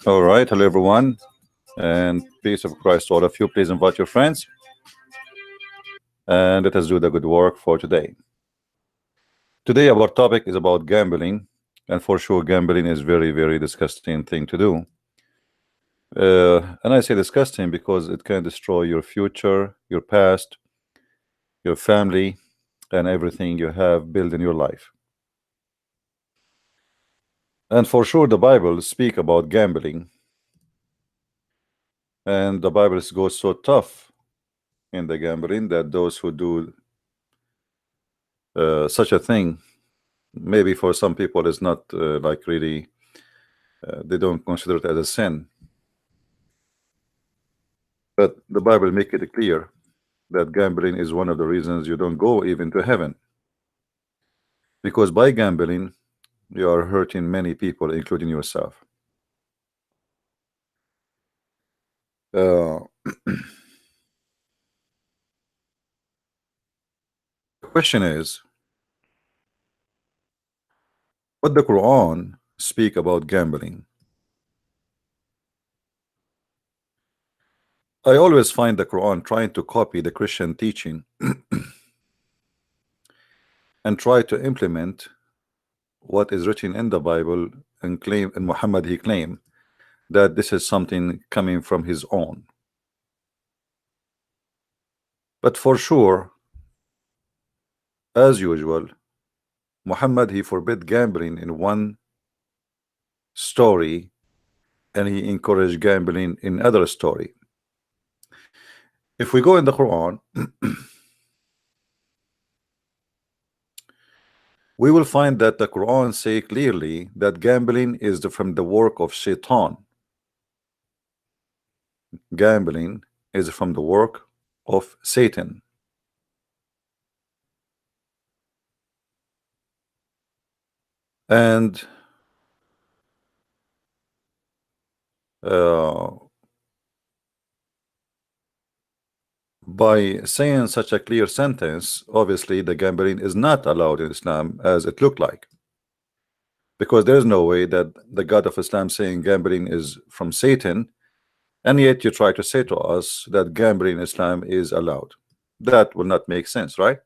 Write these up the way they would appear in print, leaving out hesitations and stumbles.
All right, hello everyone, and peace of Christ to all of you. Please invite your friends, and let us do the good work for today. Today, our topic is about gambling, and for sure, gambling is very disgusting thing to do. And I say disgusting because it can destroy your future, your past, your family, and everything you have built in your life. And for sure, the Bible speak about gambling, and the Bible goes so tough in the gambling that those who do such a thing, maybe for some people is not like really they don't consider it as a sin, but the Bible make it clear that gambling is one of the reasons you don't go even to heaven, because by gambling you are hurting many people, including yourself. The question is, what the Quran speak about gambling? I always find the Quran trying to copy the Christian teaching and try to implement what is written in the Bible, and claim, and Muhammad he claimed that this is something coming from his own. But for sure, as usual, Muhammad he forbid gambling in one story, and he encouraged gambling in other story. If we go in the Quran, we will find that the Quran say clearly that gambling is from the work of Shaitan. Gambling is from the work of Satan. And by saying such a clear sentence, obviously the gambling is not allowed in Islam as it looked like, because there is no way that the God of Islam saying gambling is from Satan, and yet you try to say to us that gambling in Islam is allowed. That will not make sense, right?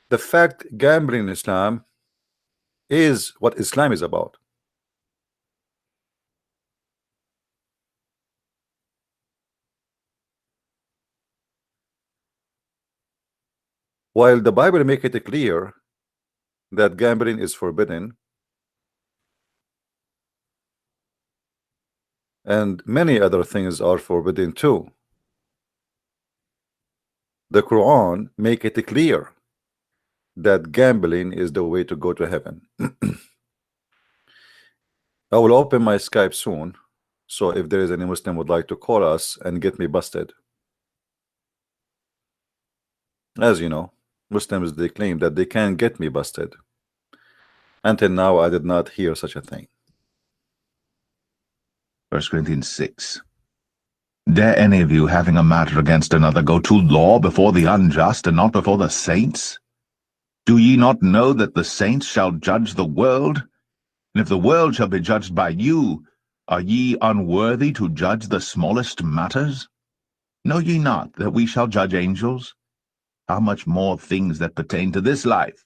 The fact gambling in Islam is what Islam is about. While the Bible make it clear that gambling is forbidden, and many other things are forbidden too, the Quran make it clear that gambling is the way to go to heaven. I will open my Skype soon, so if there is any Muslim would like to call us and get me busted. As you know, Muslims, they claim that they can get me busted. Until now, I did not hear such a thing. 1 Corinthians 6. Dare any of you, having a matter against another, go to law before the unjust and not before the saints? Do ye not know that the saints shall judge the world? And if the world shall be judged by you, are ye unworthy to judge the smallest matters? Know ye not that we shall judge angels? How much more things that pertain to this life?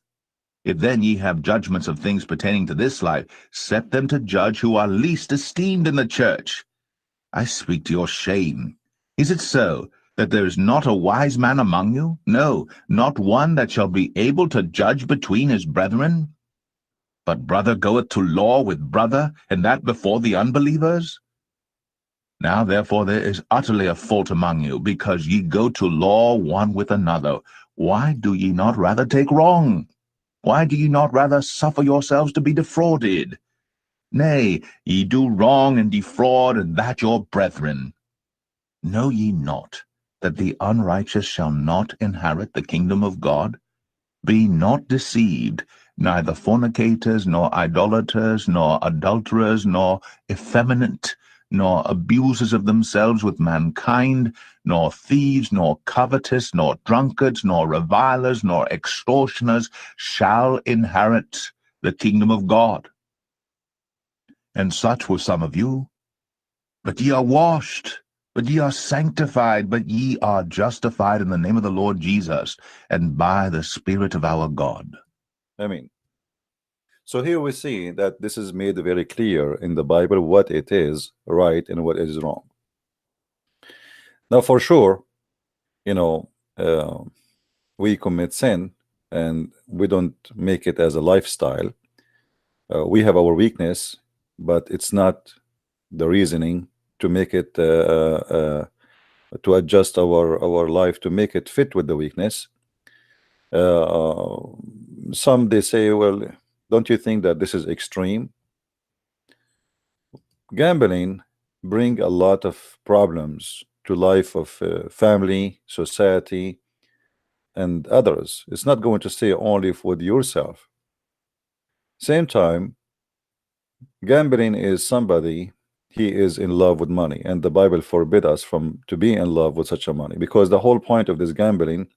If then ye have judgments of things pertaining to this life, set them to judge who are least esteemed in the church. I speak to your shame. Is it so, that there is not a wise man among you? No, not one that shall be able to judge between his brethren? But brother goeth to law with brother, and that before the unbelievers? Now therefore there is utterly a fault among you, because ye go to law one with another. Why do ye not rather take wrong? Why do ye not rather suffer yourselves to be defrauded? Nay, ye do wrong and defraud, and that your brethren. Know ye not that the unrighteous shall not inherit the kingdom of God? Be not deceived, neither fornicators, nor idolaters, nor adulterers, nor effeminate, nor abusers of themselves with mankind, nor thieves, nor covetous, nor drunkards, nor revilers, nor extortioners shall inherit the kingdom of God. And such were some of you. But ye are washed, but ye are sanctified, but ye are justified in the name of the Lord Jesus, and by the Spirit of our God. I mean, so here we see that this is made very clear in the Bible what it is right and what is wrong. Now, for sure, you know, we commit sin and we don't make it as a lifestyle. We have our weakness, but it's not the reasoning to make it to adjust our life to make it fit with the weakness. Uh, some they say, well, don't you think that this is extreme? Gambling bring a lot of problems to life of family, society, and others. It's not going to stay only with yourself. Same time, gambling is somebody he is in love with money, and the Bible forbid us from to be in love with such a money, because the whole point of this gambling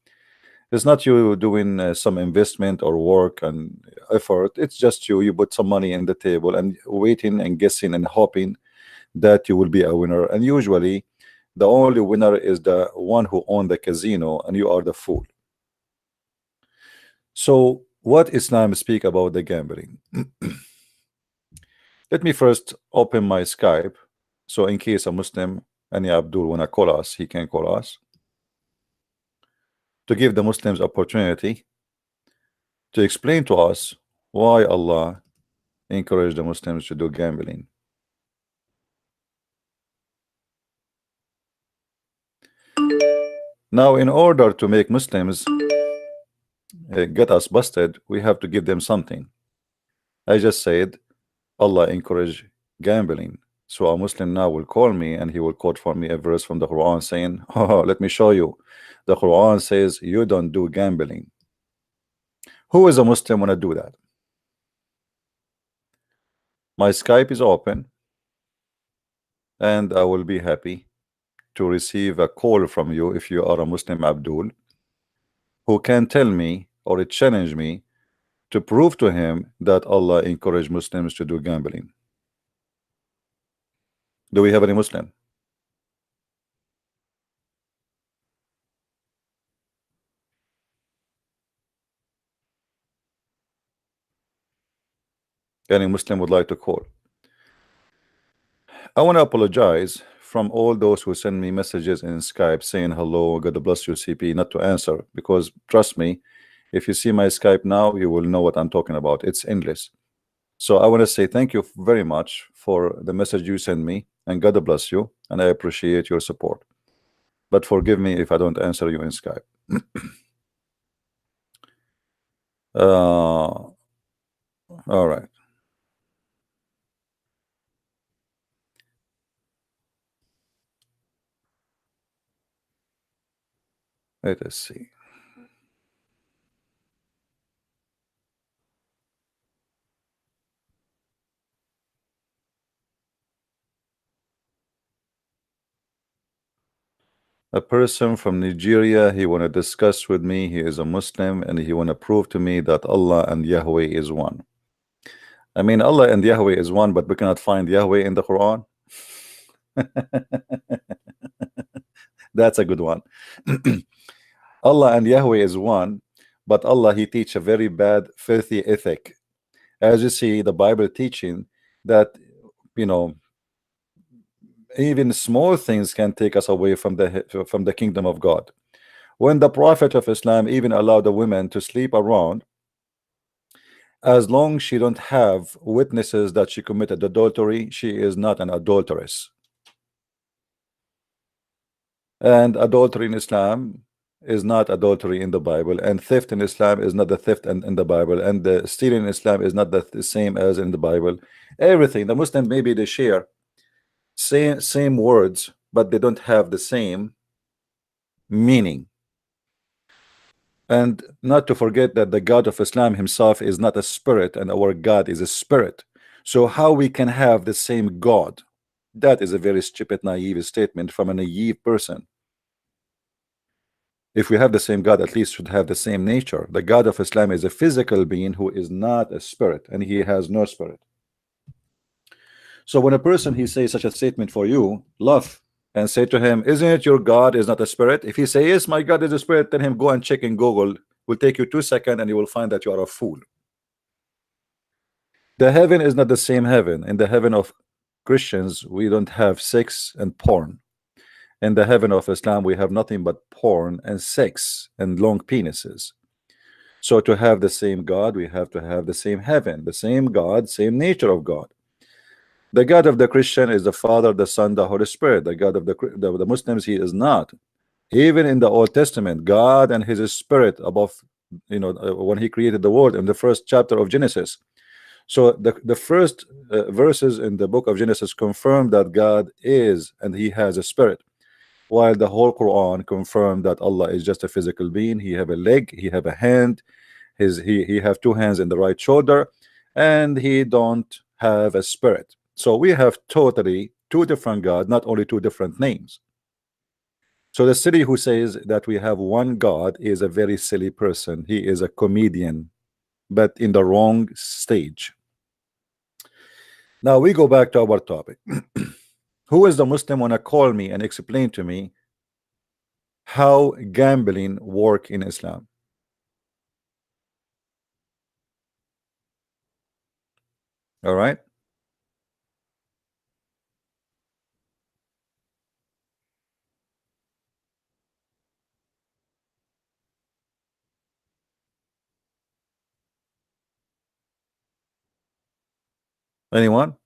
is not you doing some investment or work and effort. It's just you put some money in the table and waiting and guessing and hoping that you will be a winner, and usually the only winner is the one who owned the casino and you are the fool. So what Islam speak about the gambling? Let me first open my Skype, so in case a Muslim, any Abdul, wanna call us, he can call us, to give the Muslims opportunity to explain to us why Allah encouraged the Muslims to do gambling. Now, in order to make Muslims get us busted, we have to give them something. I just said Allah encouraged gambling. So a Muslim now will call me and he will quote for me a verse from the Quran saying, oh, let me show you. The Quran says you don't do gambling. Who is a Muslim when I do that? My Skype is open and I will be happy to receive a call from you if you are a Muslim Abdul who can tell me or challenge me to prove to him that Allah encouraged Muslims to do gambling. Do we have any Muslim? Any Muslim would like to call? I want to apologize from all those who send me messages in Skype saying hello, God bless you, CP, not to answer, because trust me, if you see my Skype now, you will know what I'm talking about. It's English. So I want to say thank you very much for the message you send me, and God bless you, and I appreciate your support. But forgive me if I don't answer you in Skype. All right. Let us see. A person from Nigeria, he want to discuss with me. He is a Muslim and he want to prove to me that Allah and Yahweh is one. I mean, Allah and Yahweh is one, but we cannot find Yahweh in the Quran. That's a good one. Allah and Yahweh is one, but Allah, he teach a very bad, filthy ethic. As you see, the Bible teaching that, you know, even small things can take us away from the kingdom of God. When the Prophet of Islam even allowed the women to sleep around, as long as she don't have witnesses that she committed adultery, she is not an adulteress. And adultery in Islam is not adultery in the Bible, and theft in Islam is not the theft in the Bible, and the stealing in Islam is not the same as in the Bible. Everything, the Muslim, maybe they share same words, but they don't have the same meaning. And not to forget that the God of Islam himself is not a spirit, and our God is a spirit. So how we can have the same God That is a very stupid, naive statement from a naive person. If we have the same God, at least should have the same nature. The God of Islam is a physical being who is not a spirit, and he has no spirit. So when a person he says such a statement for you, laugh and say to him, isn't it your God is not a spirit? If he say yes, my God is a spirit, tell him go and check in Google. Will take you 2 seconds and you will find that you are a fool. The heaven is not the same heaven. In the heaven of Christians, we don't have sex and porn. In the heaven of Islam, we have nothing but porn and sex and long penises. So to have the same God, we have to have the same heaven, the same God, same nature of God. The God of the Christian is the Father, the Son, the Holy Spirit. The God of the Muslims, he is not. Even in the Old Testament, God and his spirit above, when he created the world in the first chapter of Genesis. So the first verses in the book of Genesis confirm that God is and he has a spirit, while the whole Quran confirmed that Allah is just a physical being. He have a leg, he have a hand, he have 2 hands in the right shoulder, and he don't have a spirit. So we have totally 2 different God, not only 2 different names. So the silly who says that we have one God is a very silly person. He is a comedian, but in the wrong stage. Now we go back to our topic. Who is the Muslim wanna call me and explain to me how gambling work in Islam? All right. Anyone?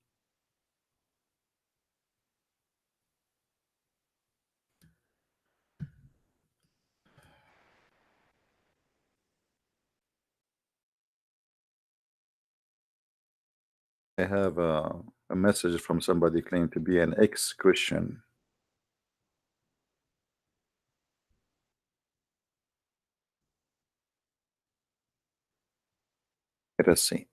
I have a message from somebody claiming to be an ex-Christian. Let us see.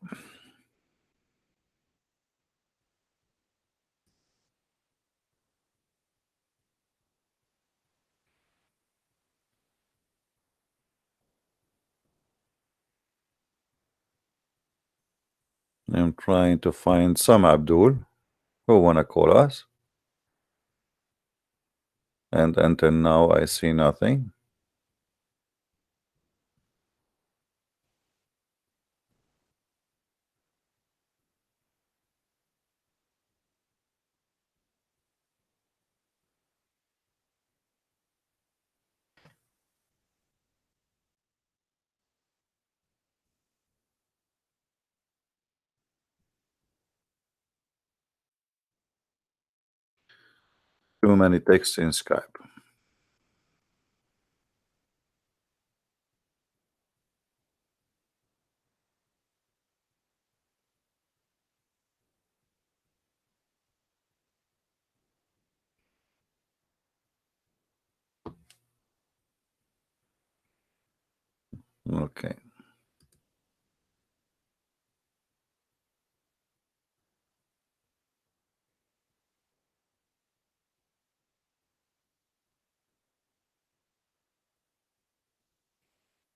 I'm trying to find some Abdul who wanna call us, and until now I see nothing. Too many texts in Skype. Okay.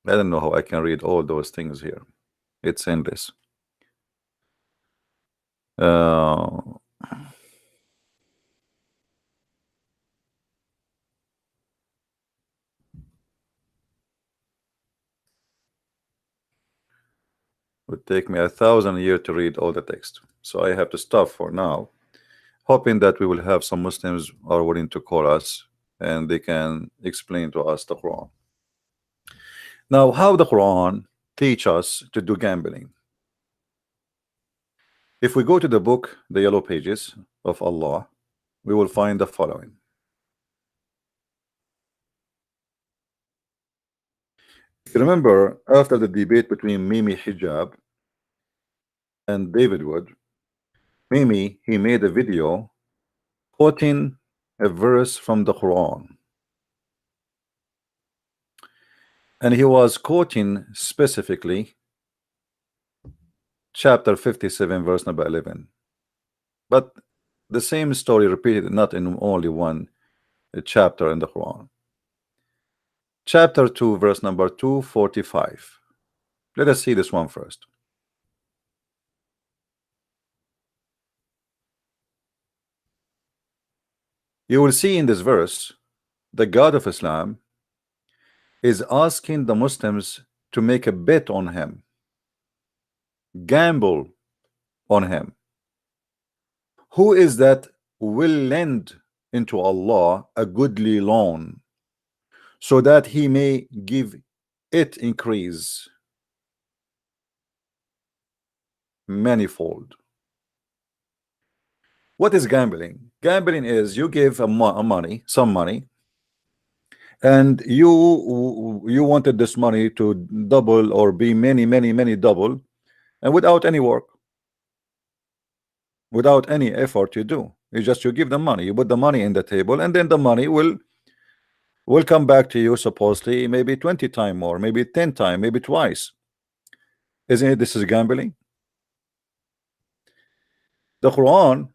I don't know how I can read all those things here. It's endless. Uh, would take me 1,000 years to read all the text. So I have to stop for now, hoping that we will have some Muslims are willing to call us and they can explain to us the Quran. Now, how the Quran teach us to do gambling? If we go to the book, the yellow pages of Allah, we will find the following. If you remember, after the debate between Mimi Hijab and David Wood, Mimi, he made a video quoting a verse from the Quran. And he was quoting specifically chapter 57, verse number 11. But the same story repeated, not in only one chapter in the Quran. Chapter 2, verse number 245. Let us see this one first. You will see in this verse, the God of Islam is asking the Muslims to make a bet on him, gamble on him. Who is that will lend into Allah a goodly loan so that he may give it increase manifold? What is gambling? Gambling is you give some money, and you wanted this money to double or be many double, and without any work, without any effort you do. You give them money, you put the money in the table, and then the money will come back to you supposedly maybe 20 times more, maybe 10 times, maybe twice. Isn't it? This is gambling. The Quran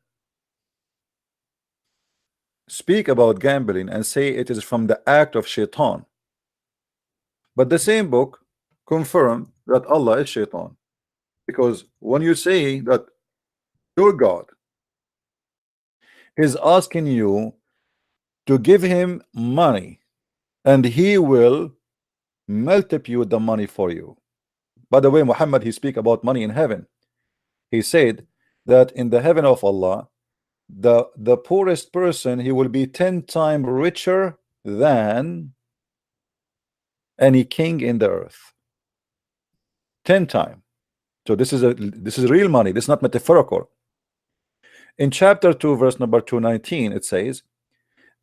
speak about gambling and say it is from the act of shaitan, but the same book confirm that Allah is shaitan, because when you say that your God is asking you to give him money and he will multiply the money for you. By the way, Muhammad, he speak about money in heaven. He said that in the heaven of Allah, the poorest person, he will be 10 times richer than any king in the earth. 10 times. So this is real money. This is not metaphorical. In chapter 2, verse number 219, it says,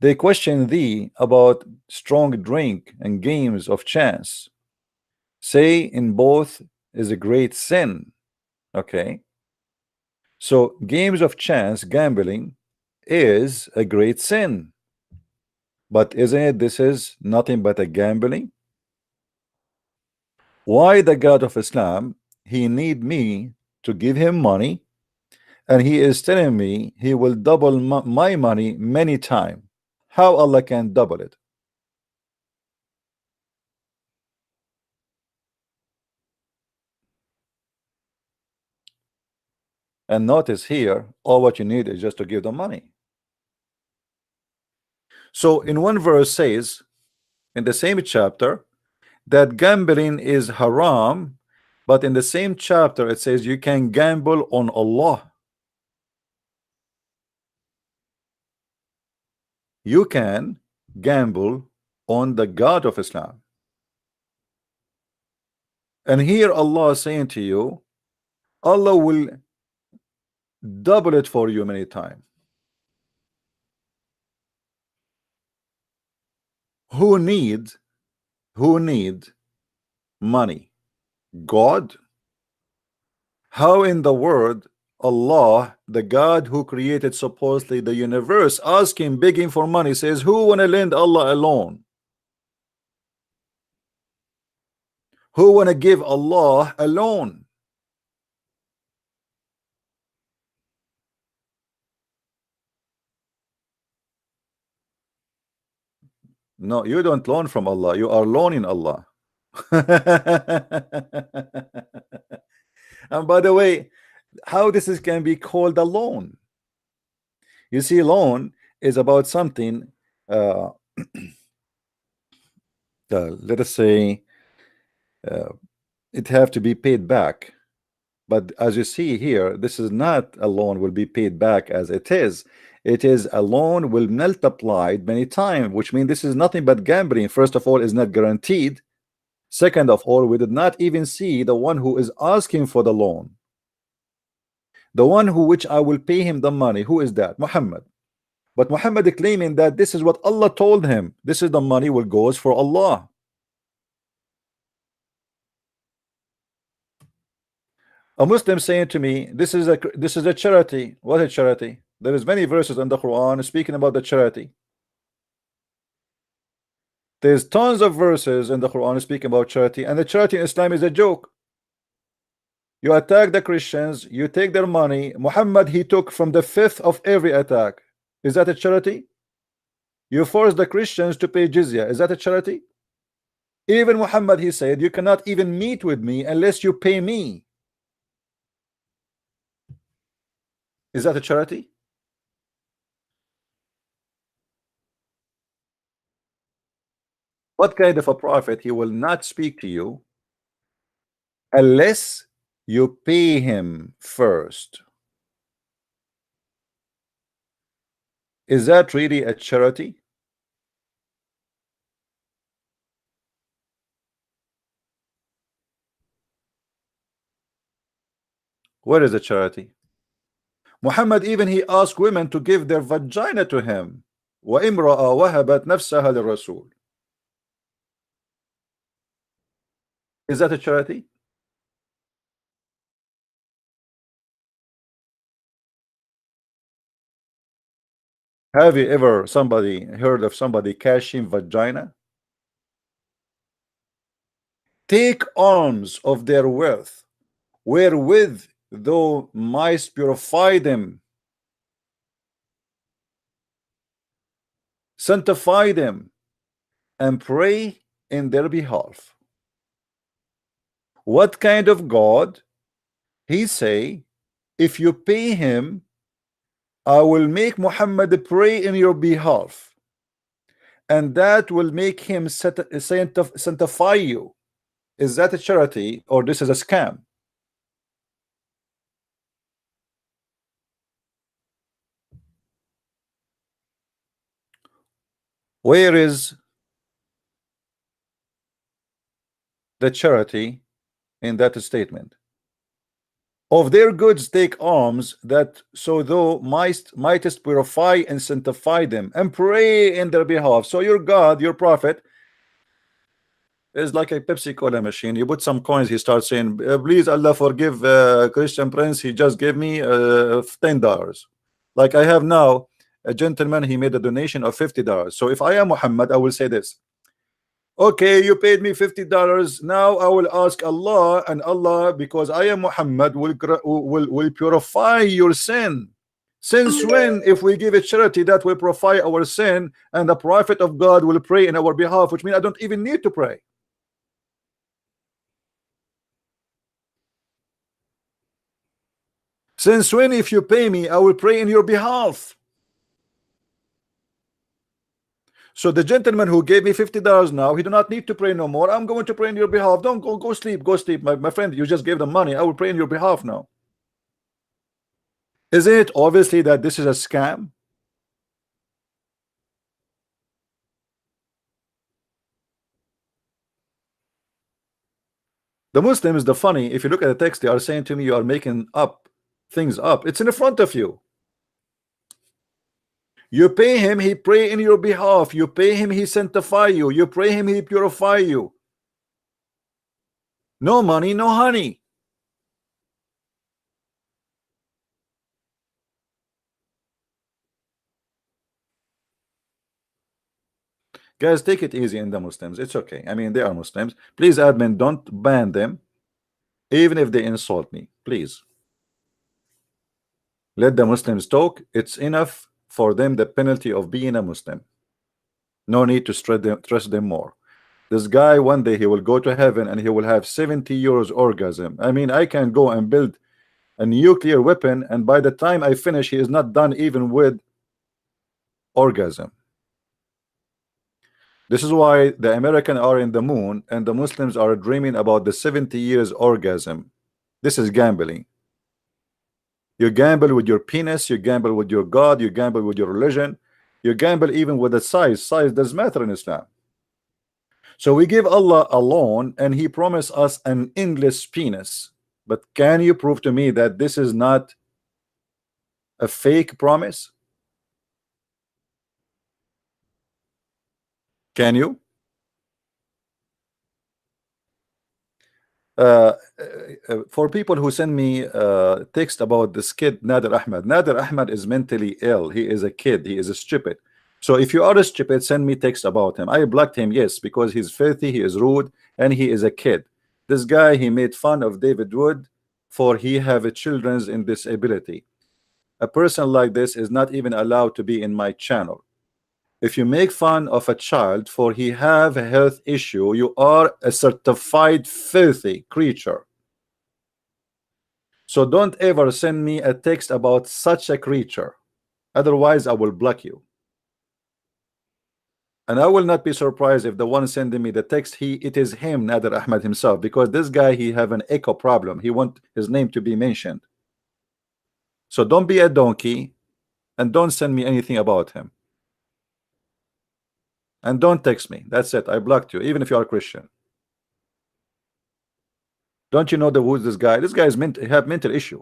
they question thee about strong drink and games of chance. Say in both is a great sin. Okay. So games of chance, gambling, is a great sin. But isn't it, this is nothing but a gambling? Why the God of Islam, he need me to give him money, and he is telling me he will double my money many times? How Allah can double it? And notice here, all what you need is just to give the money. So in one verse says, in the same chapter, that gambling is haram, but in the same chapter it says you can gamble on Allah. You can gamble on the God of Islam. And here Allah is saying to you, Allah will double it for you many times. Who need money? God? How in the world Allah, the God who created supposedly the universe, asking, begging for money, says, who wanna lend Allah alone? Who wanna give Allah alone? No, you don't loan from Allah, you are loaning Allah. And by the way, how this can be called a loan? You see, loan is about something, let us say, it have to be paid back. But as you see here, this is not a loan will be paid back as it is. It is a loan will multiplied many times, which means this is nothing but gambling. First of all, is not guaranteed. Second of all, we did not even see the one who is asking for the loan. The one who which I will pay him the money. Who is that? Muhammad. But Muhammad claiming that this is what Allah told him. This is the money will goes for Allah. A Muslim saying to me, this is a charity. What is charity? There is many verses in the Quran speaking about the charity. There's tons of verses in the Quran speaking about charity, and the charity in Islam is a joke. You attack the Christians, you take their money. Muhammad, he took from the fifth of every attack. Is that a charity? You force the Christians to pay jizya. Is that a charity? Even Muhammad, he said, you cannot even meet with me unless you pay me. Is that a charity? What kind of a prophet? He will not speak to you unless you pay him first. Is that really a charity? Where is the charity? Muhammad, even he asked women to give their vagina to him. وَإِمْرَأَ وَهَبَتْ نَفْسَهَا لِلرَّسُولِ. Is that a charity? Have you ever heard of somebody cashing vagina? Take alms of their wealth, wherewith thou mightst purify them, sanctify them, and pray in their behalf. What kind of God? He say, if you pay him, I will make Muhammad pray in your behalf, and that will make him sanctify you. Is that a charity, or this is a scam? Where is the charity in that statement? Of their goods take alms, that so thou mightest purify and sanctify them, and pray in their behalf. So your God, your prophet, is like a Pepsi Cola machine. You put some coins, he starts saying, please Allah forgive Christian Prince, he just gave me $10. Like I have now a gentleman, he made a donation of $50. So if I am Muhammad, I will say this: okay, you paid me $50. Now I will ask Allah, and Allah, because I am Muhammad, will purify your sin. Since when, if we give a charity that will purify our sin, and the prophet of God will pray in our behalf, which means I don't even need to pray? Since when, if you pay me, I will pray in your behalf? So the gentleman who gave me $50 now, he do not need to pray no more. I'm going to pray in your behalf. Don't go sleep. Go sleep, my friend. You just gave them money. I will pray in your behalf now. Isn't it obviously that this is a scam? The Muslims, the funny, if you look at the text, they are saying to me, you are making up things up. It's in front of you. You pay him, he pray in your behalf. You pay him, he sanctify you. You pray him, he purify you. No money, no honey. Guys, take it easy in the Muslims. It's okay. I mean, they are Muslims. Please, admin, don't ban them, even if they insult me. Please. Let the Muslims talk. It's enough for them, the penalty of being a Muslim. No need to stress them more. This guy, one day he will go to heaven and he will have 70 years orgasm. I mean, I can go and build a nuclear weapon, and by the time I finish, he is not done even with orgasm. This is why the Americans are in the moon and the Muslims are dreaming about the 70 years orgasm. This is gambling. You gamble with your penis, you gamble with your God, you gamble with your religion, you gamble even with the size. Size does matter in Islam. So we give Allah a loan and he promised us an endless penis. But can you prove to me that this is not a fake promise? Can you? For people who send me text about this kid Nader Ahmed is mentally ill. He is a kid, he is a stupid. So if you are a stupid, send me text about him. I blocked him, yes, because he's filthy, he is rude, and he is a kid. This guy, he made fun of David Wood for he have a children's in disability. A person like this is not even allowed to be in my channel. If you make fun of a child for he have a health issue, you are a certified filthy creature. So don't ever send me a text about such a creature. Otherwise, I will block you. And I will not be surprised if the one sending me the text, it is him, Nader Ahmed himself, because this guy, he have an echo problem. He want his name to be mentioned. So don't be a donkey and don't send me anything about him. And don't text me. That's it. I blocked you, even if you are a Christian. Don't you know who's this guy? This guy is have mental issue.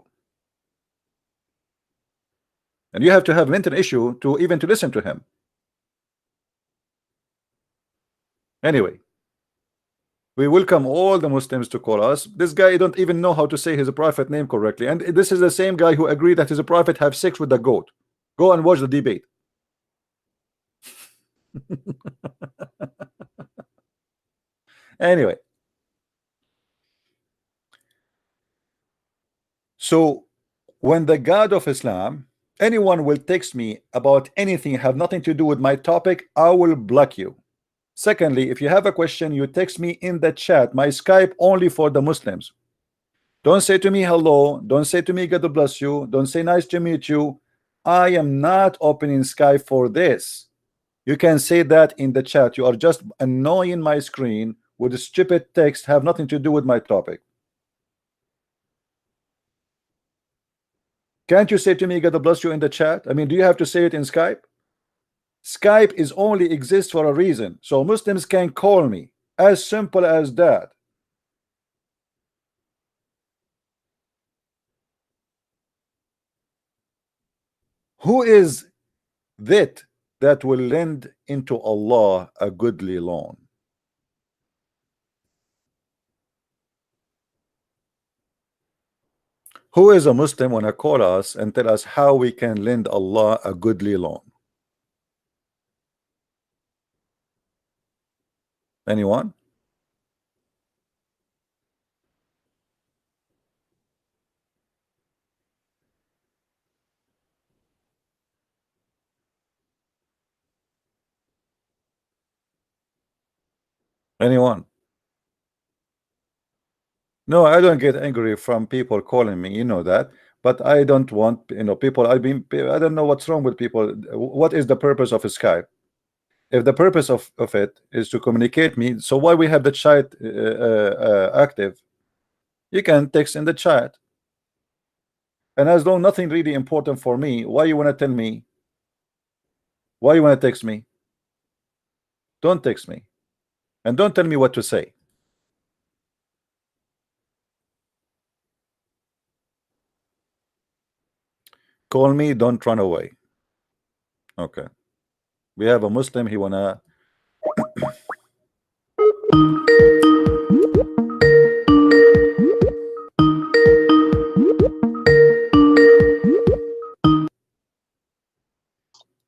And you have to have mental issue to even to listen to him. Anyway, we welcome all the Muslims to call us. This guy don't even know how to say his prophet name correctly. And this is the same guy who agreed that his prophet have sex with the goat. Go and watch the debate. Anyway. So when the God of Islam, anyone will text me about anything have nothing to do with my topic, I will block you. Secondly, if you have a question, you text me in the chat. My Skype only for the Muslims. Don't say to me hello. Don't say to me God bless you. Don't say nice to meet you. I am not opening Skype for this. You can say that in the chat. You are just annoying my screen with a stupid text have nothing to do with my topic. Can't you say to me God bless you in the chat? I mean, do you have to say it in Skype? Skype is only exists for a reason, so Muslims can call me. As simple as that. Who is that will lend into Allah a goodly loan? Who is a Muslim wanna call us and tell us how we can lend Allah a goodly loan? Anyone? Anyone? No, I don't get angry from people calling me, you know that. But I don't want, you know, people. I don't know what's wrong with people. What is the purpose of Skype? If the purpose of it is to communicate me, so why we have the chat active? You can text in the chat. And as long nothing really important for me, why you want to tell me? Why you want to text me? Don't text me. And don't tell me what to say. Call me, don't run away. Okay. We have a Muslim, he wanna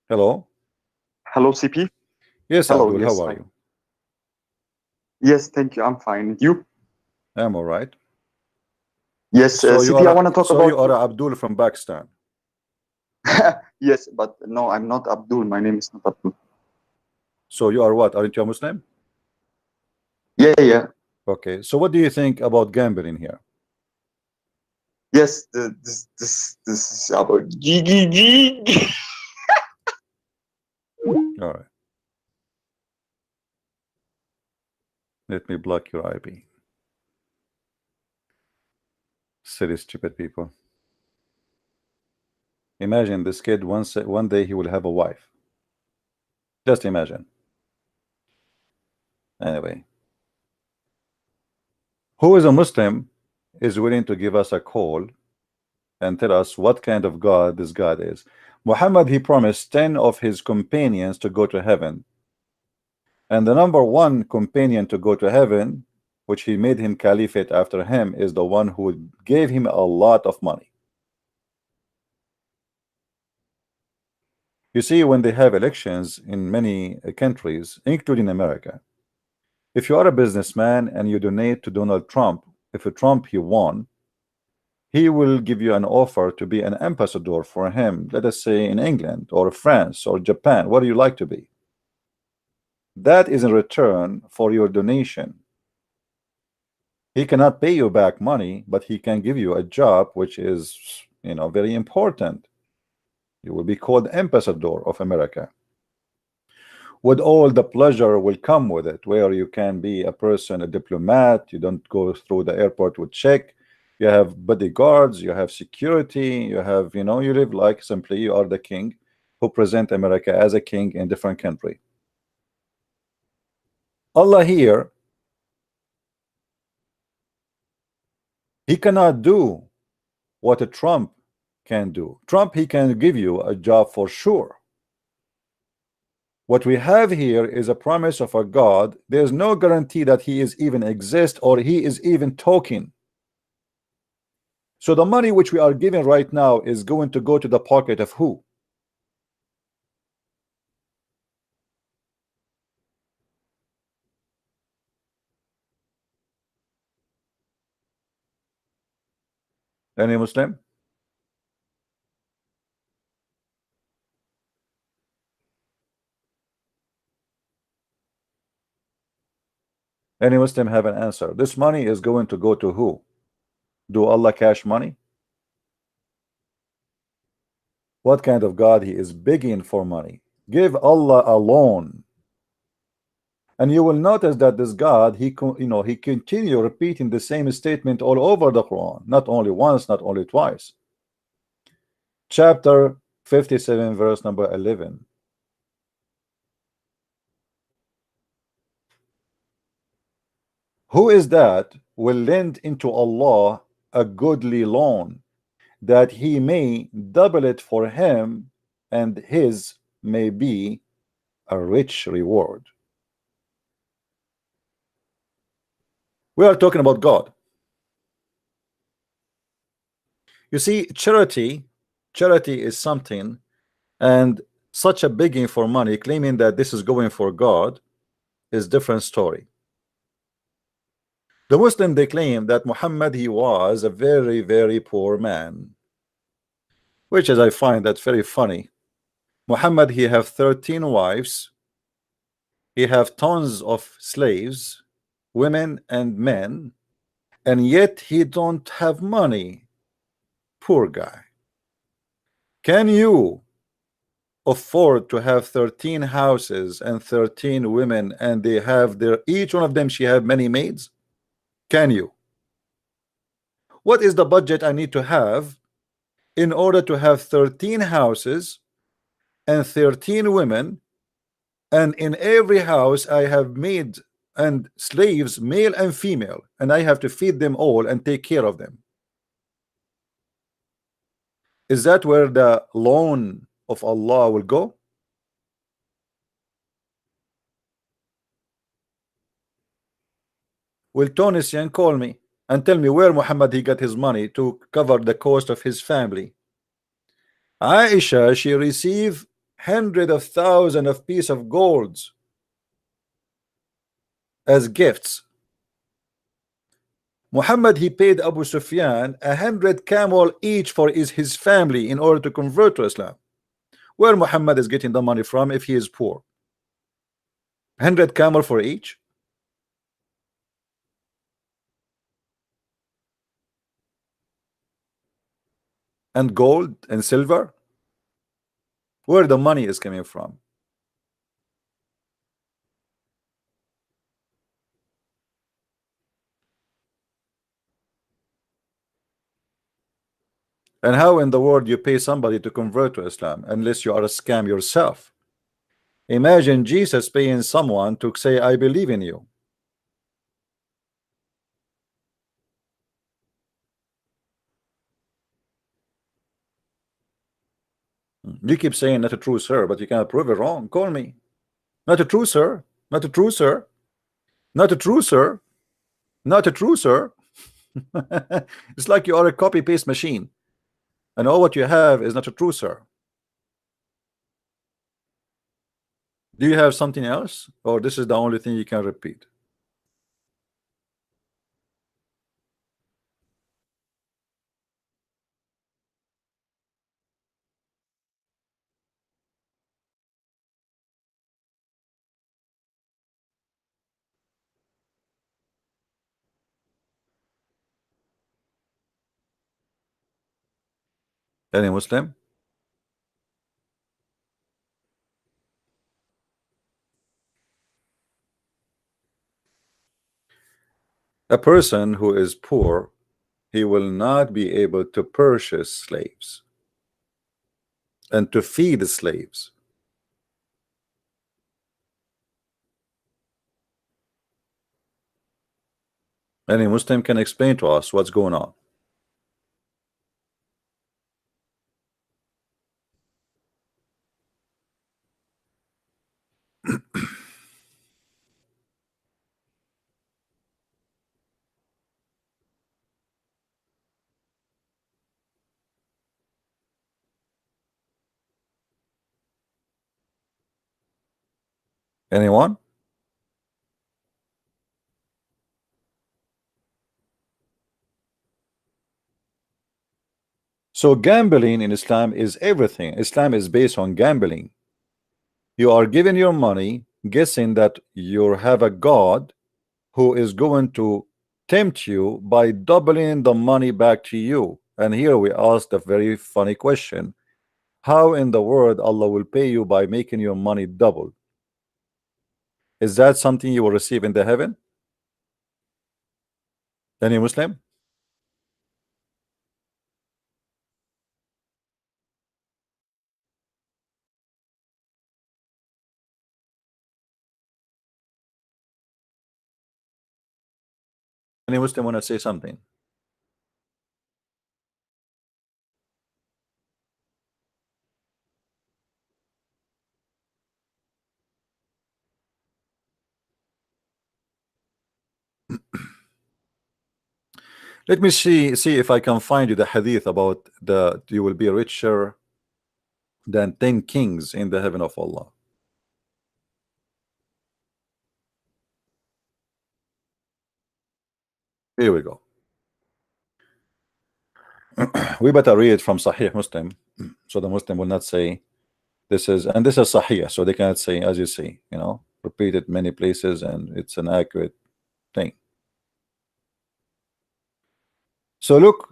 Hello. Hello, CP. Yes, Hello, Abdul, yes, how are fine. you? Yes, thank you. I'm fine. You? I'm all right. Yes, So you CP, I are want to talk so about. you are Abdul from Pakistan. Yes, but no, I'm not Abdul. My name is not Abdul. So you are what? Aren't you a Muslim? Yeah, yeah. Okay. So what do you think about gambling here? Yes, this is about GGG. All right. Let me block your IP. Silly, stupid people. Imagine this kid one day he will have a wife. Just imagine. Anyway. Who is a Muslim is willing to give us a call and tell us what kind of God this God is? Muhammad, he promised 10 of his companions to go to heaven. And the number one companion to go to heaven, which he made him caliphate after him, is the one who gave him a lot of money. You see, when they have elections in many countries, including America, if you are a businessman and you donate to Donald Trump, if Trump he won, he will give you an offer to be an ambassador for him, let us say in England or France or Japan, where you like to be. That is in return for your donation. He cannot pay you back money, but he can give you a job which is, you know, very important. You will be called ambassador of America, with all the pleasure will come with it, where you can be a person, a diplomat. You don't go through the airport with check. You have bodyguards, you have security, you have, you know, you live like simply you are the king who present America as a king in different country. Allah here, he cannot do what a Trump can do. Trump, he can give you a job for sure. What we have here is a promise of a God. There's no guarantee that he is even exist or he is even talking. So the money which we are giving right now is going to go to the pocket of who? Any Muslim? Any Muslim have an answer? This money is going to go to who? Do Allah cash money? What kind of God he is begging for money? Give Allah a loan. And you will notice that this God, he continue repeating the same statement all over the Quran, not only once, not only twice. Chapter 57, verse number 11. Who is that will lend into Allah a goodly loan, that he may double it for him, and his may be a rich reward? We are talking about God. You see, charity is something, and such a begging for money, claiming that this is going for God, is different story. The Muslim, they claim that Muhammad, he was a very, very poor man, which is, I find that very funny. Muhammad, he have 13 wives, he have tons of slaves, women and men, and yet he don't have money. Poor guy. Can you afford to have 13 houses and 13 women, and they have their, each one of them, she have many maids? Can you? What is the budget I need to have in order to have 13 houses and 13 women, and in every house I have maids and slaves, male and female, and I have to feed them all and take care of them? Is that where the loan of Allah will go? Will Tunisian call me and tell me where Muhammad he got his money to cover the cost of his family? Aisha, she received hundreds of thousands of pieces of golds as gifts. Muhammad, he paid Abu Sufyan 100 camel each for his family in order to convert to Islam. Where Muhammad is getting the money from if he is poor? 100 camel for each? And gold and silver? Where the money is coming from? And how in the world you pay somebody to convert to Islam unless you are a scam yourself? Imagine Jesus paying someone to say, I believe in you. You keep saying not a true sir, but you cannot prove it wrong. Call me. Not a true sir. Not a true sir. Not a true sir. Not a true sir. It's like you are a copy paste machine, and all what you have is not a true sir. Do you have something else, or this is the only thing you can repeat? Any Muslim? A person who is poor, he will not be able to purchase slaves and to feed the slaves. Any Muslim can explain to us what's going on. Anyone? So gambling in Islam is everything. Islam is based on gambling. You are giving your money, guessing that you have a God who is going to tempt you by doubling the money back to you. And here we ask a very funny question. How in the world Allah will pay you by making your money double? Is that something you will receive in the heaven? Any Muslim? Any Muslim want to say something? Let me see if I can find you the hadith about the you will be richer than 10 kings in the heaven of Allah. Here we go. We better read from Sahih Muslim, so the Muslim will not say this is, and this is Sahih, so they cannot say, as you see, you know, repeat it many places and it's an accurate thing. So look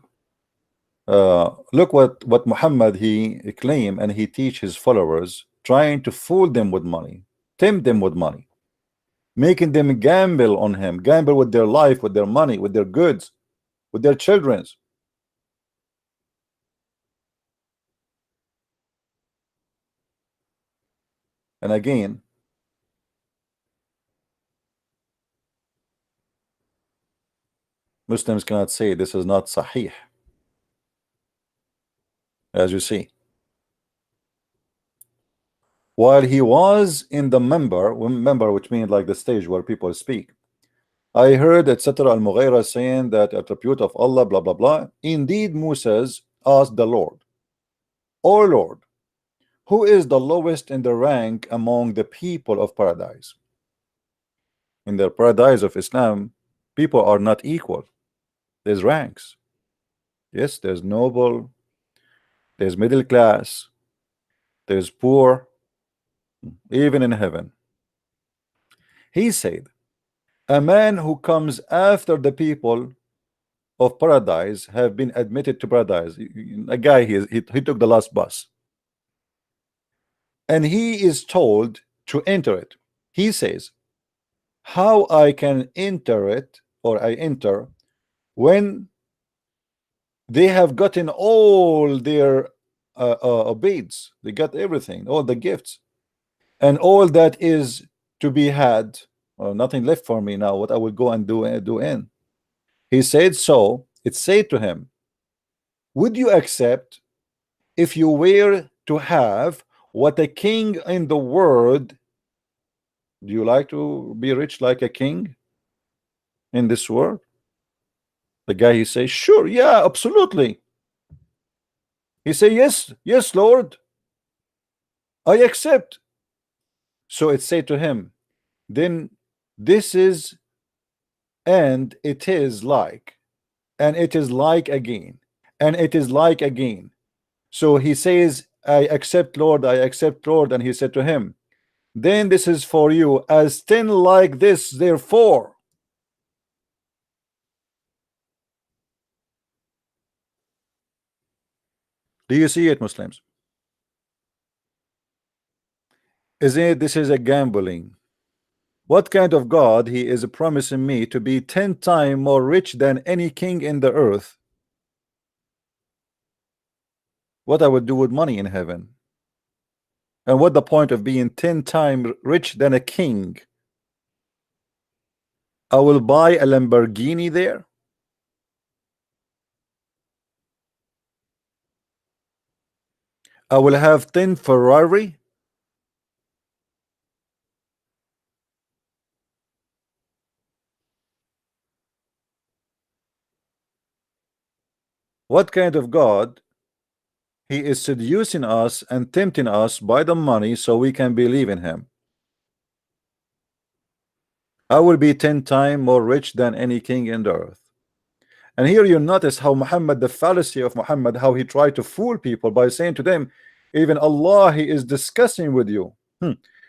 what Muhammad he claim and he teach his followers, trying to fool them with money, tempt them with money, making them gamble on him, gamble with their life, with their money, with their goods, with their children's. And again, Muslims cannot say this is not Sahih, as you see. While he was in the member, which means like the stage where people speak, I heard etc. Al-Mughira saying that attribute of Allah, blah blah blah. Indeed, Moses asked the Lord, "O Lord, who is the lowest in the rank among the people of paradise?" In the paradise of Islam, people are not equal. There's ranks. Yes, there's noble, there's middle class, there's poor, even in heaven. He said, a man who comes after the people of paradise have been admitted to paradise. A guy, he took the last bus. And he is told to enter it. He says, how I can enter it, or I enter, when they have gotten all their beads, they got everything, all the gifts, and all that is to be had, nothing left for me now, what I will go and do in. He said, so it said to him, would you accept if you were to have what a king in the world? Do you like to be rich like a king in this world? The guy, he says, sure, yeah, absolutely. He say, yes, yes, Lord, I accept. So it said to him, then this is, and it is like, and it is like again, and it is like again. So he says, I accept, Lord, I accept, Lord. And he said to him, then this is for you as 10 like this, therefore. Do you see it, Muslims? Isn't it? This is a gambling. What kind of God he is promising me to be 10 times more rich than any king in the earth? What I would do with money in heaven? And what the point of being 10 times rich than a king? I will buy a Lamborghini there. I will have 10 Ferrari. What kind of God? He is seducing us and tempting us by the money so we can believe in him. I will be 10 times more rich than any king in the earth. And here you notice how Muhammad, the fallacy of Muhammad, how he tried to fool people by saying to them, even Allah, he is discussing with you.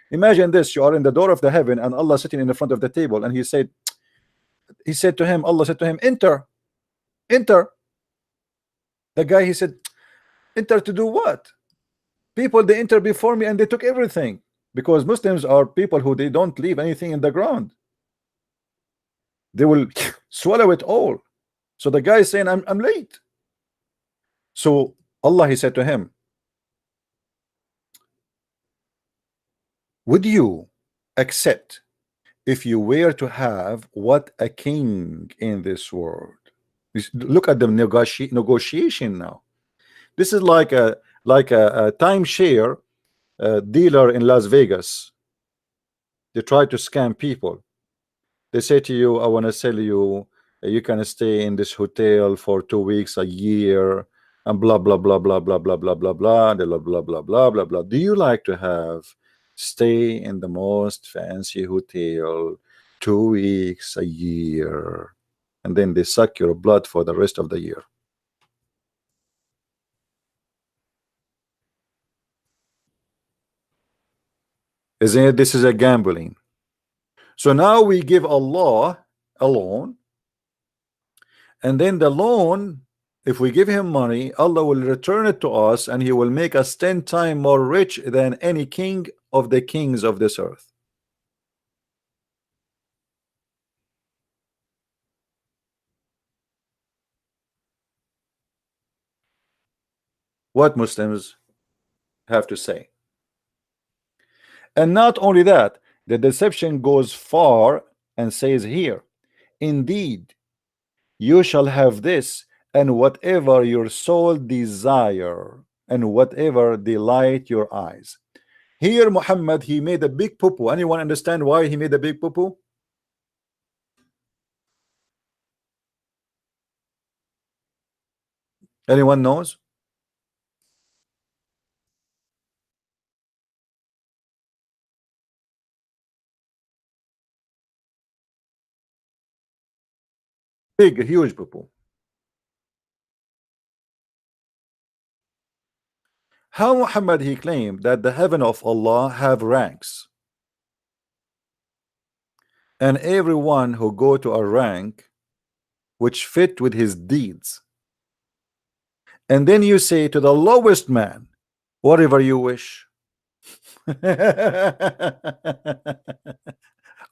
Imagine this, you are in the door of the heaven and Allah sitting in the front of the table, and he said to him, Allah said to him, enter. The guy, he said, enter to do what? People, they enter before me and they took everything, because Muslims are people who they don't leave anything in the ground. They will swallow it all. So the guy is saying, I'm late. So Allah, he said to him, would you accept if you were to have what a king in this world? Look at the negotiation now. This is like a timeshare dealer in Las Vegas. They try to scam people. They say to you, I want to sell you, you can stay in this hotel for 2 weeks, a year, and blah blah blah blah blah blah blah blah blah blah blah blah blah blah blah. Do you like to have stay in the most fancy hotel 2 weeks, a year, and then they suck your blood for the rest of the year? Isn't it? This is a gambling. So now we give Allah a loan, and then the loan, if we give him money, Allah will return it to us, and he will make us 10 times more rich than any king of the kings of this earth. What Muslims have to say? And not only that, the deception goes far and says here, indeed, you shall have this, and whatever your soul desire, and whatever delight your eyes. Here Muhammad, he made a big poo-poo. Anyone understand why he made a big poo-poo? Anyone knows? Big, huge poo-poo. How Muhammad, he claimed that the heaven of Allah have ranks, and everyone who go to a rank which fit with his deeds, and then you say to the lowest man, whatever you wish.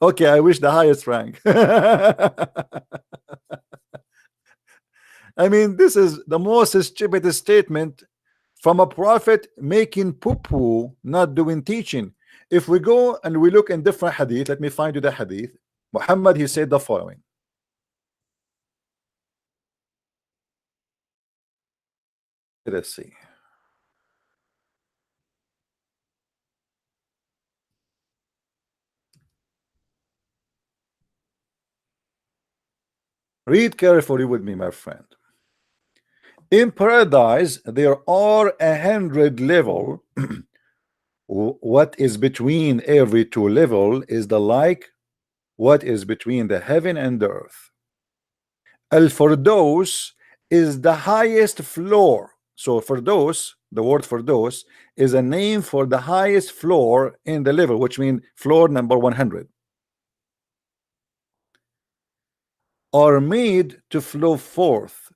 Okay, I wish the highest rank. I mean, this is the most stupid statement from a prophet making poo-poo, not doing teaching. If we go and we look in different hadith, let me find you the hadith. Muhammad, he said the following. Let's see. Read carefully with me, my friend. In paradise, there are 100 levels. What is between every 2 levels is the like what is between the heaven and the earth. Al-Firdaus is the highest floor. So Firdaus, the word Firdaus, is a name for the highest floor in the level, which means floor number 100. Are made to flow forth.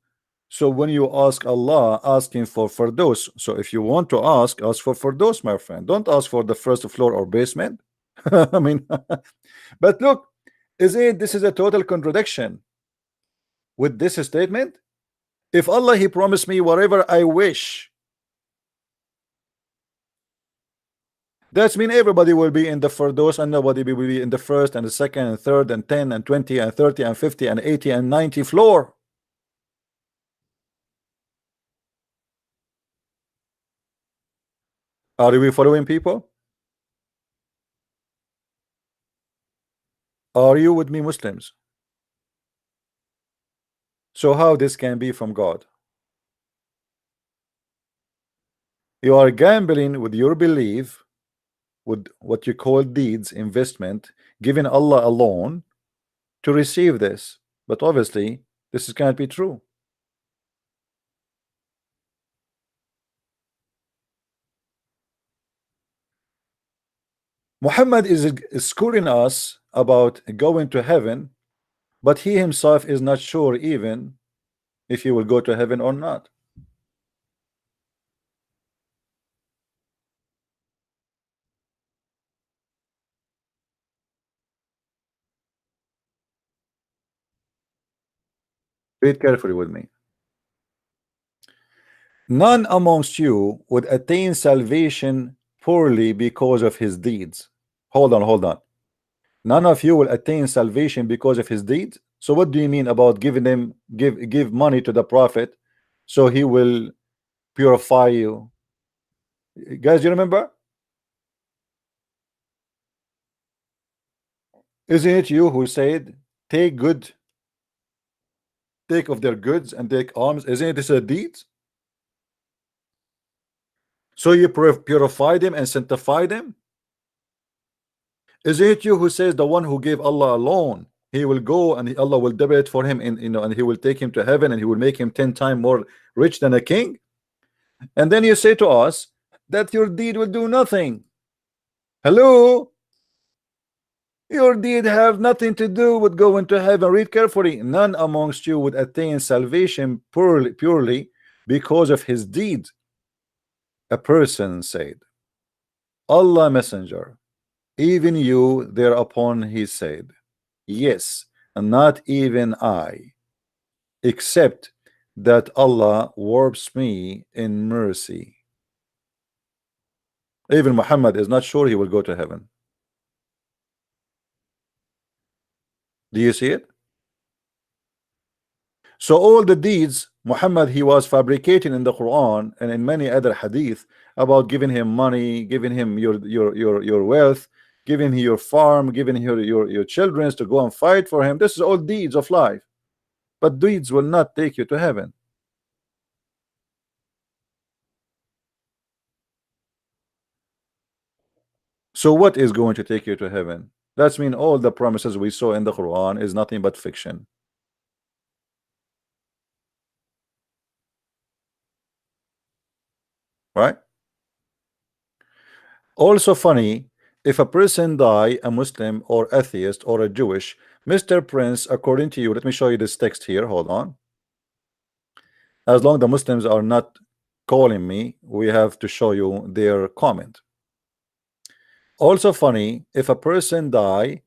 So when you ask Allah, asking for Firdaus. So if you want to ask for Firdaus, my friend. Don't ask for the first floor or basement. I mean, but look, this is a total contradiction with this statement. If Allah, He promised me whatever I wish, that's mean everybody will be in the Firdaus and nobody will be in the first and the second and third and 10 and 20 and 30 and 50 and 80 and 90 floor. Are we following, people? Are you with me, Muslims? So how this can be from God? You are gambling with your belief, with what you call deeds, investment, giving Allah alone to receive this. But obviously, this can't be true. Muhammad is schooling us about going to heaven, but he himself is not sure even if he will go to heaven or not. Read carefully with me. None amongst you would attain salvation poorly because of his deeds. Hold on, hold on. None of you will attain salvation because of his deeds. So what do you mean about giving them give money to the prophet so he will purify you? Guys, you remember? Isn't it you who said take of their goods and take alms? Isn't this a deed? So you purify them and sanctify them? Is it you who says the one who gave Allah alone, he will go and Allah will double it for him, and and he will take him to heaven and he will make him 10 times more rich than a king? And then you say to us that your deed will do nothing. Hello? Your deed have nothing to do with going to heaven. Read carefully. None amongst you would attain salvation purely because of his deed. A person said, Allah messenger, even you thereupon he said, yes, and not even I, except that Allah warps me in mercy. Even Muhammad is not sure he will go to heaven. Do you see it? So all the deeds Muhammad he was fabricating in the Quran and in many other hadith about giving him money, giving him your wealth, giving him your farm, giving your children to go and fight for him. This is all deeds of life, but deeds will not take you to heaven. So what is going to take you to heaven? That's mean all the promises we saw in the Quran is nothing but fiction. Right? Also funny, if a person die, a Muslim or atheist or a Jewish, Mr. Prince, according to you, let me show you this text here, hold on. As long the Muslims are not calling me, we have to show you their comment. Also funny, if a person die,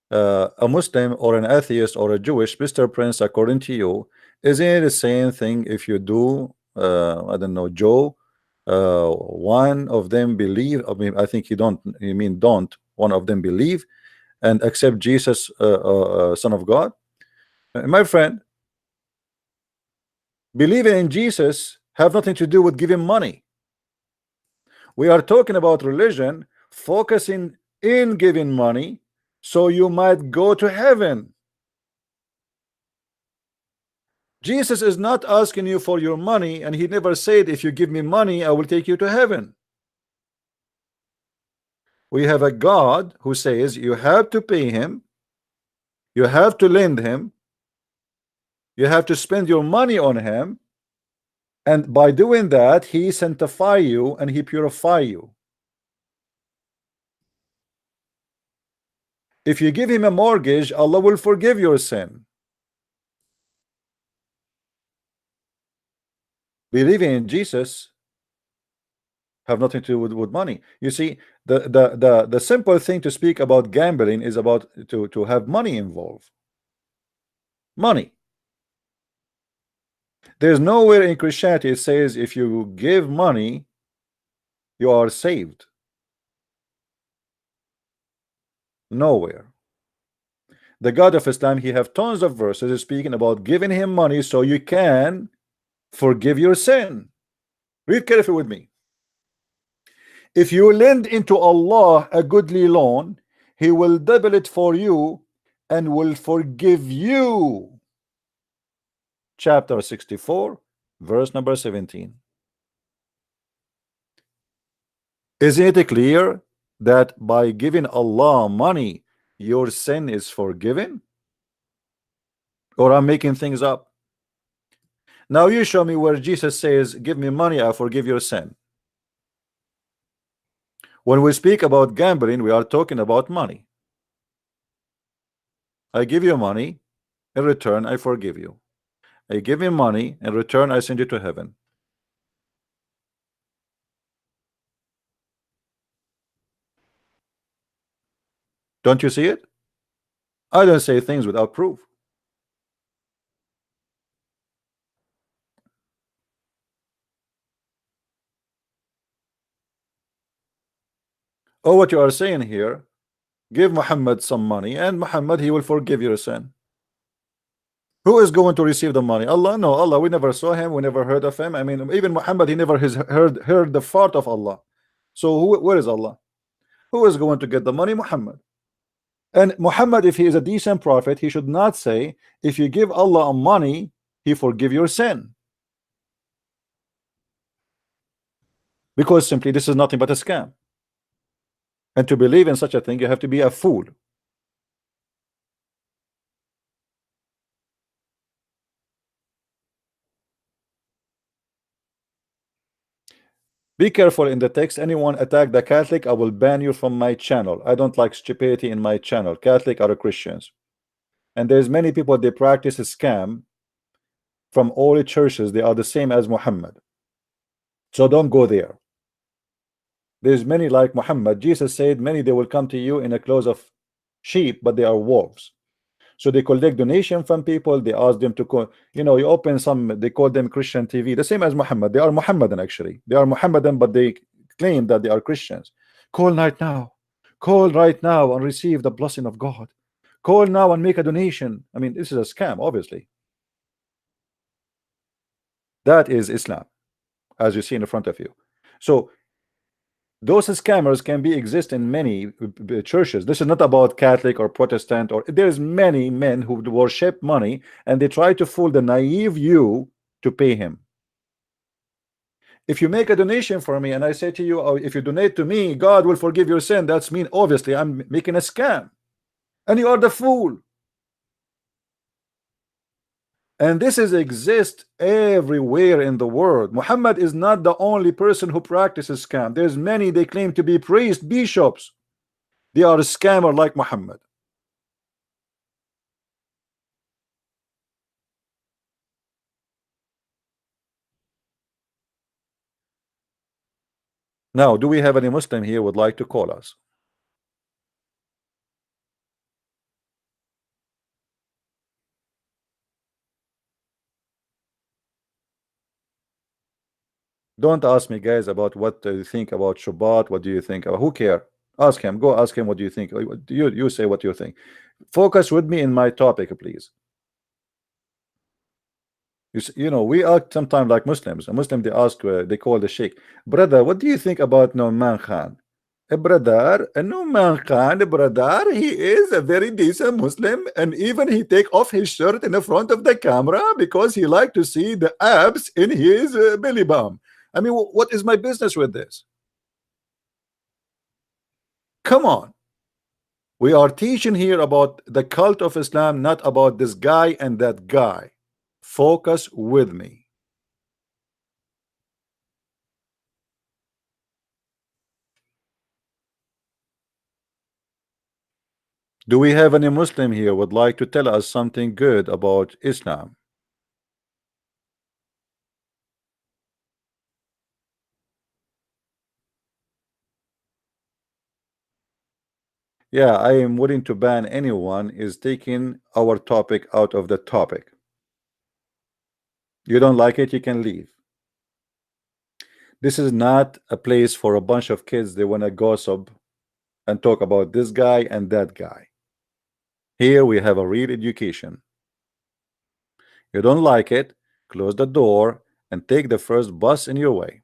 a Muslim or an atheist or a Jewish, Mr. Prince, according to you, isn't it the same thing if you do, I don't know, Joe, one of them believe, I mean, I think you mean don't, one of them believe and accept Jesus, Son of God? My friend, believing in Jesus have nothing to do with giving money. We are talking about religion, focusing in giving money so you might go to heaven. Jesus is not asking you for your money, and he never said if you give me money I will take you to heaven. We have a God who says you have to pay him, you have to lend him, you have to spend your money on him, and by doing that he sanctify you and he purify you. If you give him a mortgage, Allah will forgive your sin. Believing in Jesus have nothing to do with money. You see, the simple thing to speak about gambling is about to have money involved. Money. There's nowhere in Christianity it says if you give money, you are saved. Nowhere. The God of Islam, he have tons of verses speaking about giving him money so you can forgive your sin. Read carefully with me. If you lend into Allah a goodly loan, he will double it for you and will forgive you. Chapter 64, verse number 17. Isn't it clear that by giving Allah money, your sin is forgiven? Or I'm making things up? Now you show me where Jesus says, give me money, I forgive your sin. When we speak about gambling, we are talking about money. I give you money, in return I forgive you. I give you money, in return I send you to heaven. Don't you see it? I don't say things without proof. Oh, what you are saying here, give Muhammad some money and Muhammad, he will forgive your sin. Who is going to receive the money? Allah? No, Allah, we never saw him, we never heard of him. I mean, even Muhammad, he never has heard the fart of Allah. So where is Allah? Who is going to get the money? Muhammad. And Muhammad, if he is a decent prophet, he should not say, if you give Allah money, he forgive your sin. Because simply this is nothing but a scam. And to believe in such a thing, you have to be a fool. Be careful in the text. Anyone attack the Catholic, I will ban you from my channel. I don't like stupidity in my channel. Catholic are Christians. And there's many people, they practice a scam from all the churches. They are the same as Muhammad. So don't go there. There's many like Muhammad. Jesus said, many they will come to you in a clothes of sheep, but they are wolves. So they collect donation from people. They ask them to call, you know, you open some, they call them Christian TV, the same as Muhammad. They are Muhammadan actually. They are Muhammadan, but they claim that they are Christians. Call right now. Call right now and receive the blessing of God. Call now and make a donation. I mean, this is a scam, obviously. That is Islam, as you see in front of you. So those scammers can be exist in many churches. This is not about Catholic or Protestant, or there's many men who worship money and they try to fool the naive you to pay him. If you make a donation for me and I say to you, oh, if you donate to me, God will forgive your sin, that's mean obviously I'm making a scam. And you are the fool. And this is exist everywhere in the world. Muhammad is not the only person who practices scam. There's many, they claim to be priests, bishops. They are a scammer like Muhammad. Now, do we have any Muslim here would like to call us? Don't ask me, guys, about what do you think about Shabbat. What do you think about? Who care? Ask him. Go ask him. What do you think? You say what you think. Focus with me in my topic, please. You know, we are sometimes like Muslims. A Muslim, they ask, they call the sheikh, brother, what do you think about Nu'man Khan? Brother, Nu'man Khan, brother, he is a very decent Muslim, and even he take off his shirt in the front of the camera because he like to see the abs in his belly bump. I mean, what is my business with this? Come on. We are teaching here about the cult of Islam, not about this guy and that guy. Focus with me. Do we have any Muslim here would like to tell us something good about Islam? Yeah, I am willing to ban anyone is taking our topic out of the topic. You don't like it, you can leave. This is not a place for a bunch of kids. They want to gossip and talk about this guy and that guy. Here we have a real education. You don't like it, close the door and take the first bus in your way.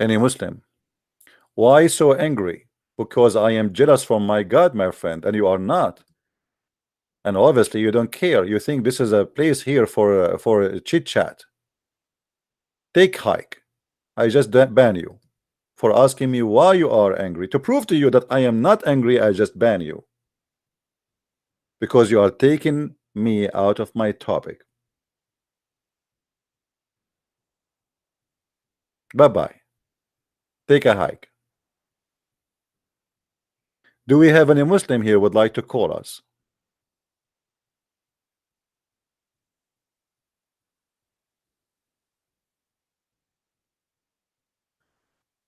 Any Muslim, why so angry? Because I am jealous from my God, my friend, and you are not. And obviously you don't care. You think this is a place here for a chit chat. Take hike. I just ban you for asking me why you are angry. To prove to you that I am not angry, I just ban you because you are taking me out of my topic. Bye bye. Take a hike. Do we have any Muslim here would like to call us?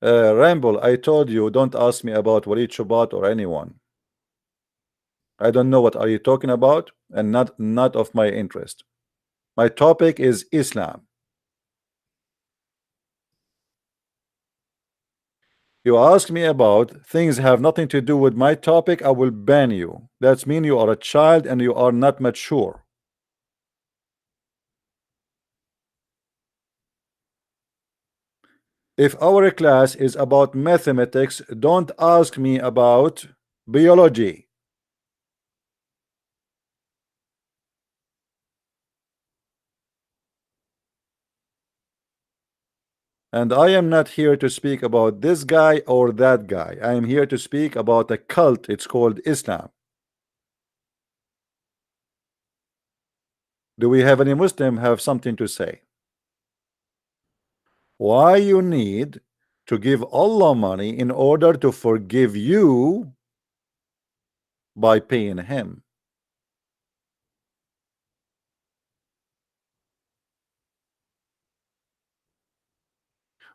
Ramble, I told you don't ask me about Walid Shubat or anyone. I don't know what are you talking about, and not of my interest. My topic is Islam. You ask me about things have nothing to do with my topic, I will ban you. That's mean you are a child and you are not mature. If our class is about mathematics, don't ask me about biology. And I am not here to speak about this guy or that guy. I am here to speak about a cult. It's called Islam. Do we have any Muslim have something to say? Why you need to give Allah money in order to forgive you by paying him?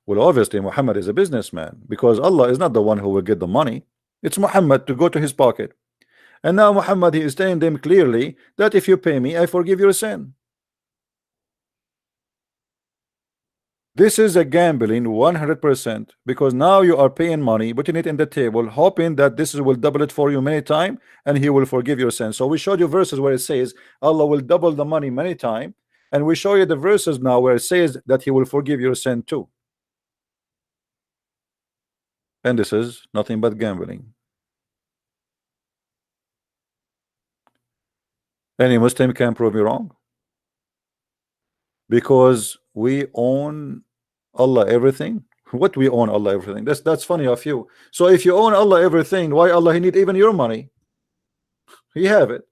Well, obviously Muhammad is a businessman because Allah is not the one who will get the money. It's Muhammad to go to his pocket. And now Muhammad, he is telling them clearly that if you pay me, I forgive your sin. This is a gambling 100% because now you are paying money, putting it in the table, hoping that this will double it for you many times and he will forgive your sin. So we showed you verses where it says Allah will double the money many times, and we show you the verses now where it says that he will forgive your sin too. And this is nothing but gambling. Any Muslim can prove me wrong because we own Allah everything. What we own Allah everything? That's funny of you. So if you own Allah everything, why Allah he need even your money? He have it.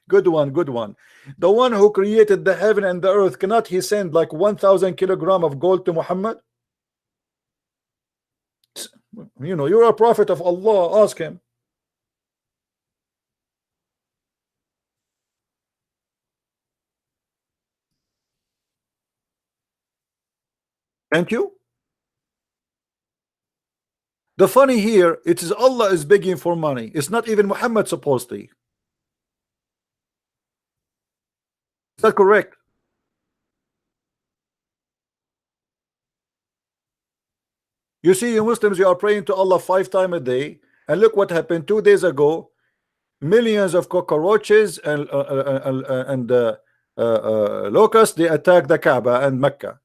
Good one, good one. The one who created the heaven and the earth, cannot he send like 1,000 kilogram of gold to Muhammad? You know, you're a prophet of Allah, ask him. Thank you. The funny here, it is Allah is begging for money. It's not even Muhammad supposedly. Is that correct? You see, you Muslims, you are praying to Allah 5 times a day, and look what happened 2 days ago. Millions of cockroaches and locusts, they attacked the Kaaba and Mecca.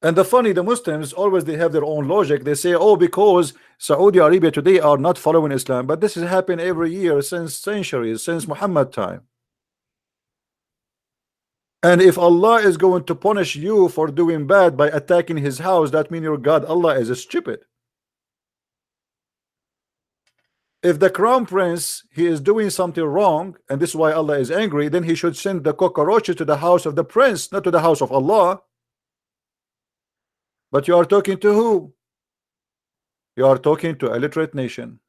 And the funny, the Muslims always they have their own logic. They say, oh, because Saudi Arabia today are not following Islam, but this has happened every year since centuries, since Muhammad time. And if Allah is going to punish you for doing bad by attacking his house, that means your God Allah is stupid. If the crown prince he is doing something wrong, and this is why Allah is angry, then he should send the cockroaches to the house of the prince, not to the house of Allah. But you are talking to who? You are talking to a illiterate nation.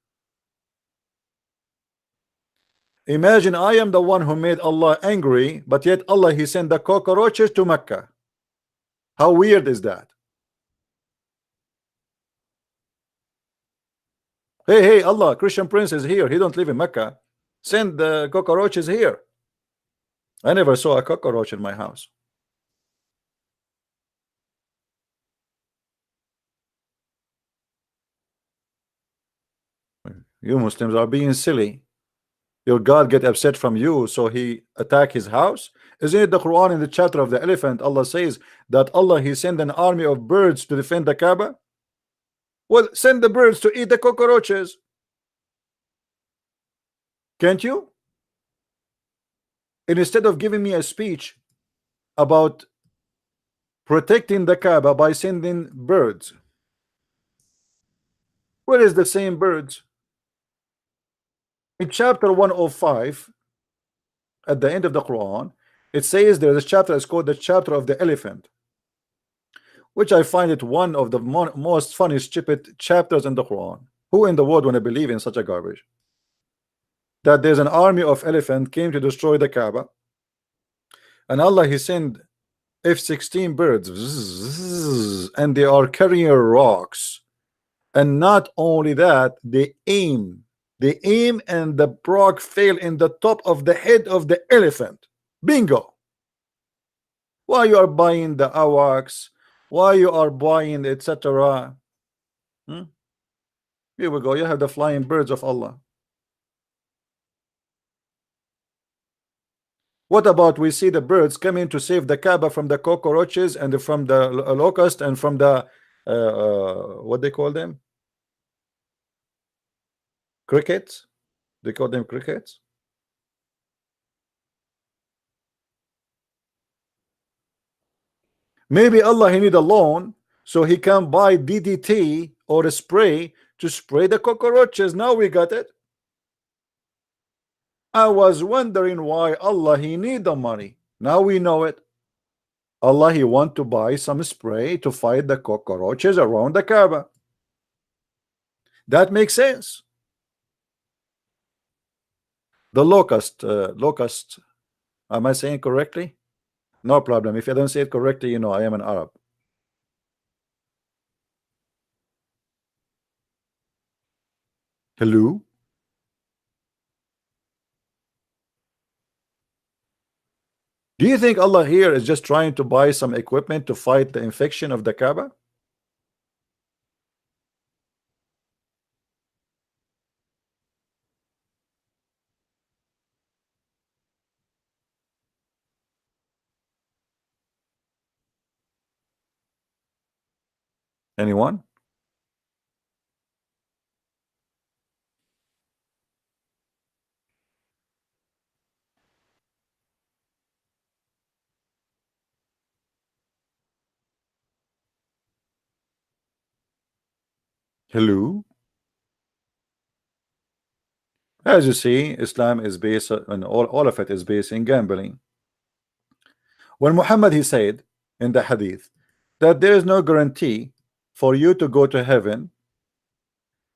Imagine I am the one who made Allah angry, but yet Allah he sent the cockroaches to Mecca. How weird is that? Hey, Allah, Christian Prince is here. He don't live in Mecca. Send the cockroaches here. I never saw a cockroach in my house. You Muslims are being silly. Your God get upset from you, so he attack his house. Isn't it the Quran in the chapter of the elephant? Allah says that Allah he sent an army of birds to defend the Kaaba. Well, send the birds to eat the cockroaches. Can't you? And instead of giving me a speech about protecting the Kaaba by sending birds, where is the same birds? In chapter 105, at the end of the Quran, it says there's a chapter is called the chapter of the elephant, which I find it one of the most funny, stupid chapters in the Quran. Who in the world want to believe in such a garbage? That there's an army of elephant came to destroy the Kaaba, and Allah he sent F-16 birds, and they are carrying rocks. And not only that, they aim, and the rock fell in the top of the head of the elephant. Bingo. Why you are buying the AWACS? Why you are buying etc.? Here we go. You have the flying birds of Allah. What about we see the birds coming to save the Kaaba from the cockroaches and from the locust and from the what they call them? Crickets? They call them crickets? Maybe Allah he need a loan so he can buy DDT or a spray to spray the cockroaches. Now we got it. I was wondering why Allah he need the money. Now we know it. Allah he want to buy some spray to fight the cockroaches around the Kaaba. That makes sense. The locust, am I saying correctly? No problem. If I don't say it correctly, you know I am an Arab. Hello? Do you think Allah here is just trying to buy some equipment to fight the infection of the Kaaba? Anyone? Hello? As you see, Islam is based on all of it is based in gambling. When Muhammad he said in the hadith that there is no guarantee for you to go to heaven,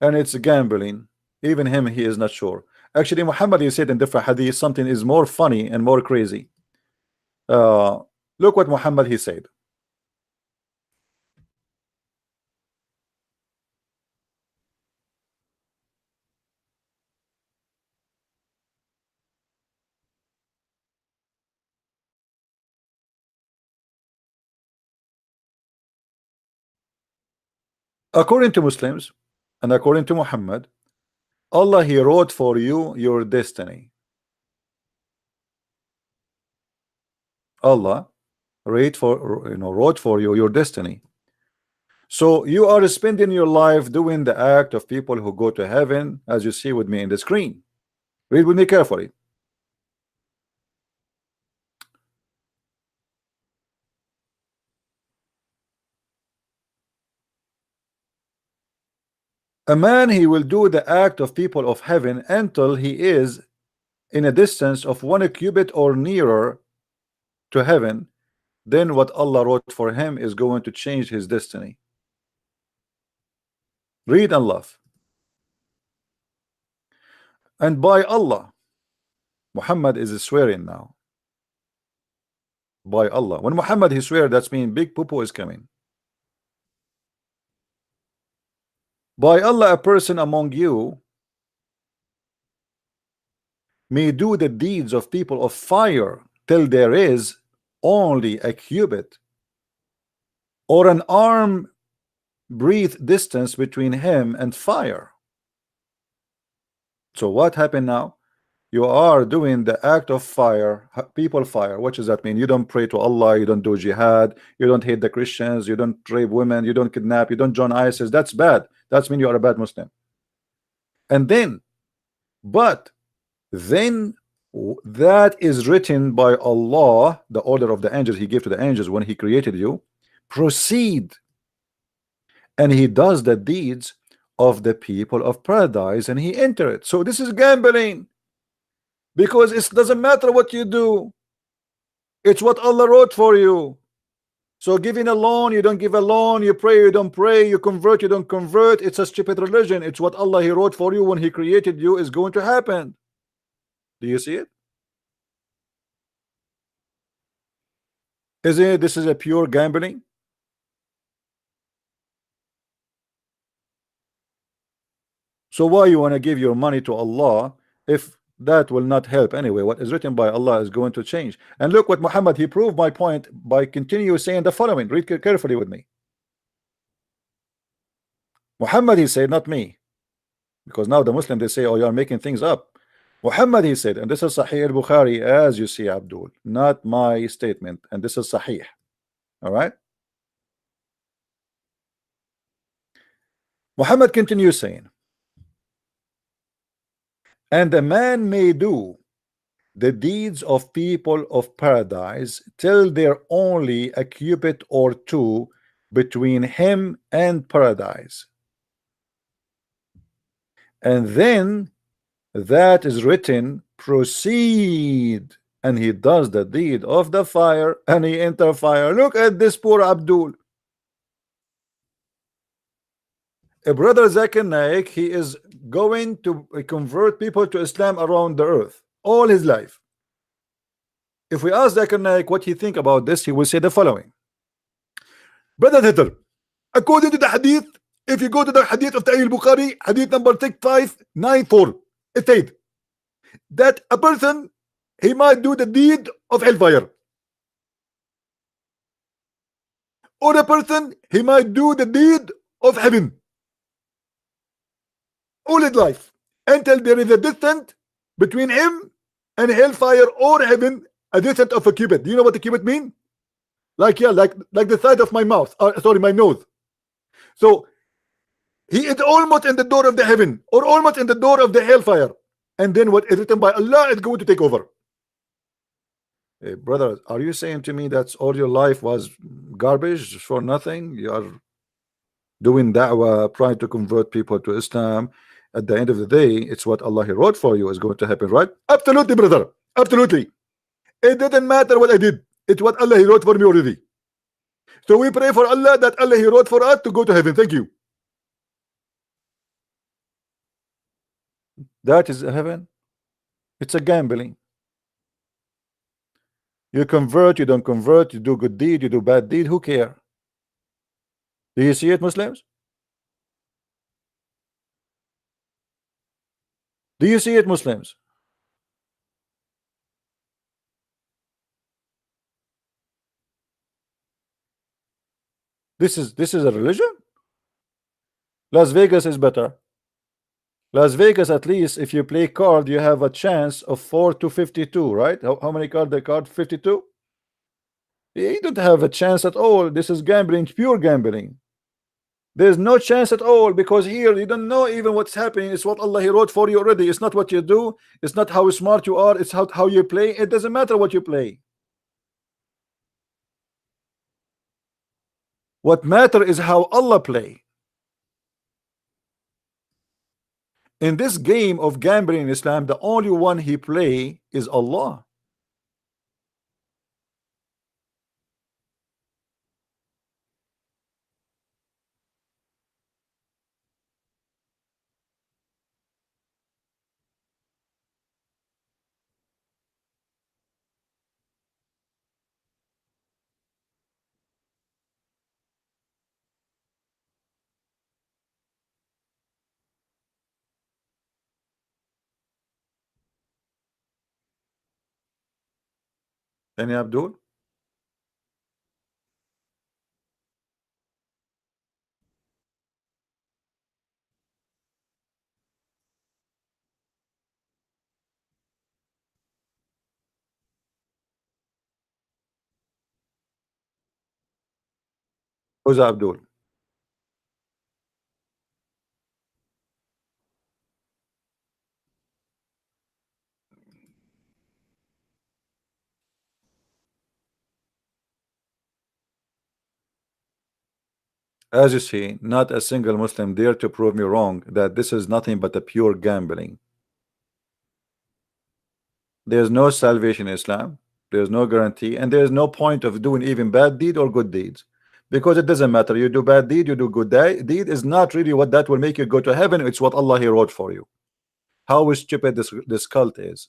and it's gambling, even him he is not sure. Actually, Muhammad he said in different hadith something is more funny and more crazy. Look what Muhammad he said. According to Muslims and according to Muhammad, Allah he wrote for you your destiny. Allah wrote for you your destiny. So you are spending your life doing the act of people who go to heaven, as you see with me in the screen. Read with me carefully. A man he will do the act of people of heaven until he is in a distance of 1 cubit or nearer to heaven. Then what Allah wrote for him is going to change his destiny. Read and laugh. And by Allah, Muhammad is swearing now by Allah. When Muhammad he swear, that's mean big poo is coming. By Allah, a person among you may do the deeds of people of fire till there is only a cubit or an arm breadth distance between him and fire. So what happened now? You are doing the act of fire, people fire. What does that mean? You don't pray to Allah, you don't do jihad, you don't hate the Christians, you don't rape women, you don't kidnap, you don't join ISIS. That's bad. That's mean you are a bad Muslim. And then, but then that is written by Allah, the order of the angels he gave to the angels when he created you. Proceed, and he does the deeds of the people of paradise, and he enter it. So this is gambling, because it doesn't matter what you do, it's what Allah wrote for you. So giving a loan, you don't give a loan, you pray, you don't pray, you convert, you don't convert, it's a stupid religion. It's what Allah he wrote for you when he created you is going to happen. Do you see it? Isn't it? This is a pure gambling. So why you want to give your money to Allah if that will not help anyway? What is written by Allah is going to change. And look what Muhammad, he proved my point by continue saying the following. Read carefully with me. Muhammad, he said, not me, because now the Muslim they say, oh, you are making things up. Muhammad, he said, and this is Sahih al-Bukhari, as you see, Abdul, not my statement, and this is Sahih. All right. Muhammad continues saying, and a man may do the deeds of people of paradise till there only a cubit or two between him and paradise, and then that is written, proceed, and he does the deed of the fire, and he enter fire. Look at this poor Abdul. A brother Zakir Naik, he is going to convert people to Islam around the earth all his life. If we ask Zakir Naik what he think about this, he will say the following. Brother Hitler, according to the hadith, if you go to the hadith of Sahih Bukhari, hadith number 6594, it said that a person, he might do the deed of hellfire, or a person, he might do the deed of heaven all his life until there is a distance between him and hellfire or heaven, a distance of a cubit. Do you know what a cubit mean? Like, yeah, like the side of my mouth, sorry, my nose. So he is almost in the door of the heaven or almost in the door of the hellfire, and then what is written by Allah is going to take over. Hey, brother, are you saying to me that's all your life was garbage for nothing? You are doing da'wah, trying to convert people to Islam. At the end of the day, it's what Allah he wrote for you is going to happen, right? Absolutely, brother. Absolutely. It doesn't matter what I did. It's what Allah he wrote for me already. So we pray for Allah that Allah he wrote for us to go to heaven. Thank you. That is heaven. It's a gambling. You convert, you don't convert, you do good deed, you do bad deed, who care? Do you see it, Muslims? Do you see it, Muslims? This is a religion. Las Vegas is better. Las Vegas, at least if you play card, you have a chance of 4 to 52, right? How many card the card? 52. You don't have a chance at all. This is gambling, pure gambling. There's no chance at all, because here you don't know even what's happening. It's what Allah he wrote for you already. It's not what you do, it's not how smart you are, it's how you play. It doesn't matter what you play. What matter is how Allah play. In this game of gambling in Islam, the only one he play is Allah. Any Abdul? Who's Abdul? As you see, not a single Muslim dare to prove me wrong that this is nothing but a pure gambling. There's no salvation in Islam. There's no guarantee, and there's no point of doing even bad deed or good deeds, because it doesn't matter. You do bad deed, you do good deed is not really what that will make you go to heaven. It's what Allah He wrote for you. How stupid this cult is.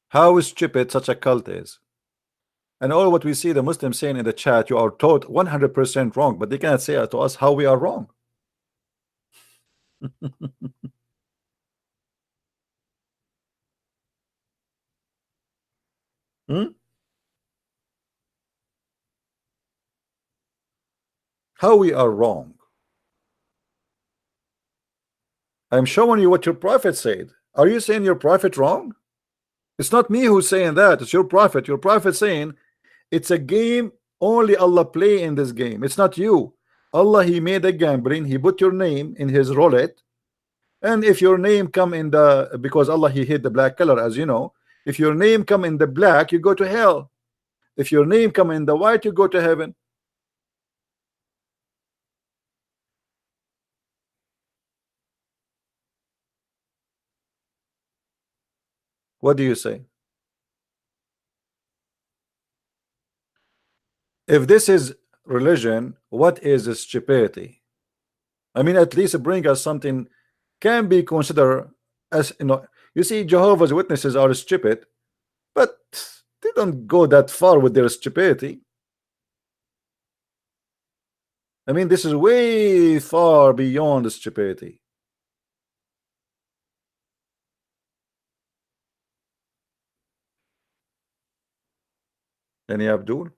How stupid such a cult is. And all what we see the Muslims saying in the chat, you are taught 100% wrong, but they cannot say to us how we are wrong. Hmm? How we are wrong. I'm showing you what your prophet said. Are you saying your prophet wrong? It's not me who's saying that. It's your prophet. Your prophet saying it's a game. Only Allah play in this game. It's not you. Allah He made a gambling. He put your name in His roulette, and if your name come in the, because Allah He hid the black color, as you know. If your name come in the black, you go to hell. If your name come in the white, you go to heaven. What do you say? If this is religion, what is stupidity? I mean, at least bring us something can be considered as, you know. You see, Jehovah's Witnesses are stupid, but they don't go that far with their stupidity. I mean, this is way far beyond the stupidity. Any Abdul?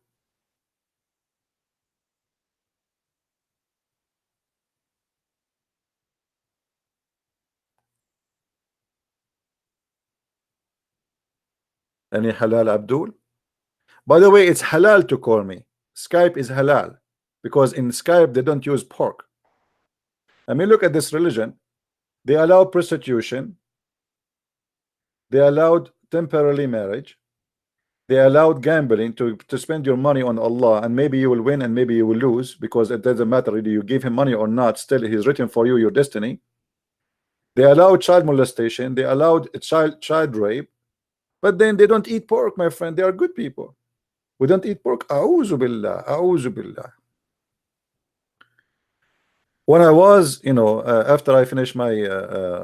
Any halal Abdul? By the way, it's halal to call me. Skype is halal because in Skype they don't use pork. I mean, look at this religion. They allow prostitution. They allowed temporary marriage. They allowed gambling to spend your money on Allah, and maybe you will win and maybe you will lose, because it doesn't matter whether you give him money or not. Still, He's written for you your destiny. They allowed child molestation. They allowed child rape. But then they don't eat pork, my friend. They are good people. We don't eat pork. A'udhu billah. A'udhu billah. When I was, you know, after I finished my,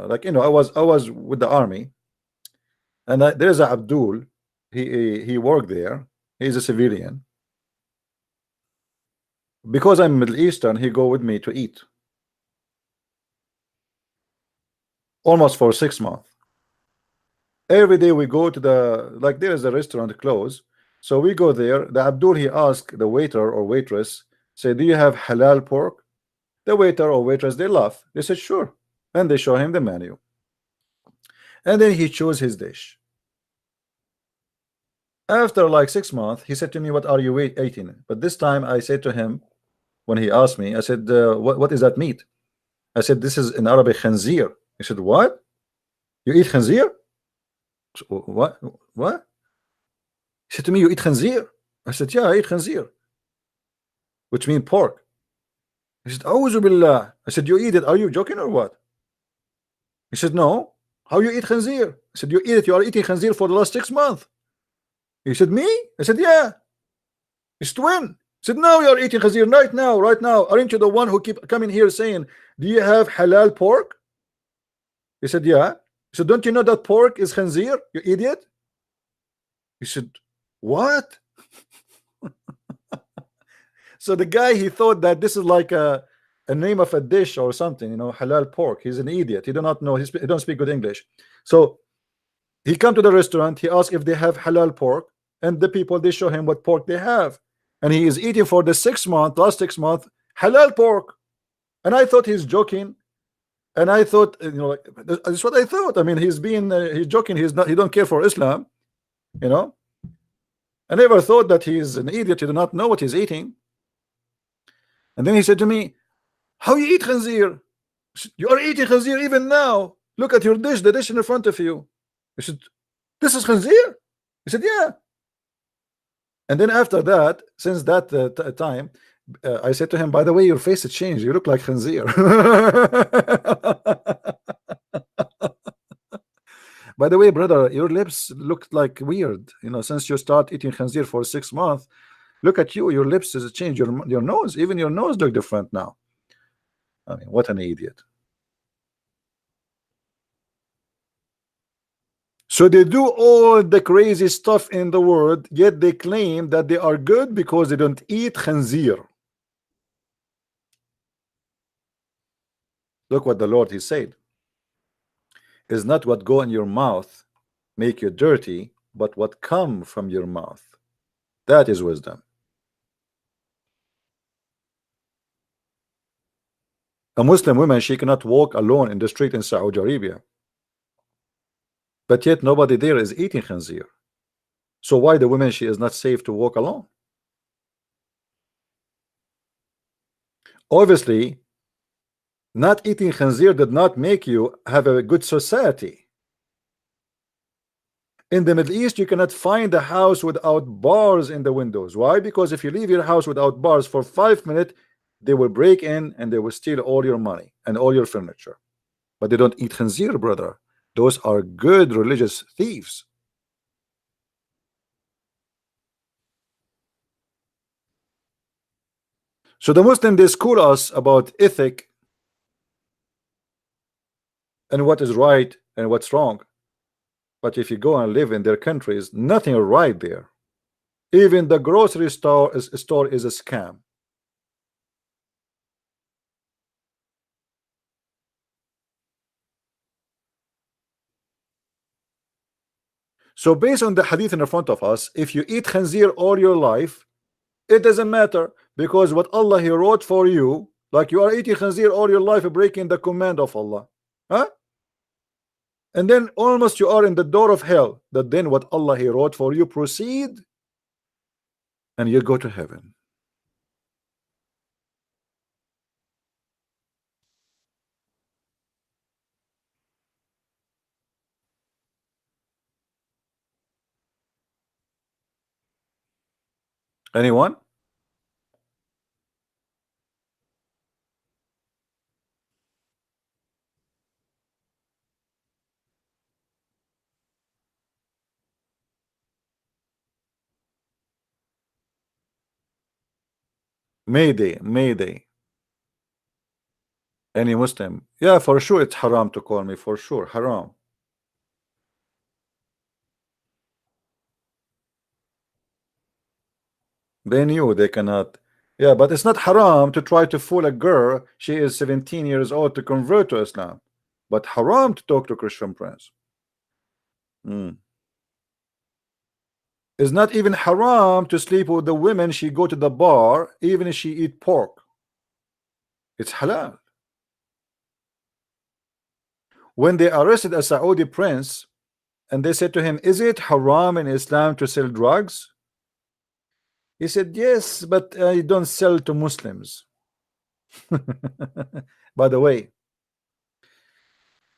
like, you know, I was with the army, and there's a Abdul. He worked there. He's a civilian. Because I'm Middle Eastern, he go with me to eat. Almost for 6 months. Every day we go to the, like, there is a restaurant close, so we go there. The Abdul, he asked the waiter or waitress, say, do you have halal pork? The waiter or waitress, they laugh. They said sure, and they show him the menu, and then he chose his dish. After like 6 months, he said to me, what are you eating? But this time I said to him, when he asked me, I said, what is that meat? I said, this is in Arabic khanzir. He said, what? You eat khanzir? What? He said to me, you eat khanzir? I said, yeah, I eat khanzir, which means pork. He said, Auzu billah. I said, you eat it. Are you joking or what? He said, no. How you eat khanzir? I said, you eat it. You are eating khanzir for the last 6 months. He said, me? I said, yeah. He said, when? He said, no, you are eating khanzir right now, right now. Aren't you the one who keep coming here saying, do you have halal pork? He said, yeah. He said, don't you know that pork is khanzir, you idiot? He said, what? So the guy, he thought that this is like a a name of a dish or something, you know, halal pork. He's an idiot. He do not know. He don't speak good English. So he come to the restaurant. He asked if they have halal pork, and the people, they show him what pork they have, and he is eating for the last 6 months halal pork. And I thought he's joking, and I thought, you know, like, that's what I thought. I mean, he's being he's joking. He's not. He don't care for Islam, you know. I never thought that he's an idiot. He do not know what he's eating. And then he said to me, "How you eat khanzir? You are eating khanzir even now. Look at your dish, the dish in front of you." I said, "This is khanzir?" He said, "Yeah." And then after that, since that time, I said to him, "By the way, your face has changed. You look like khanzir." By the way, brother, your lips look like weird. You know, since you start eating khanzir for 6 months, look at you. Your lips has changed. Your nose, even your nose look different now. I mean, what an idiot. So they do all the crazy stuff in the world, yet they claim that they are good because they don't eat khanzir. Look what the Lord he said. Is not what go in your mouth make you dirty, but what come from your mouth. That is wisdom. A Muslim woman, she cannot walk alone in the street in Saudi Arabia, but yet nobody there is eating khanzir. So why the woman, she is not safe to walk alone? Obviously, not eating khanzir did not make you have a good society. In the Middle East, you cannot find a house without bars in the windows. Why? Because if you leave your house without bars for 5 minutes, they will break in and they will steal all your money and all your furniture. But they don't eat khanzir, brother. Those are good religious thieves. So the Muslim, they school us about ethic and what is right and what's wrong. But if you go and live in their countries, nothing is right there. Even the grocery store is a scam. So based on the hadith in front of us, if you eat khanzir all your life, it doesn't matter, because what Allah he wrote for you, like you are eating khanzir all your life, breaking the command of Allah, huh? And then almost you are in the door of hell. That then what Allah he wrote for you proceed, and you go to heaven. Anyone? Mayday, Mayday. Any Muslim? Yeah, for sure it's haram to call me, for sure, haram. They knew they cannot. Yeah, but it's not haram to try to fool a girl. She is 17 years old to convert to Islam, but haram to talk to Christian prince. It's not even haram to sleep with the women. She go to the bar, even if she eat pork. It's halal. When they arrested a Saudi prince and they said to him, "Is it haram in Islam to sell drugs?" He said, "Yes, but I don't sell to Muslims." By the way,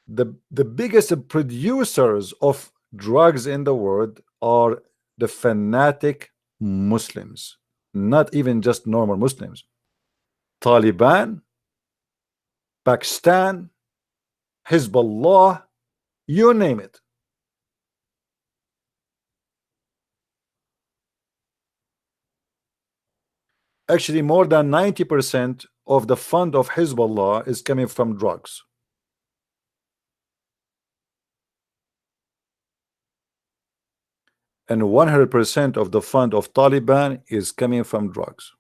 the biggest producers of drugs in the world are the fanatic Muslims, not even just normal Muslims. Taliban, Pakistan, Hezbollah, you name it. Actually, more than 90% of the fund of Hezbollah is coming from drugs. And 100% of the fund of Taliban is coming from drugs.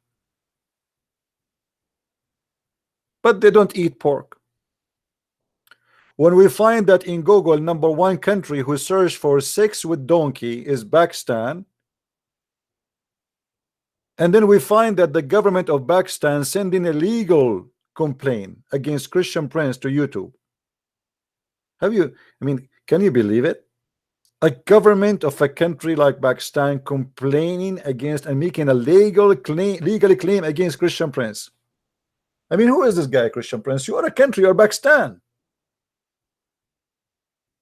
but they don't eat pork. When we find that in Google, #1 country who search for sex with donkey is Pakistan, and then we find that the government of Pakistan sending a legal complaint against Christian Prince to YouTube. Have you, I mean, can you believe it? A government of a country like Pakistan complaining against and making a legally claim against Christian Prince. I mean, who is this guy, Christian Prince? You are a country, you're Pakistan.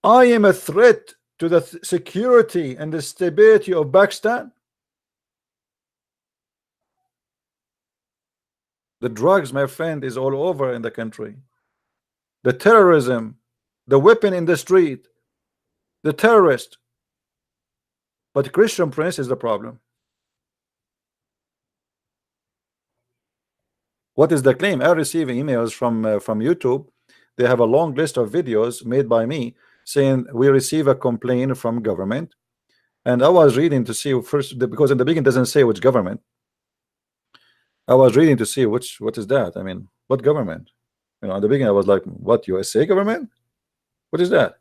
I am a threat to the security and the stability of Pakistan. The drugs, my friend, is all over in the country. The terrorism, the weapon in the street, the terrorist. But Christian Prince is the problem. What is the claim? I receive emails from YouTube. They have a long list of videos made by me saying we receive a complaint from government. And I was reading to see first, because in the beginning it doesn't say which government. I was reading to see what is that. I mean, what government? You know, at the beginning I was like, what, USA government? What is that?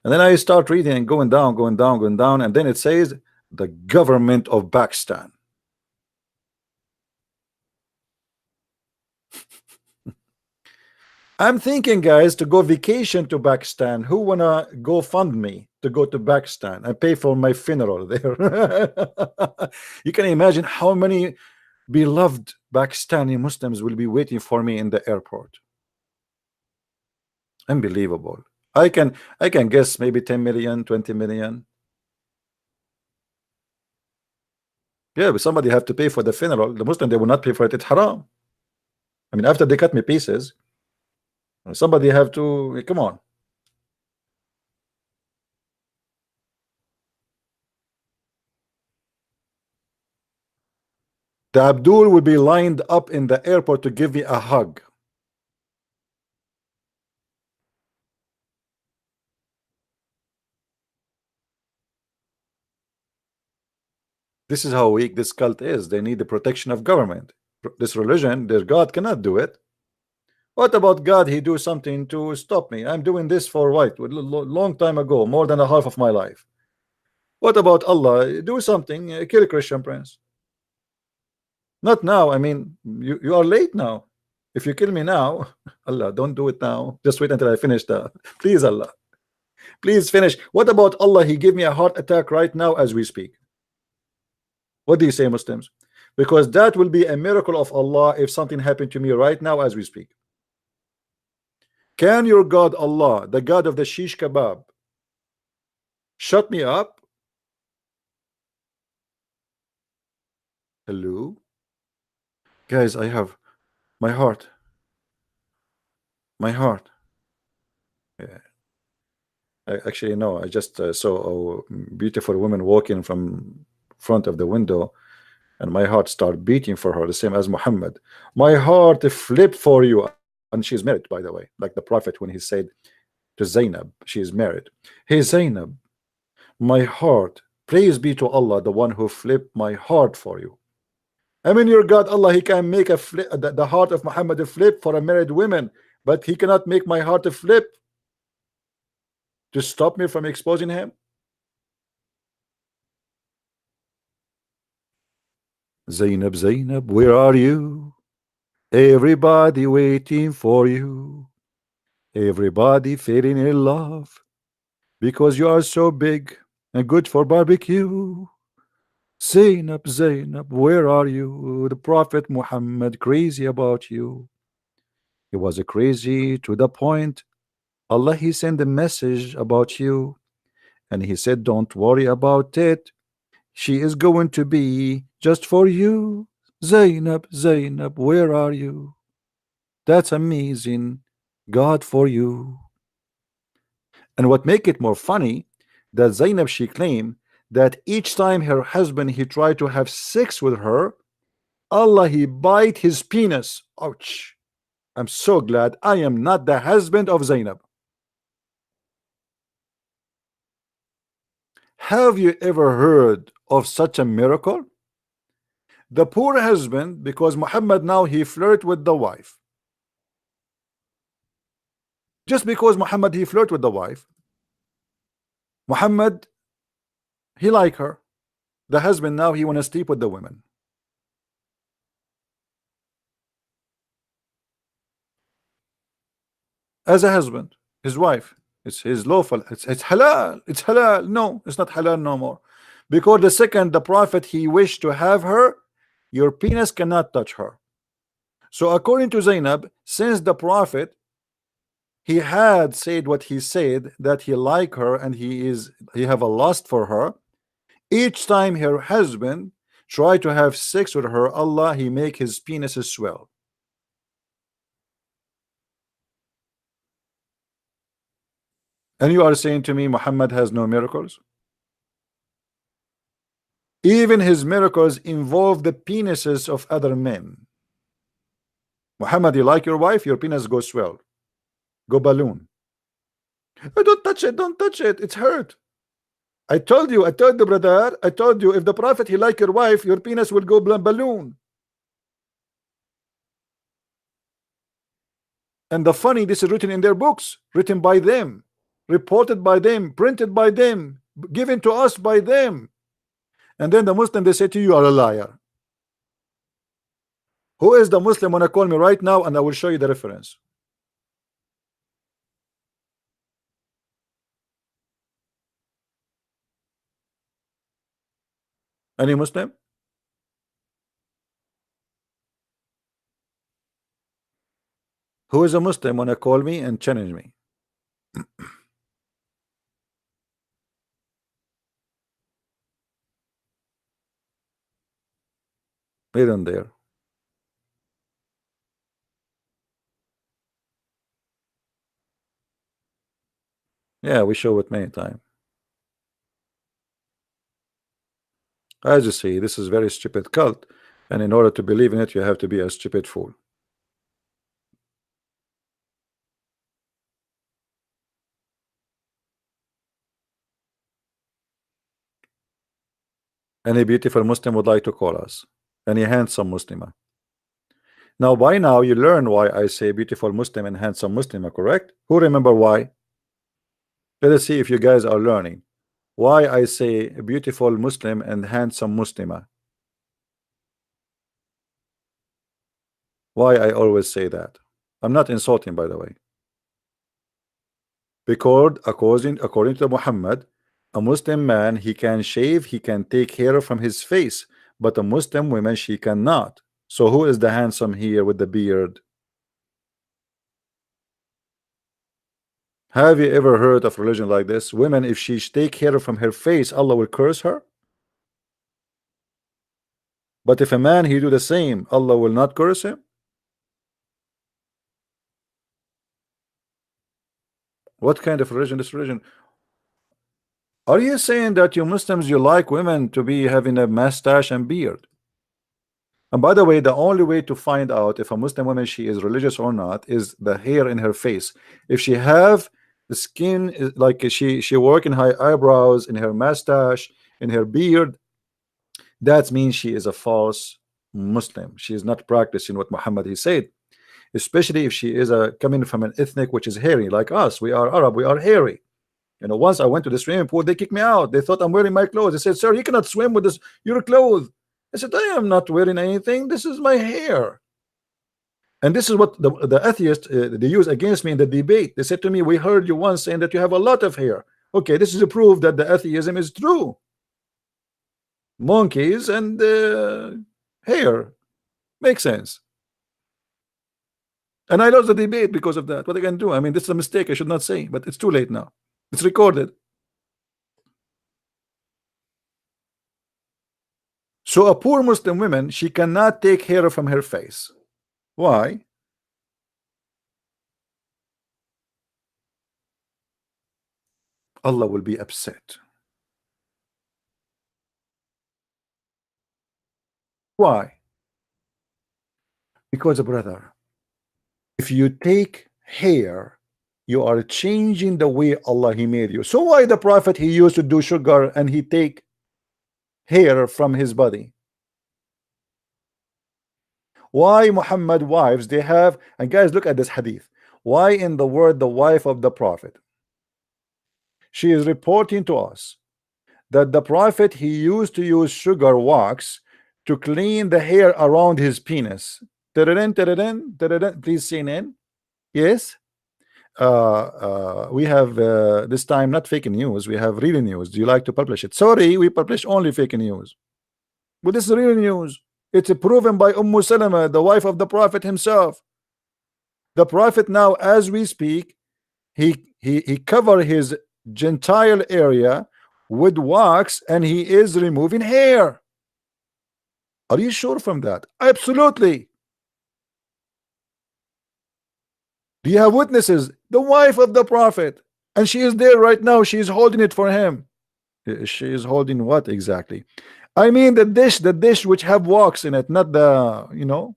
And then I start reading and going down, and then it says the government of Pakistan. I'm thinking, guys, to go vacation to Pakistan. Who wanna go fund me to go to Pakistan and pay for my funeral there? You can imagine how many beloved Pakistani Muslims will be waiting for me in the airport. Unbelievable. I can guess maybe 10 million, 20 million. Yeah, but somebody have to pay for the funeral. The Muslim, they will not pay for it. It's haram. I mean, after they cut me pieces, somebody have to, come on. The Abdul will be lined up in the airport to give me a hug. This is how weak this cult is. They need the protection of government. This religion, their God cannot do it. What about God? He do something to stop me. I'm doing this for what? Long time ago, more than a half of my life. What about Allah? Do something, kill Christian Prince. Not now. I mean, you are late now. If you kill me now, Allah, don't do it now. Just wait until I finish the. Please, Allah, please finish. What about Allah? He gave me a heart attack right now as we speak. What do you say, Muslims? Because that will be a miracle of Allah if something happened to me right now as we speak. Can your God Allah, the God of the shish kebab, shut me up? Hello? Guys, I have my heart. My heart. Yeah. Actually, no, I just saw a beautiful woman walking from front of the window, and my heart started beating for her, the same as Muhammad. My heart flipped for you. And she's married, by the way, like the Prophet when he said to Zainab, she is married. Hey, Zainab, my heart, praise be to Allah, the one who flipped my heart for you. I mean, your God, Allah, He can make a flip, the heart of Muhammad a flip for a married woman, but He cannot make my heart a flip to stop me from exposing him. Zainab, Zainab, where are you? Everybody waiting for you. Everybody falling in love because you are so big and good for barbecue. Zainab, Zainab, where are you? The Prophet Muhammad crazy about you. He was crazy to the point Allah He sent a message about you, and He said, don't worry about it. She is going to be just for you. Zainab, Zainab, where are you? That's amazing. God for you. And what make it more funny, that Zainab, she claimed that each time her husband he tried to have sex with her, Allah He bite his penis. Ouch. I'm so glad I am not the husband of Zainab. Have you ever heard of such a miracle? The poor husband, because Muhammad now he flirt with the wife, Just because Muhammad he flirt with the wife, Muhammad he like her, the husband now he want to sleep with the women. As a husband, his wife, it's his lawful, it's halal, it's halal. No, it's not halal no more, because the second the prophet he wished to have her, your penis cannot touch her. So according to Zainab, since the prophet he had said what he said, that he like her and he have a lust for her, each time her husband try to have sex with her, Allah he make his penis swell. And you are saying to me Muhammad has no miracles? Even his miracles involve the penises of other men. Muhammad, you like your wife, your penis go swell, go balloon. Oh, don't touch it, don't touch it, it's hurt. I told you, brother, I told you, if the prophet he like your wife, your penis will go balloon. And the funny, this is written in their books, written by them, reported by them, printed by them, given to us by them. And then the Muslim they say to you, you are a liar. Who is the Muslim? Wanna call me right now and I will show you the reference. Any Muslim? Who is a Muslim? Wanna call me and challenge me? Wait on there. Yeah, we show it many times. As you see, this is very stupid cult, and in order to believe in it, you have to be a stupid fool. Any beautiful Muslim would like to call us? Any handsome Muslimah? Now, by now, you learn why I say beautiful Muslim and handsome Muslimah, correct? Who remember why? Let us see if you guys are learning why I say beautiful Muslim and handsome Muslimah. Why I always say that. I'm not insulting, by the way. Because according to Muhammad, a Muslim man he can shave, he can take hair from his face, but a Muslim woman she cannot. So who is the handsome here with the beard? Have you ever heard of religion like this? Women, if she take hair from her face, Allah will curse her. But if a man he do the same, Allah will not curse him. What kind of religion? This religion? Are you saying that you Muslims you like women to be having a mustache and beard? And by the way, the only way to find out if a Muslim woman she is religious or not is the hair in her face. If she have the skin like she work in high eyebrows, in her mustache, in her beard, that means she is a false Muslim. She is not practicing what Muhammad he said. Especially if she is coming from an ethnic which is hairy like us. We are Arab, we are hairy. You know, once I went to the swimming pool, they kicked me out. They thought I'm wearing my clothes. They said, sir, you cannot swim with this your clothes. I said, I am not wearing anything. This is my hair. And this is what the atheists they use against me in the debate. They said to me, we heard you once saying that you have a lot of hair. Okay, this is a proof that the atheism is true. Monkeys and hair makes sense. And I lost the debate because of that. What I can do? I mean, this is a mistake. I should not say, but it's too late now. It's recorded. So a poor Muslim woman, she cannot take hair from her face. Why? Allah will be upset. Why? Because, brother, if you take hair, you are changing the way Allah he made you. So why the prophet he used to do sugar and he take hair from his body? Why Muhammad wives they have, and guys look at this hadith, Why in the word the wife of the prophet? She is reporting to us that the prophet, he used to use sugar wax to clean the hair around his penis. Please CNN. Yes. We have this time not fake news, we have real news. Do you like to publish it? Sorry, we publish only fake news, but this is real news. It's proven by Salama, the wife of the prophet himself. The prophet now, as we speak, he cover his gentile area with wax, and he is removing hair. Are you sure from that? Absolutely. Do you have witnesses? The wife of the prophet, and she is there right now. She is holding it for him. She is holding what exactly? I mean the dish which have wax in it, not the, you know.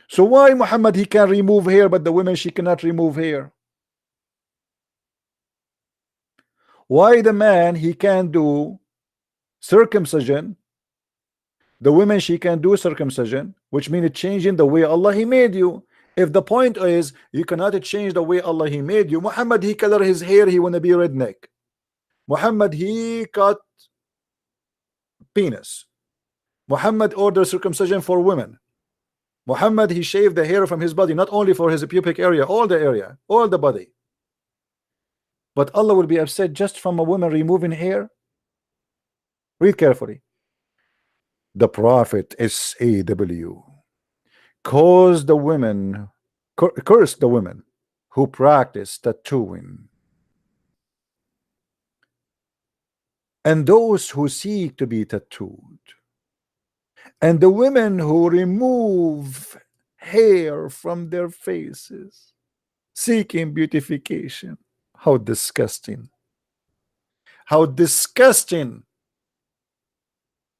So why Muhammad, he can remove hair, but the women, she cannot remove hair? Why the man, he can do circumcision, the women, she can do circumcision, which means changing the way Allah he made you. If the point is you cannot change the way Allah he made you, Muhammad, he color his hair, he wanna be redneck. Muhammad, he cut penis. Muhammad ordered circumcision for women. Muhammad, he shaved the hair from his body, not only for his pubic area, all the area, all the body. But Allah will be upset just from a woman removing hair? Read carefully. The Prophet SAW caused the women, cursed the women who practice tattooing, and those who seek to be tattooed, and the women who remove hair from their faces, seeking beautification. How disgusting! How disgusting!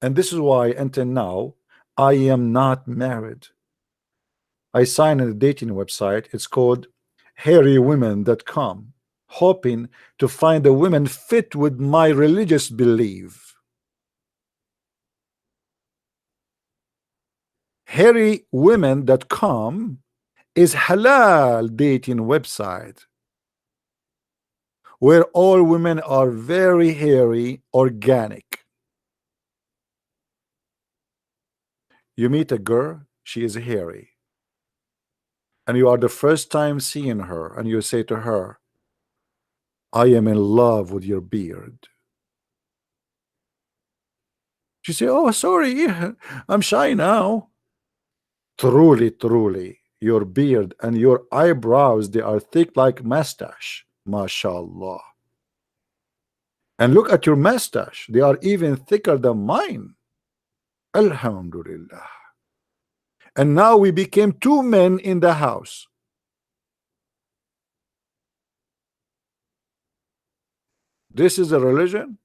And this is why until now I am not married. I signed a dating website. It's called hairywomen.com, hoping to find a woman fit with my religious belief. Hairywomen.com is halal dating website where all women are very hairy, organic. You meet a girl, she is hairy, and you are the first time seeing her, and you say to her, I am in love with your beard. She say, oh, sorry, I'm shy now. Truly, your beard and your eyebrows, they are thick like mustache. MashaAllah. And look at your mustache. They are even thicker than mine. Alhamdulillah. And now we became two men in the house. This is a religion?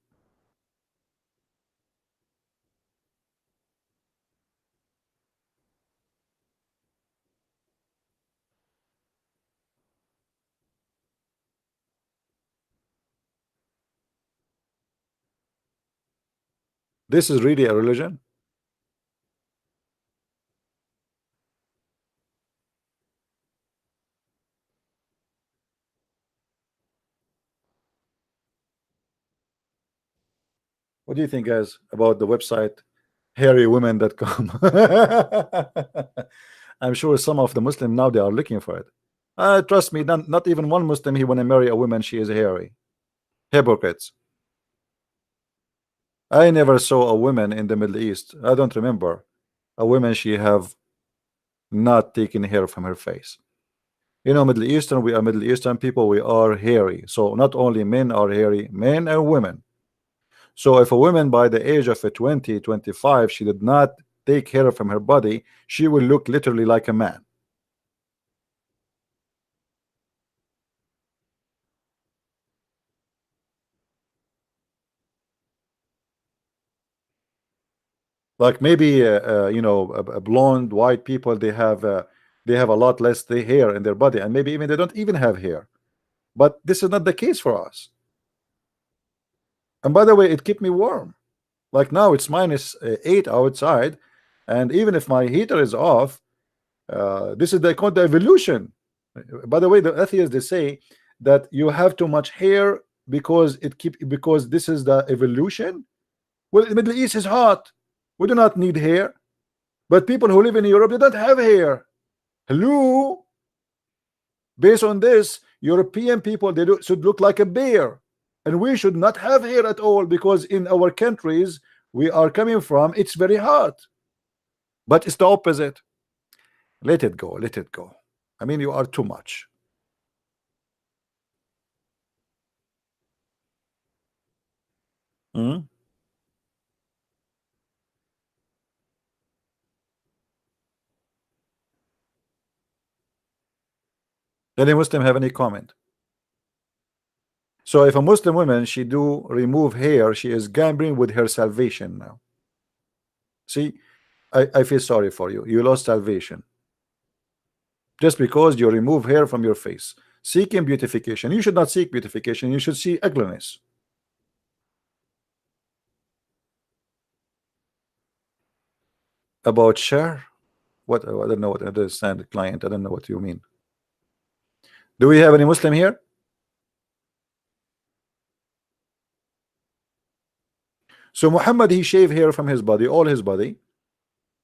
This is really a religion? What do you think, guys, about the website hairywomen.com? I'm sure some of the Muslims now, they are looking for it. Trust me, not even one Muslim, he want to marry a woman, she is hairy. Hypocrites. I never saw a woman in the Middle East. I don't remember a woman, she have not taken hair from her face. You know, Middle Eastern, we are Middle Eastern people, we are hairy. So not only men are hairy, men and women. So if a woman by the age of 20, 25, she did not take hair from her body, she will look literally like a man. Like maybe you know, blonde white people, they have a lot less the hair in their body, and maybe even they don't even have hair. But this is not the case for us. And by the way, it kept me warm. Like now it's -8 outside, and even if my heater is off, This is called the evolution. By the way, the atheists, they say that you have too much hair because because this is the evolution. Well, the Middle East is hot. We do not need hair. But people who live in Europe, they don't have hair. Hello. Based on this, European people, should look like a bear, and we should not have hair at all, because in our countries we are coming from, it's very hot. But it's the opposite. Let it go. Let it go. I mean, you are too much. Hmm? Any Muslim have any comment? So if a Muslim woman, she do remove hair, she is gambling with her salvation now. See, I feel sorry for you. You lost salvation just because you remove hair from your face, seeking beautification. You should not seek beautification. You should see ugliness. About share? What? I don't know what I understand. The client. I don't know what you mean. Do we have any Muslim here? So Muhammad, he shaved hair from his body, all his body.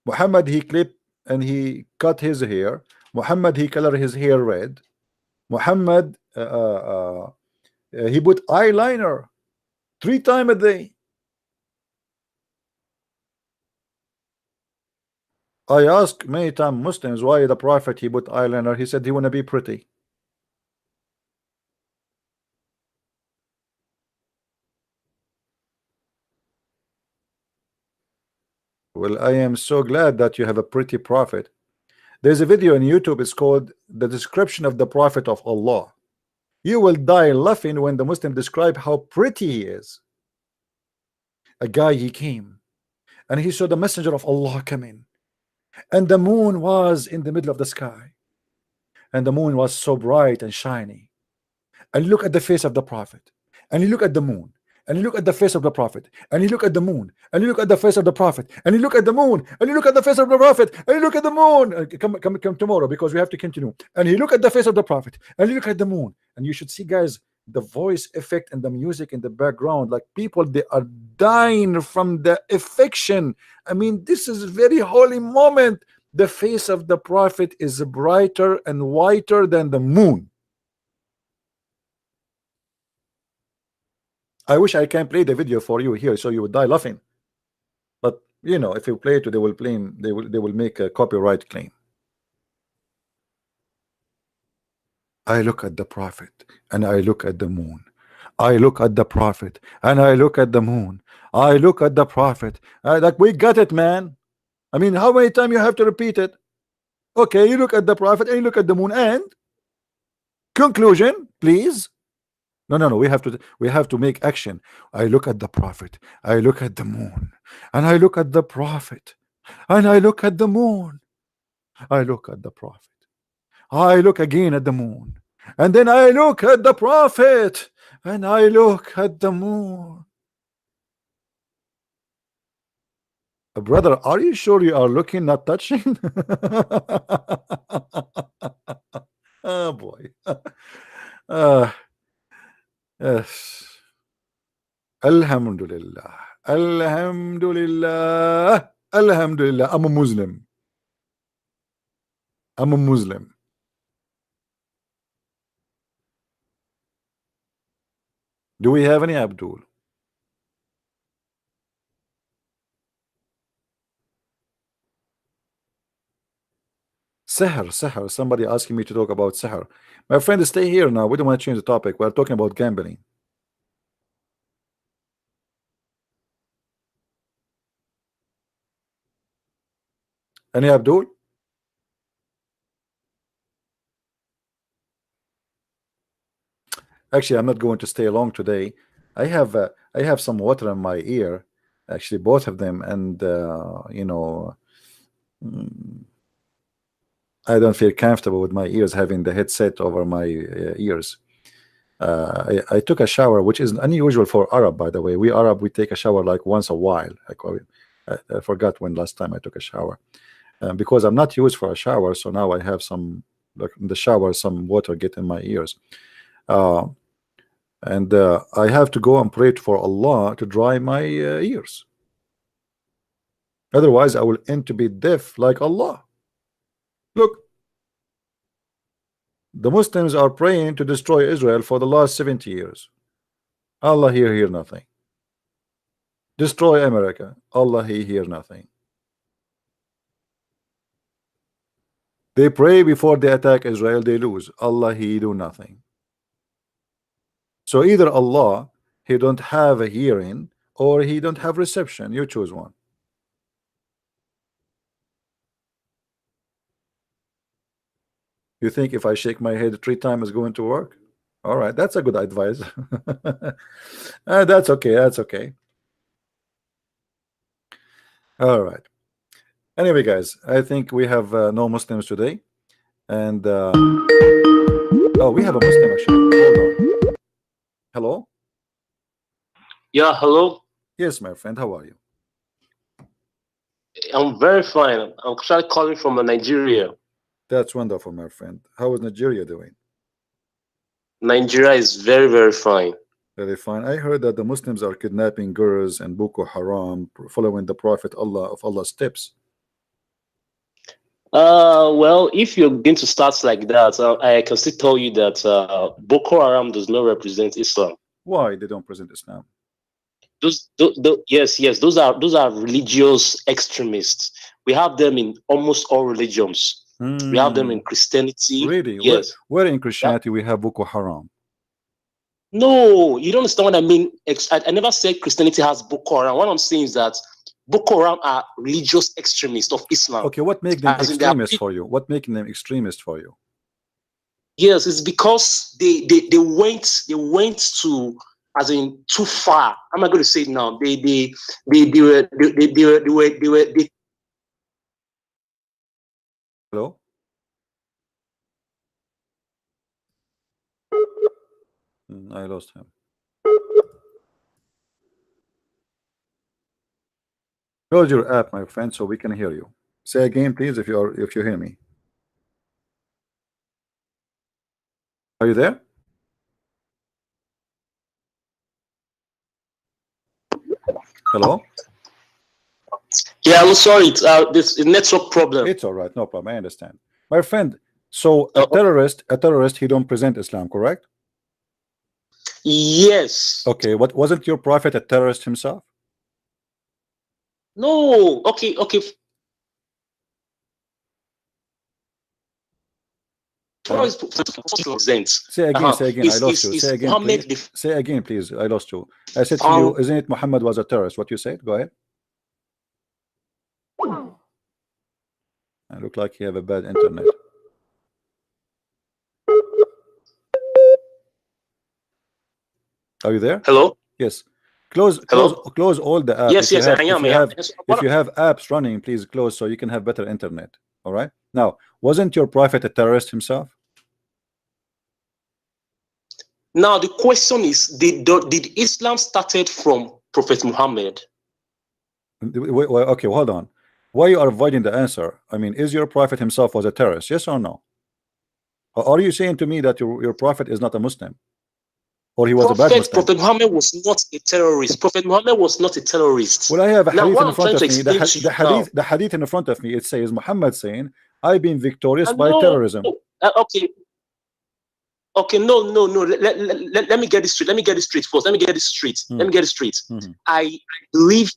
Muhammad, he clipped and he cut his hair. Muhammad, he colored his hair red. Muhammad, he put eyeliner 3 times a day. I asked many times Muslims why the Prophet he put eyeliner. He said he want to be pretty. Well, I am so glad that you have a pretty prophet. There's a video on YouTube. It's called The Description of the Prophet of Allah. You will die laughing when the Muslim describe how pretty he is. A guy, he came and he saw the messenger of Allah coming, and the moon was in the middle of the sky, and the moon was so bright and shiny. And look at the face of the Prophet, and you look at the moon, and you look at the face of the Prophet, and you look at the moon, and you look at the face of the Prophet, and you look at the moon, and you look at the face of the Prophet, and you look at the moon. Come tomorrow, because we have to continue. And you look at the face of the Prophet, and you look at the moon, and you should see, guys, the voice effect and the music in the background, like people, they are dying from the affection. I mean, this is a very holy moment. The face of the Prophet is brighter and whiter than the moon. I wish I can play the video for you here so you would die laughing, but you know, if you play it, they will claim, they will make a copyright claim. I look at the Prophet and I look at the moon. I look at the Prophet and I look at the moon. I look at the Prophet. Like, we got it, man. I mean, how many times you have to repeat it? Okay, you look at the Prophet and you look at the moon, and conclusion, please. No. We have to make action. I look at the Prophet. I look at the moon, and I look at the Prophet, and I look at the moon. I look at the Prophet. I look again at the moon, and then I look at the Prophet, and I look at the moon. Brother, are you sure you are looking, not touching? Oh boy. Yes. Alhamdulillah. Alhamdulillah. Alhamdulillah. I'm a Muslim. I'm a Muslim. Do we have any Abdul? Seher. Somebody asking me to talk about Seher. My friend, stay here now. We don't want to change the topic. We're talking about gambling. Any Abdul? Actually, I'm not going to stay long today. I have some water in my ear, actually both of them, and you know, I don't feel comfortable with my ears having the headset over my ears. I took a shower, which is unusual for Arab, by the way. We Arab, we take a shower like once a while. I forgot when last time I took a shower. because I'm not used for a shower, so now I have some, like in the shower, some water get in my ears, and I have to go and pray for Allah to dry my ears. Otherwise, I will end to be deaf like Allah. Look, the Muslims are praying to destroy Israel for the last 70 years. Allah hear nothing. Destroy America. Allah he hear nothing. They pray before they attack Israel, they lose. Allah he do nothing. So either Allah he don't have a hearing or he don't have reception. You choose one. You think if I shake my head 3 times it's going to work? All right, that's a good advice. That's okay. That's okay. All right. Anyway, guys, I think we have no Muslims today, and oh, we have a Muslim actually. Hold on. Hello. Yeah, hello. Yes, my friend. How are you? I'm very fine. I'm actually calling from Nigeria. That's wonderful, my friend. How is Nigeria doing? Nigeria is very, very fine. Very fine. I heard that the Muslims are kidnapping girls and Boko Haram, following the Prophet of Allah's steps. Well, if you're going to start like that, I can still tell you that Boko Haram does not represent Islam. Why they don't present Islam? Yes, those are religious extremists. We have them in almost all religions. We have them in Christianity. Really? Yes. Where in Christianity we have Boko Haram? No, you don't understand what I mean. I never said Christianity has Boko Haram. What I'm saying is that Boko Haram are religious extremists of Islam. Okay, what makes them extremists for you? What making them extremists for you? Yes, it's because they went to, as in, too far. I'm not going to say it now. They were. Hello? I lost him. Close your app, my friend, so we can hear you. Say again, please, if you hear me. Are you there? Hello? Yeah, I'm sorry. This network problem. It's all right, no problem. I understand, my friend. So a terrorist, he don't present Islam, correct? Yes. Okay. What wasn't your prophet a terrorist himself? No. Okay. Say again. Say again. I lost you. Say again, please. Say again, please. I lost you. I said to you, isn't it Muhammad was a terrorist? What you said? Go ahead. I look like you have a bad internet. Are you there? Hello? Yes. Close all the apps. Yes, I am. If you have apps running, please close so you can have better internet. All right. Now, wasn't your prophet a terrorist himself? Now the question is, did Islam started from Prophet Muhammad? Okay, hold on. Why you are avoiding the answer? I mean, is your prophet himself was a terrorist? Yes or no? Or are you saying to me that your prophet is not a Muslim? Or he was a bad Muslim? Prophet Muhammad was not a terrorist. Prophet Muhammad was not a terrorist. Well, I have a hadith in front of me. The hadith in front of me, it says Muhammad saying, I've been victorious by terrorism. Okay, no. Let me get this straight. Let me get this straight first. Let me get this straight. I believe.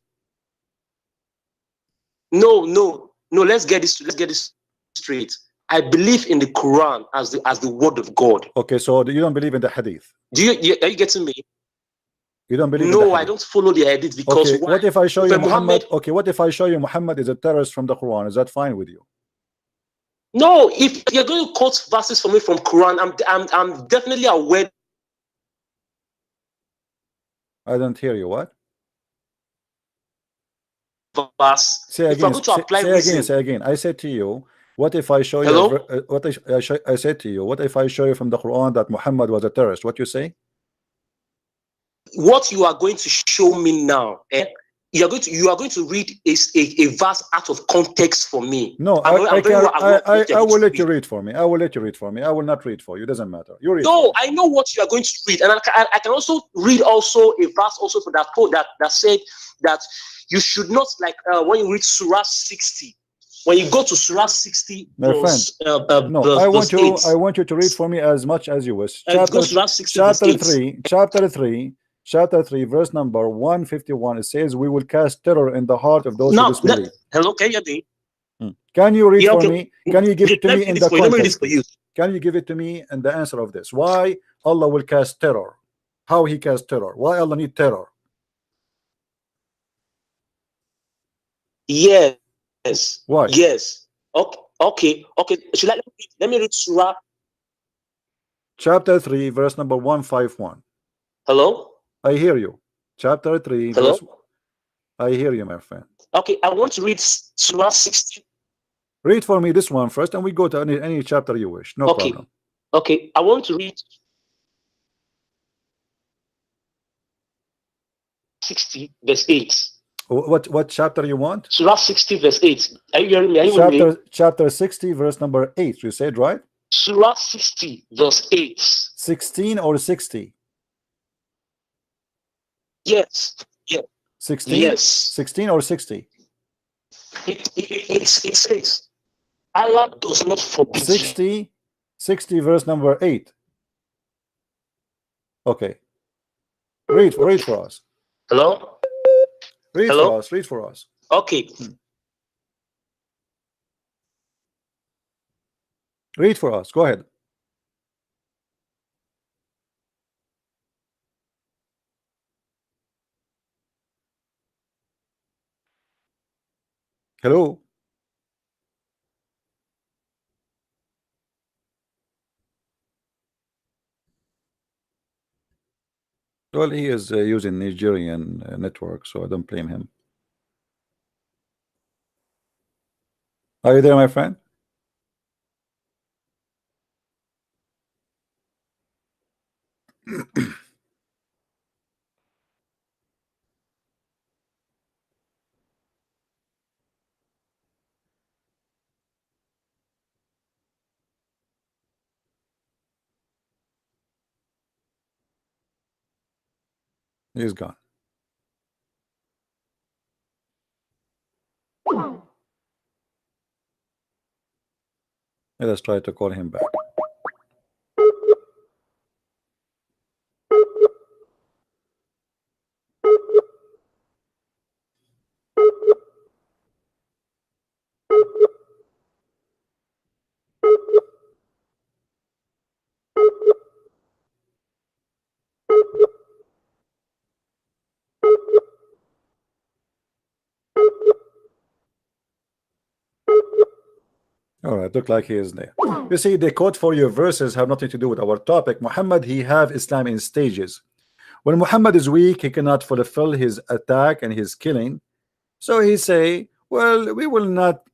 No. Let's get this straight. I believe in the Quran as the word of God. Okay, so you don't believe in the hadith? Are you getting me? You don't believe? No, I don't follow the hadith because. Okay, what if I show you Muhammad? Okay, what if I show you Muhammad is a terrorist from the Quran? Is that fine with you? No, if you're going to quote verses for me from Quran, I'm definitely aware. I don't hear you. What? Verse. Say again. Say again. I said to you, what if I show you? I said to you, what if I show you from the Quran that Muhammad was a terrorist? What you say? What you are going to show me now you are going to read a verse out of context for me. No, I will let you read for me. I will let you read for me. I will not read for you. It doesn't matter. You read. No, I know what you are going to read, and I can also read also a verse also for that quote that said that you should not, like when you read Surah 60. When you go to Surah 60, my verse, friend, no, verse, I want you. 8. I want you to read for me as much as you wish. Go Surah 60, Chapter 3, verse number 151. It says, "We will cast terror in the heart of those who disbelieve." Hello, can you hear me? Can you read Yeah, for okay. me? Can you give it to me in the Let me read it context? for you. Can you give it to me and the answer of this? Why Allah will cast terror? How He cast terror? Why Allah need terror? Yes. Why? Yes. Okay. Should let me read Surah. Chapter 3, verse number 151. Hello? I hear you. Chapter 3, Hello? verse. I hear you, my friend. Okay, I want to read Surah 60. Read for me this one first, and we go to any chapter you wish. No problem. Okay, I want to read 60, verse 8. What chapter you want? Surah 60, verse 8. Are you hearing me? Chapter 60, verse number 8. You said, right? Surah 60, verse 8. 16 or 60? Yes. Yeah. 16? Yes. 16 or 60? It says, Allah does not forbid 60 verse number 8. Okay. Read for us. Hello? Read for us. Okay. Read for us. Go ahead. Hello? Well, he is using Nigerian network, so I don't blame him. Are you there, my friend? He's gone. Let us try to call him back. All right, look like he is there. You see, the quote for your verses have nothing to do with our topic. Muhammad, he have Islam in stages. When Muhammad is weak, he cannot fulfill his attack and his killing. So he say, well, we will not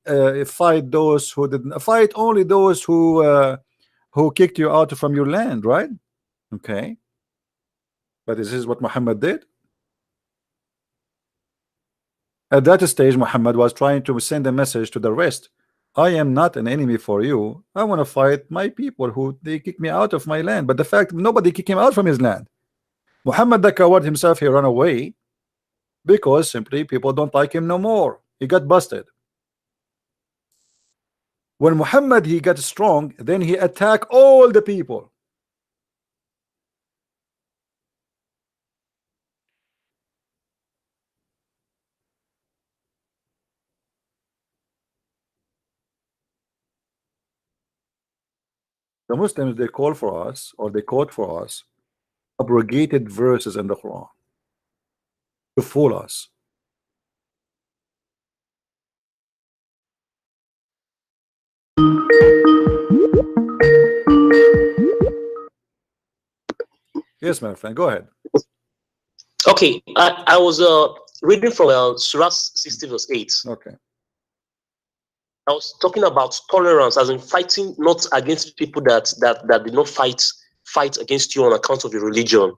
fight those who didn't fight, only those who kicked you out from your land, right? Okay. But this is what Muhammad did. At that stage, Muhammad was trying to send a message to the rest. I am not an enemy for you. I want to fight my people who they kicked me out of my land. But the fact nobody kicked him out from his land. Muhammad the coward himself, he ran away because simply people don't like him no more. He got busted. When Muhammad he got strong, then he attacked all the people. The Muslims, they call for us, or they quote for us abrogated verses in the Quran to fool us. Yes, my friend, go ahead. Okay, I was reading from Surah 60 verse 8. Okay. I was talking about tolerance, as in fighting not against people that did not fight against you on account of your religion.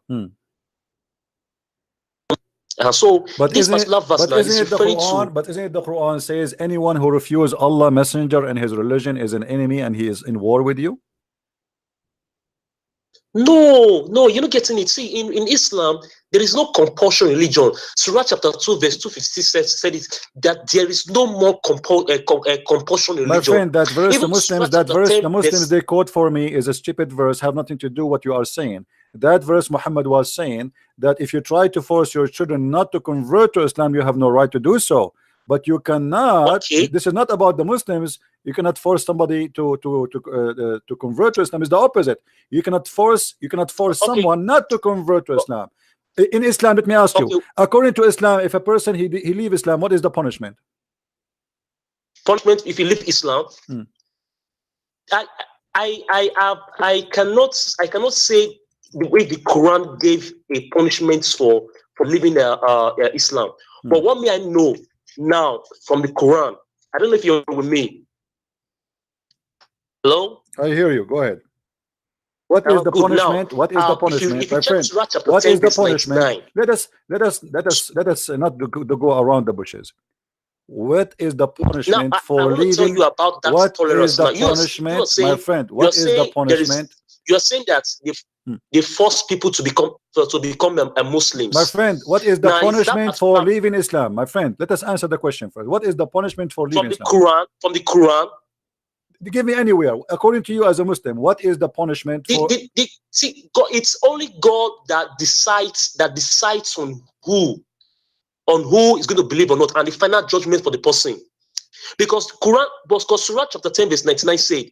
So But this isn't it, particular verse but now is isn't it the referring Quran? to But isn't it the Quran says anyone who refuses Allah Messenger and his religion is an enemy and he is in war with you? no, you're not getting it. See, in Islam, there is no compulsion religion. Surah chapter 2, verse 250 said it that there is no more compulsion My religion. friend, that verse, the Even Surah Muslims, that chapter verse, 10, the Muslims verse they quote for me is a stupid verse, have nothing to do what you are saying. That verse Muhammad was saying that if you try to force your children not to convert to Islam, you have no right to do so. But you cannot. okay, This is not about the Muslims. You cannot force somebody to convert to Islam. It's the opposite. You cannot force okay, someone not to convert to Islam. In Islam, let me ask you. okay. According to Islam, if a person he leave Islam, what is the punishment? Punishment if you leave Islam. Hmm. I cannot say the way the Quran gave a punishment for leaving Islam. But what may I know now from the Quran? I don't know if you're with me. Hello? I hear you. Go ahead. What is the Good. Now, punishment? What is the punishment, if you my check friend? Surah chapter What 10, is the verse punishment? 99, Let us not to go around the bushes. What is the now punishment I for want to tell leaving? you about that What is tolerance. the Now you are punishment, my saying friend? you're What is the saying there is punishment? you're saying that Hmm. they force people to become My Muslims. friend, what is the Now is that punishment for particular leaving Islam? My friend, let us answer the question first. What is the punishment for leaving Islam? from the Quran? Give me anywhere. According to you as a Muslim, what is the punishment for? See, God, it's only God that decides on who is going to believe or not, and the final judgment for the person. Because Surah chapter 10, verse 99 said,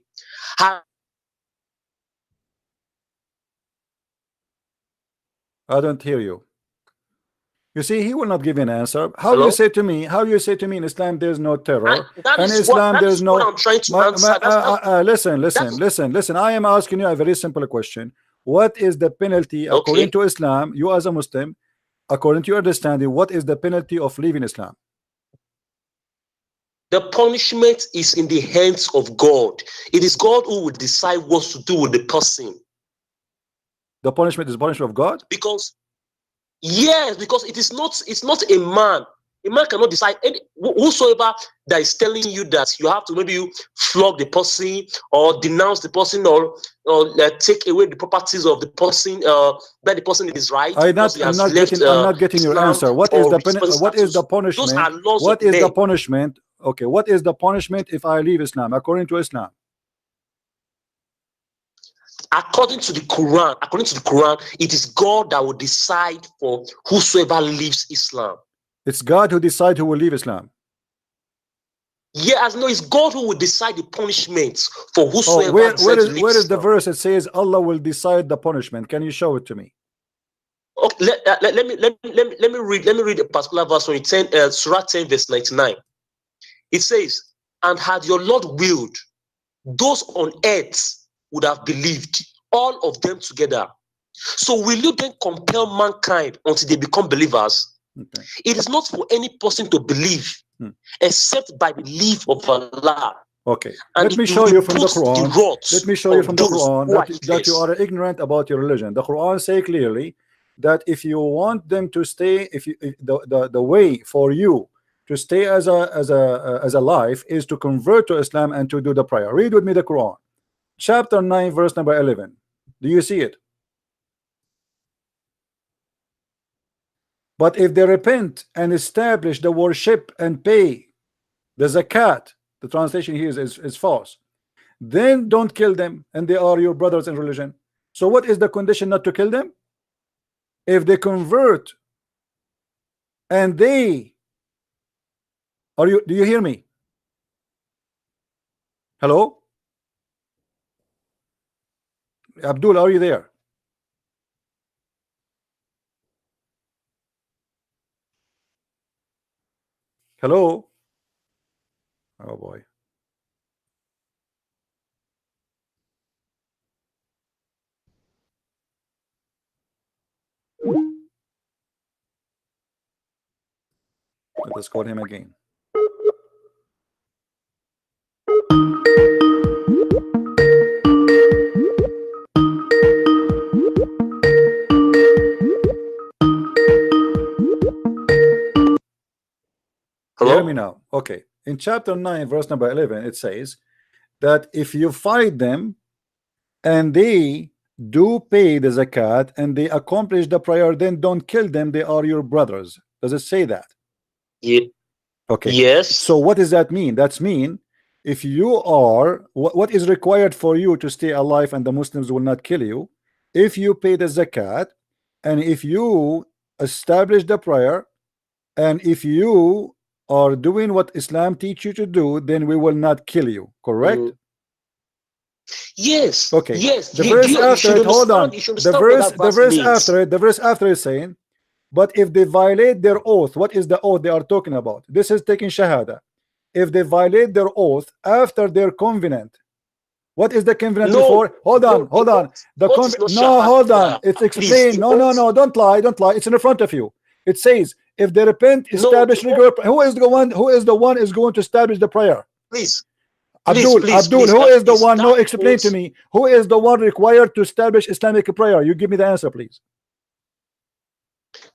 I don't hear you. You see, he will not give an answer. How hello? you say to me? How you say to me in Islam there's no terror? That In is Islam what there's no. I'm trying to answer. Listen. I am asking you a very simple question. What is the penalty according Okay. to Islam? You as a Muslim, according to your understanding, what is the penalty of leaving Islam? The punishment is in the hands of God. It is God who will decide what to do with the person. The punishment is the punishment of God? Because yes, because it's not a man. A man cannot decide. Whosoever that is telling you that you have to maybe flog the person or denounce the person or take away the properties of the person that the person is right because he I'm has not left getting your Islam answer. What is the punishment? Those are laws What of is the men. punishment? Okay, what is the punishment if I leave Islam according to Islam? According to the Quran, it is God that will decide for whosoever leaves Islam. It's God who decides who will leave Islam. Yes, no, it's God who will decide the punishments for whosoever where is the Islam. verse that says Allah will decide the punishment? Can you show it to me? Okay, let me read a particular verse from Surah 10, verse 99. It says, "And had your Lord willed, those on earth would have believed, all of them together. So will you then compel mankind until they become believers? Okay. It is not for any person to believe except by the leave of Allah." Okay. And Let me show you from the puts Quran. Let me show you from the Quran that you are ignorant about your religion. The Quran say clearly that if you want them to stay, if the way for you to stay as a life is to convert to Islam and to do the prayer. Read with me the Quran, chapter 9, verse number 11. Do you see it? But if they repent and establish the worship and pay the zakat, the translation here is false, then don't kill them, and they are your brothers in religion. So what is the condition not to kill them? If they convert and they do you hear me? Hello, Abdul, are you there? Hello. Oh boy. Let us call him again. in chapter 9 verse number 11 it says that if you fight them and they do pay the zakat and they accomplish the prayer, then don't kill them, they are your brothers. Does it say that? Yeah. Okay. Yes. So what does that mean? That's mean if you are what is required for you to stay alive and the Muslims will not kill you, if you pay the zakat and if you establish the prayer and if you are doing what Islam teach you to do, then we will not kill you, correct? Yes. Okay. Yes. The verse after it, hold on. The verse after is saying, but if they violate their oath, what is the oath they are talking about? This is taking shahada. If they violate their oath after their covenant, what is the covenant before? Hold on. The hold on. It's explained. No, don't lie. It's in front of you. It says, if they repent, establish regular. Who is the one is going to establish the prayer? Please. Abdul, who is the one? No, explain to me. Who is the one required to establish Islamic prayer? You give me the answer, please.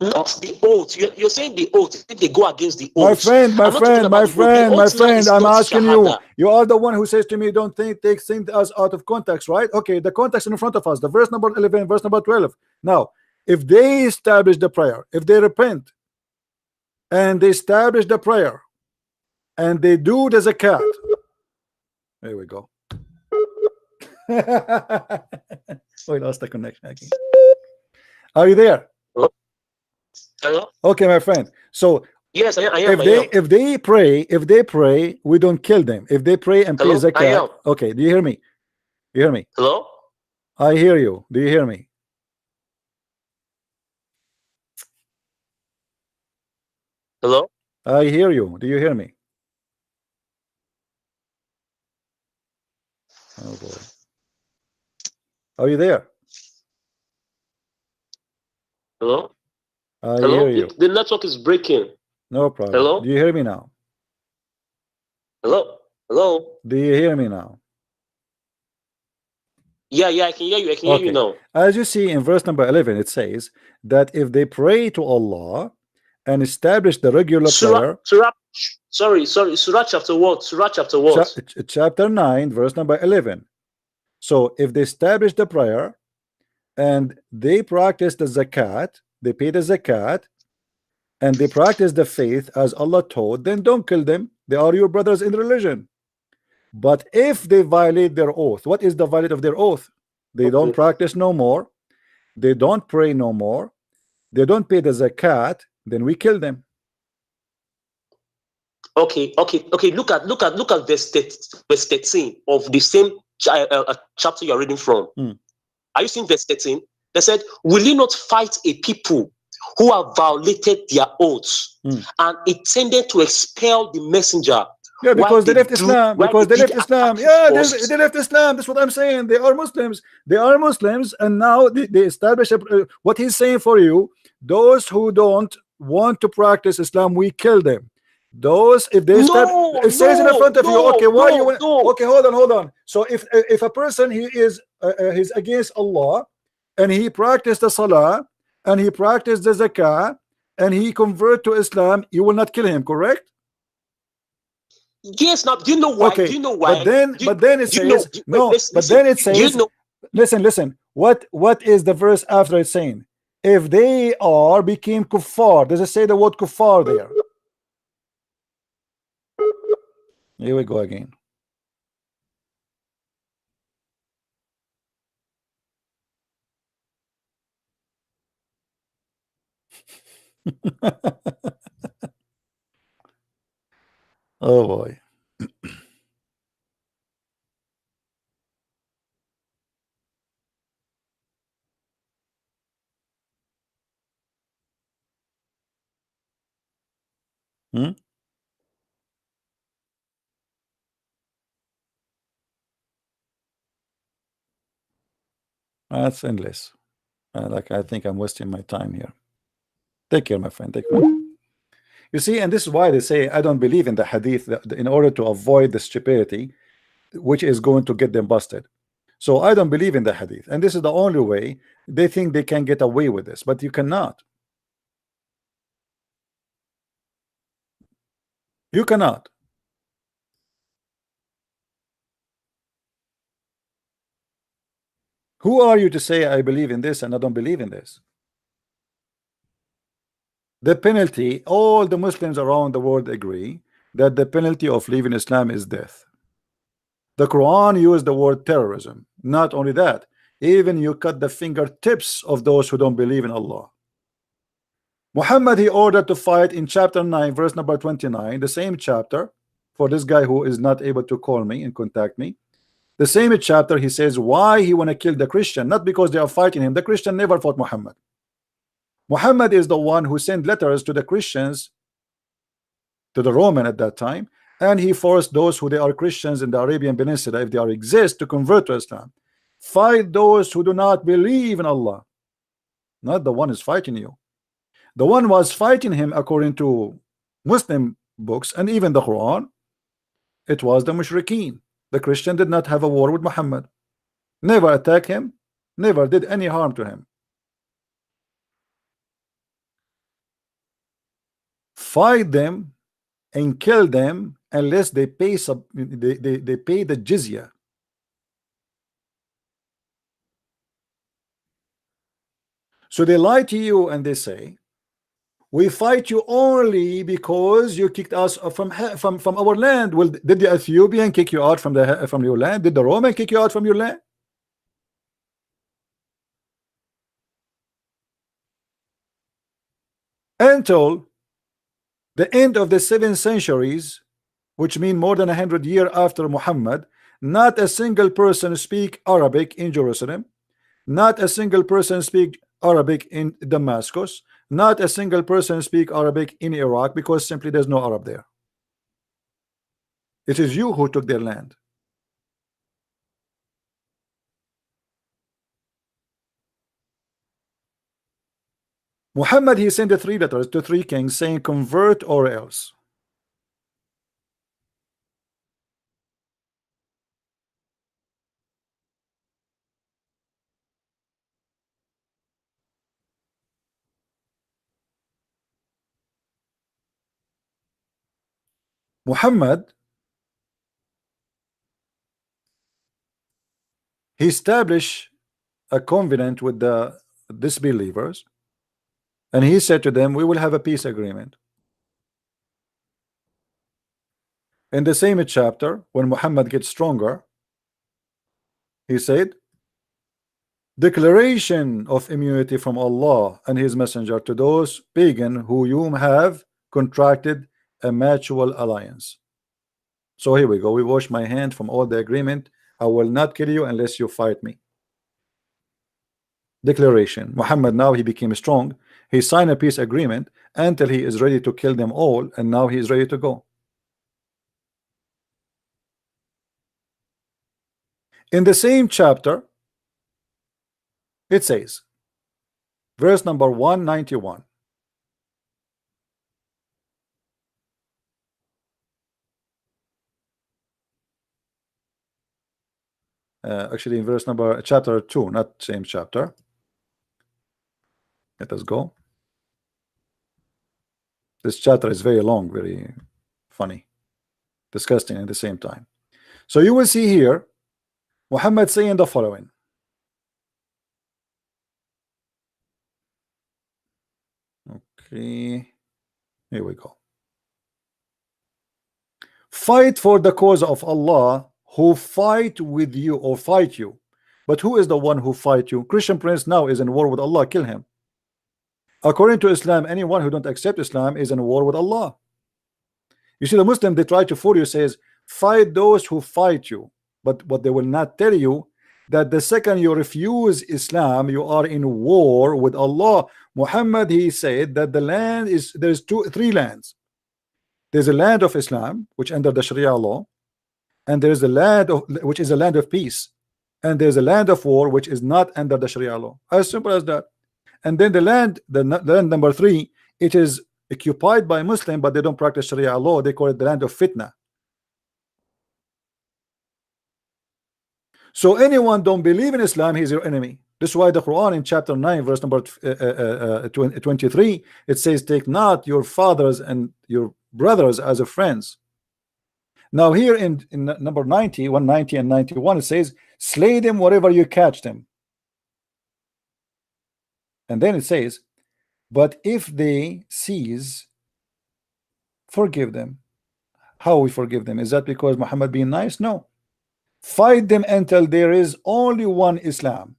Not the oath. You're saying the oath. If they go against the oath. My friend, I'm asking you. You are the one who says to me, don't take things us out of context, right? Okay, the context in front of us, the verse number 11, verse number 12. Now, if they establish the prayer, if they repent and they establish the prayer and they do the zakat, there we go. We lost the connection again. Are you there? Hello? Okay, my friend. So yes, I am. If they pray, we don't kill them. If they pray and pay zakat, okay. Do you hear me? You hear me? Hello? I hear you. Do you hear me? Hello? I hear you. Do you hear me? Oh boy. Are you there? Hello? I hear you. The network is breaking. No problem. Hello? Do you hear me now? Hello? Do you hear me now? Yeah, I can hear you. I can hear you now. As you see in verse number 11, it says that if they pray to Allah and establish the regular prayer. Surah chapter what? Chapter 9, verse number 11. So if they establish the prayer and they practice the zakat, they pay the zakat, and they practice the faith as Allah taught, then don't kill them. They are your brothers in religion. But if they violate their oath, what is the violate of their oath? They don't practice no more. They don't pray no more. They don't pay the zakat. Then we kill them. Okay. Look at verse 13 of the same chapter you're reading from. Are you seeing verse 13? They said, will you not fight a people who have violated their oaths and intended to expel the messenger? Yeah, because they left Islam. Because they left Islam. Yeah, they left Islam. That's what I'm saying. They are Muslims. And now they establish what he's saying for you. Those who don't want to practice Islam, we kill them. Those, if they it says in front of you. Okay, why you? Okay, hold on. So if a person he's against Allah and he practiced the salah and he practiced the zakah and he convert to Islam, you will not kill him, correct? Yes. Now, do you know why? Okay. Do you know why? But then it says, listen. What is the verse after it saying? If they became kuffar, does it say the word kuffar there? Here we go again. Oh boy. That's endless. I think I'm wasting my time here. Take care, my friend. Take care. You see, and this is why they say I don't believe in the hadith in order to avoid the stupidity which is going to get them busted. So I don't believe in the hadith, and this is the only way they think they can get away with this, but you cannot. You cannot. Who are you to say I believe in this and I don't believe in this? The penalty, all the Muslims around the world agree that the penalty of leaving Islam is death. The Quran used the word terrorism. Not only that, even you cut the fingertips of those who don't believe in Allah. Muhammad, he ordered to fight in chapter 9 verse number 29, the same chapter, for this guy who is not able to call me and contact me. The same chapter, he says why he want to kill the Christian, not because they are fighting him. The Christian never fought Muhammad. Muhammad is the one who sent letters to the Christians, to the Roman at that time, and he forced those who they are Christians in the Arabian Peninsula, if they are exist, to convert to Islam. Fight those who do not believe in Allah, not the one who's fighting you. The one was fighting him according to Muslim books and even the Quran, it was the mushrikeen. The Christian did not have a war with Muhammad, never attacked him, never did any harm to him. Fight them and kill them unless they pay they pay the jizya. So they lie to you and they say, we fight you only because you kicked us from our land. Well, did the Ethiopian kick you out from your land? Did the Roman kick you out from your land? Until the end of the 7th centuries, which mean more than 100 years after Muhammad, not a single person speak Arabic in Jerusalem, not a single person speak Arabic in Damascus, not a single person speak Arabic in Iraq, because simply there's no Arab there. It is you who took their land. Muhammad, he sent the 3 letters to 3 kings saying convert or else. Muhammad, he established a covenant with the disbelievers, and he said to them, we will have a peace agreement. In the same chapter, when Muhammad gets stronger, he said, declaration of immunity from Allah and his messenger to those pagan who you have contracted a mutual alliance. So here we go, we wash my hand from all the agreement. I will not kill you unless you fight me. Declaration. Muhammad, now he became strong, he signed a peace agreement until he is ready to kill them all, and now he is ready to go. In the same chapter, it says, verse number 191, actually in verse number chapter 2, not same chapter. Let us go. This chapter is very long, very funny, disgusting at the same time. So you will see here Muhammad saying the following. Okay, here we go. Fight for the cause of Allah who fight with you or fight you. But who is the one who fight you? Christian prince now is in war with Allah, kill him. According to Islam, anyone who don't accept Islam is in war with Allah. You see, the Muslim, they try to fool you, says fight those who fight you, but what they will not tell you, that the second you refuse Islam, you are in war with Allah. Muhammad, he said that the land is, there's 3 lands. There's a land of Islam, which under the Sharia law, and there's a land of, which is a land of peace, and there's a land of war, which is not under the Sharia law. As simple as that. And then the land number 3, it is occupied by Muslim, but they don't practice Sharia law. They call it the land of fitna. So anyone don't believe in Islam, he's your enemy. This is why the Quran in chapter 9 verse number 23, it says, take not your fathers and your brothers as a friends. Now here in number 90, 190 and 91, it says, slay them wherever you catch them. And then it says, but if they cease, forgive them. How we forgive them? Is that because Muhammad being nice? No. Fight them until there is only one Islam.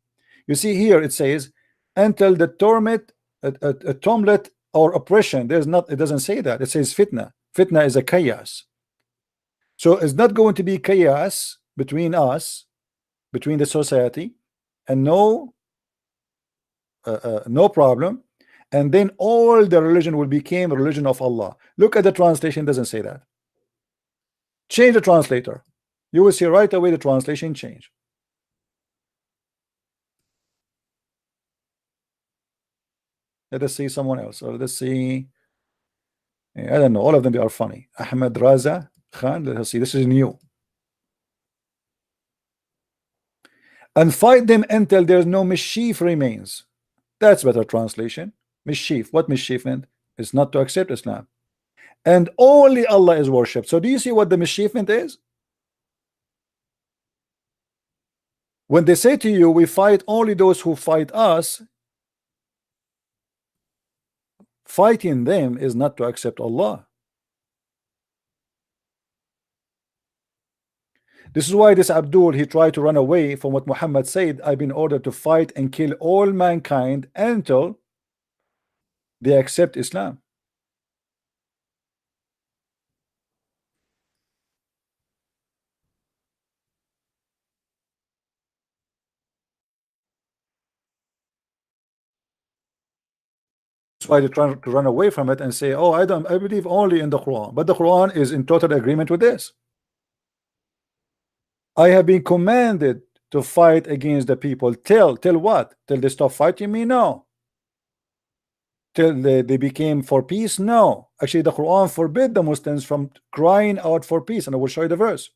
You see here it says until the torment, a torment or oppression. There's not, it doesn't say that. It says fitna. Fitna is a chaos. So it's not going to be chaos between us, between the society, and no problem, and then all the religion will become religion of Allah. Look at the translation, doesn't say that. Change the translator. You will see right away the translation change. Let us see someone else, or let us see, I don't know, all of them, they are funny. Ahmed Raza Khan, let us see, this is new. And fight them until there is no mischief remains. That's better translation. Mischief, what mischief meant? It's not to accept Islam. And only Allah is worshipped. So do you see what the mischievement is? When they say to you, we fight only those who fight us, fighting them is not to accept Allah. This is why this Abdul, he tried to run away from what Muhammad said. I've been ordered to fight and kill all mankind until they accept Islam. That's why they're trying to run away from it and say, oh, I believe only in the Quran. But the Quran is in total agreement with this. I have been commanded to fight against the people. Till what? Till they stop fighting me? No. Till they became for peace? No. Actually, the Quran forbid the Muslims from crying out for peace, and I will show you the verse.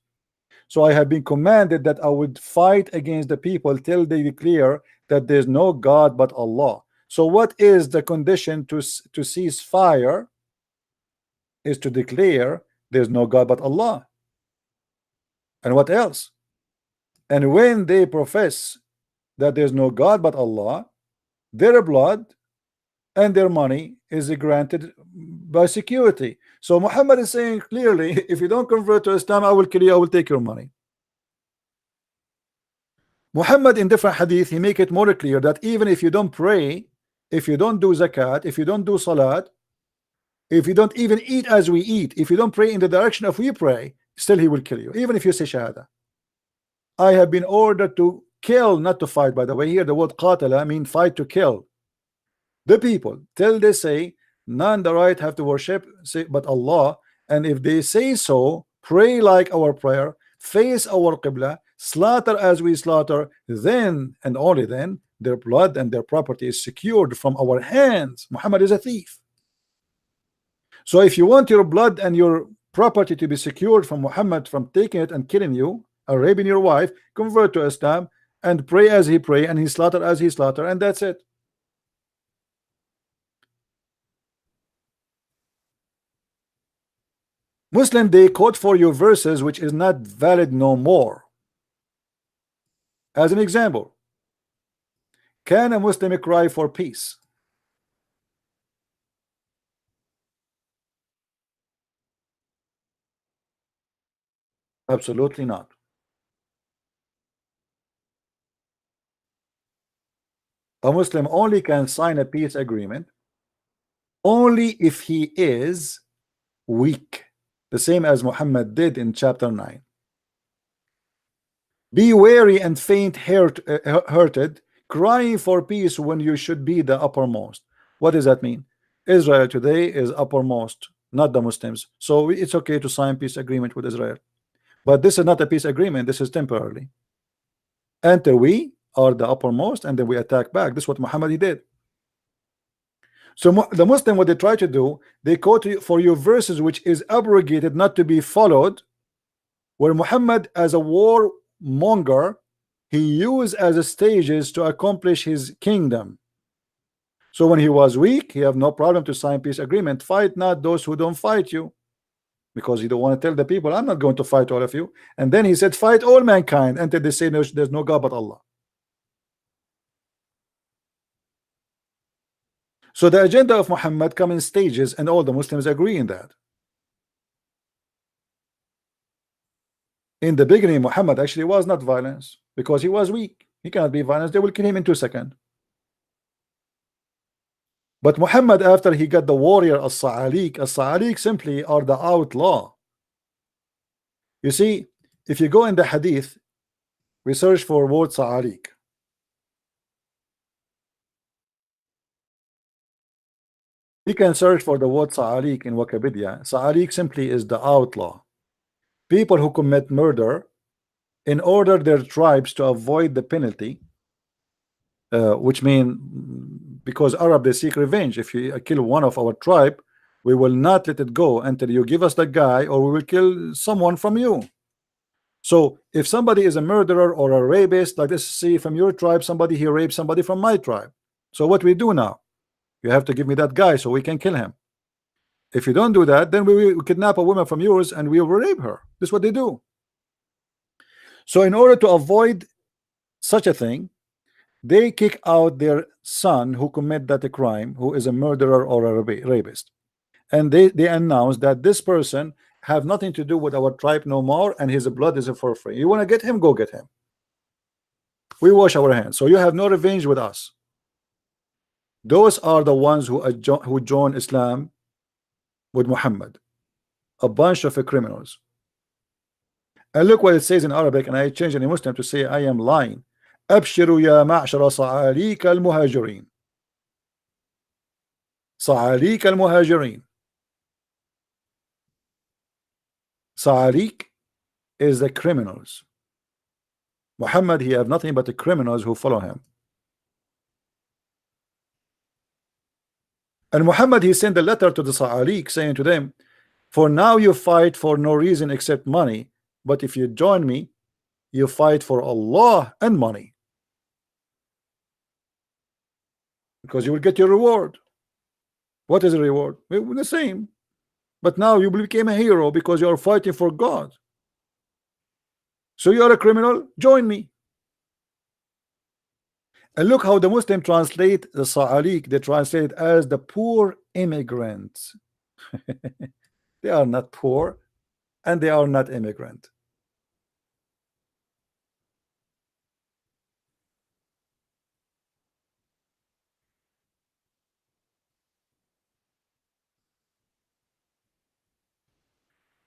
So I have been commanded that I would fight against the people till they declare that there's no God but Allah. So what is the condition to cease fire? Is to declare there's no God but Allah. And what else? And when they profess that there's no God but Allah, their blood and their money is granted by security. So Muhammad is saying clearly, if you don't convert to Islam, I will kill you, I will take your money. Muhammad in different hadith, he make it more clear that even if you don't pray, if you don't do zakat, if you don't do salat, if you don't even eat as we eat, if you don't pray in the direction of we pray, still he will kill you, even if you say shahada. I have been ordered to kill, not to fight. By the way, here the word qatala mean fight, to kill the people till they say none the right have to worship but Allah, and if they say so, pray like our prayer, face our qibla, slaughter as we slaughter, then and only then their blood and their property is secured from our hands. Muhammad is a thief. So if you want your blood and your property to be secured from Muhammad from taking it and killing you or raping your wife, convert to Islam and pray as he pray and he slaughter as he slaughter, and that's it. Muslim, they quote for you verses which is not valid no more. As an example, can a Muslim cry for peace? Absolutely not. A Muslim only can sign a peace agreement only if he is weak, the same as Muhammad did in chapter 9. Be weary and faint-hearted, crying for peace when you should be the uppermost. What does that mean? Israel today is uppermost, not the Muslims. So it's okay to sign peace agreement with Israel. But this is not a peace agreement. This is temporarily. Until we are the uppermost, and then we attack back. This is what Muhammad did. So the Muslim, what they try to do, they quote for you verses which is abrogated, not to be followed, where Muhammad as a warmonger, he used as a stages to accomplish his kingdom. So when he was weak, he have no problem to sign peace agreement. Fight not those who don't fight you, because you don't want to tell the people, I'm not going to fight all of you. And then he said, fight all mankind until they say there's no God but Allah. So the agenda of Muhammad come in stages, and all the Muslims agree in that. In the beginning, Muhammad actually was not violence because he was weak. He cannot be violence. They will kill him in 2 seconds. But Muhammad, after he got the warrior as-Sa'alik simply are the outlaw. You see, if you go in the hadith, we search for word Sa'alik. You can search for the word Sa'alik in Wikipedia. Sa'alik simply is the outlaw. People who commit murder in order their tribes to avoid the penalty, which mean because Arab they seek revenge. If you kill one of our tribe, we will not let it go until you give us the guy, or we will kill someone from you. So if somebody is a murderer or a rapist, like this, see from your tribe, somebody he raped somebody from my tribe. So what we do now? You have to give me that guy so we can kill him. If you don't do that, then we will kidnap a woman from yours and we will rape her. This is what they do. So in order to avoid such a thing, they kick out their son who commit that crime, who is a murderer or a rapist, and they announce that this person have nothing to do with our tribe no more, and his blood is for free. You want to get him, go get him. We wash our hands, so you have no revenge with us. Those are the ones who join Islam with Muhammad, a bunch of criminals. And look what it says in Arabic, and I change in Muslim to say I am lying. أبشروا يا معشر صعاليك المهاجرين. صعاليك المهاجرين. Sa'alik is the criminals. Muhammad, he have nothing but the criminals who follow him. And Muhammad, he sent a letter to the Sa'alik saying to them, for now you fight for no reason except money, but if you join me, you fight for Allah and money, because you will get your reward. What is the reward? The same, but now you became a hero because you are fighting for God. So you are a criminal, join me. And look how the Muslim translate the Sa'alik. They translate as the poor immigrants. They are not poor and they are not immigrant.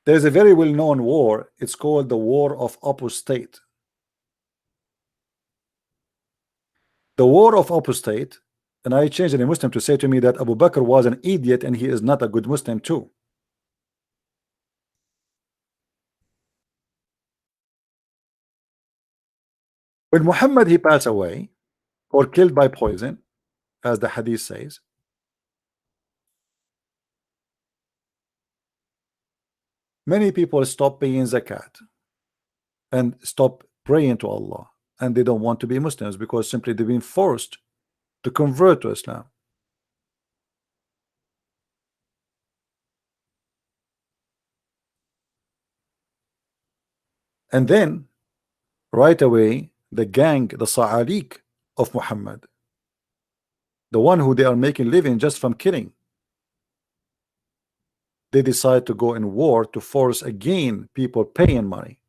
There's a very well-known war. It's called the War of Apostate. The War of Apostate, and I changed it in Muslim to say to me that Abu Bakr was an idiot and he is not a good Muslim too. When Muhammad he passed away or killed by poison, as the hadith says, many people stop paying zakat and stop praying to Allah, and they don't want to be Muslims because simply they've been forced to convert to Islam. And then right away the gang, the Sa'alik of Muhammad, the one who they are making living just from killing, they decide to go in war to force again people paying money.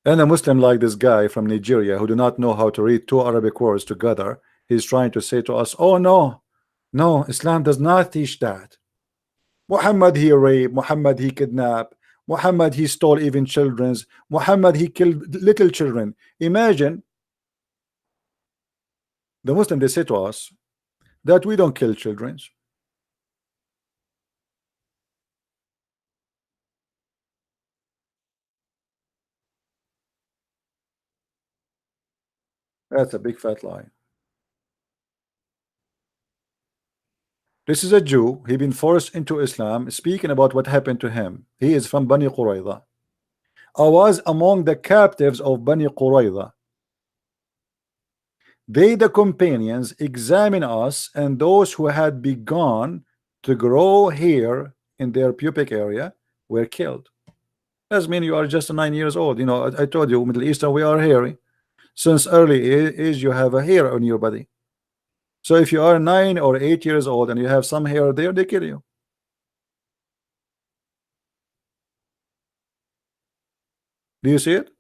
And a Muslim like this guy from Nigeria who do not know how to read two Arabic words together, he's trying to say to us, oh no, Islam does not teach that. Muhammad he raped, Muhammad he kidnapped, Muhammad he stole even children's, Muhammad he killed little children. Imagine the Muslim, they say to us that we don't kill children. That's a big fat lie. This is a Jew. He been forced into Islam, speaking about what happened to him. He is from Bani Qurayza. I was among the captives of Bani Qurayza. They, the companions, examine us, and those who had begun to grow hair in their pubic area were killed. Doesn't mean you are just 9 years old. You know, I told you, Middle Eastern, we are hairy. Since early age, you have a hair on your body. So if you are 9 or 8 years old and you have some hair there, they kill you. Do you see it?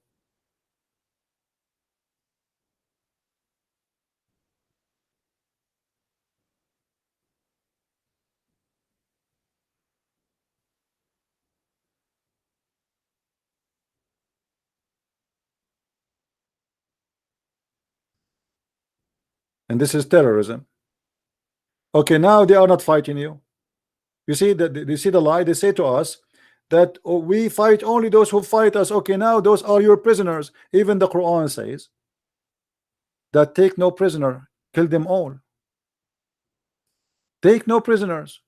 And this is terrorism. Okay, now they are not fighting you. You see that they see the lie. They say to us that, oh, we fight only those who fight us. Okay, now those are your prisoners. Even the Quran says that take no prisoner, kill them all. Take no prisoners.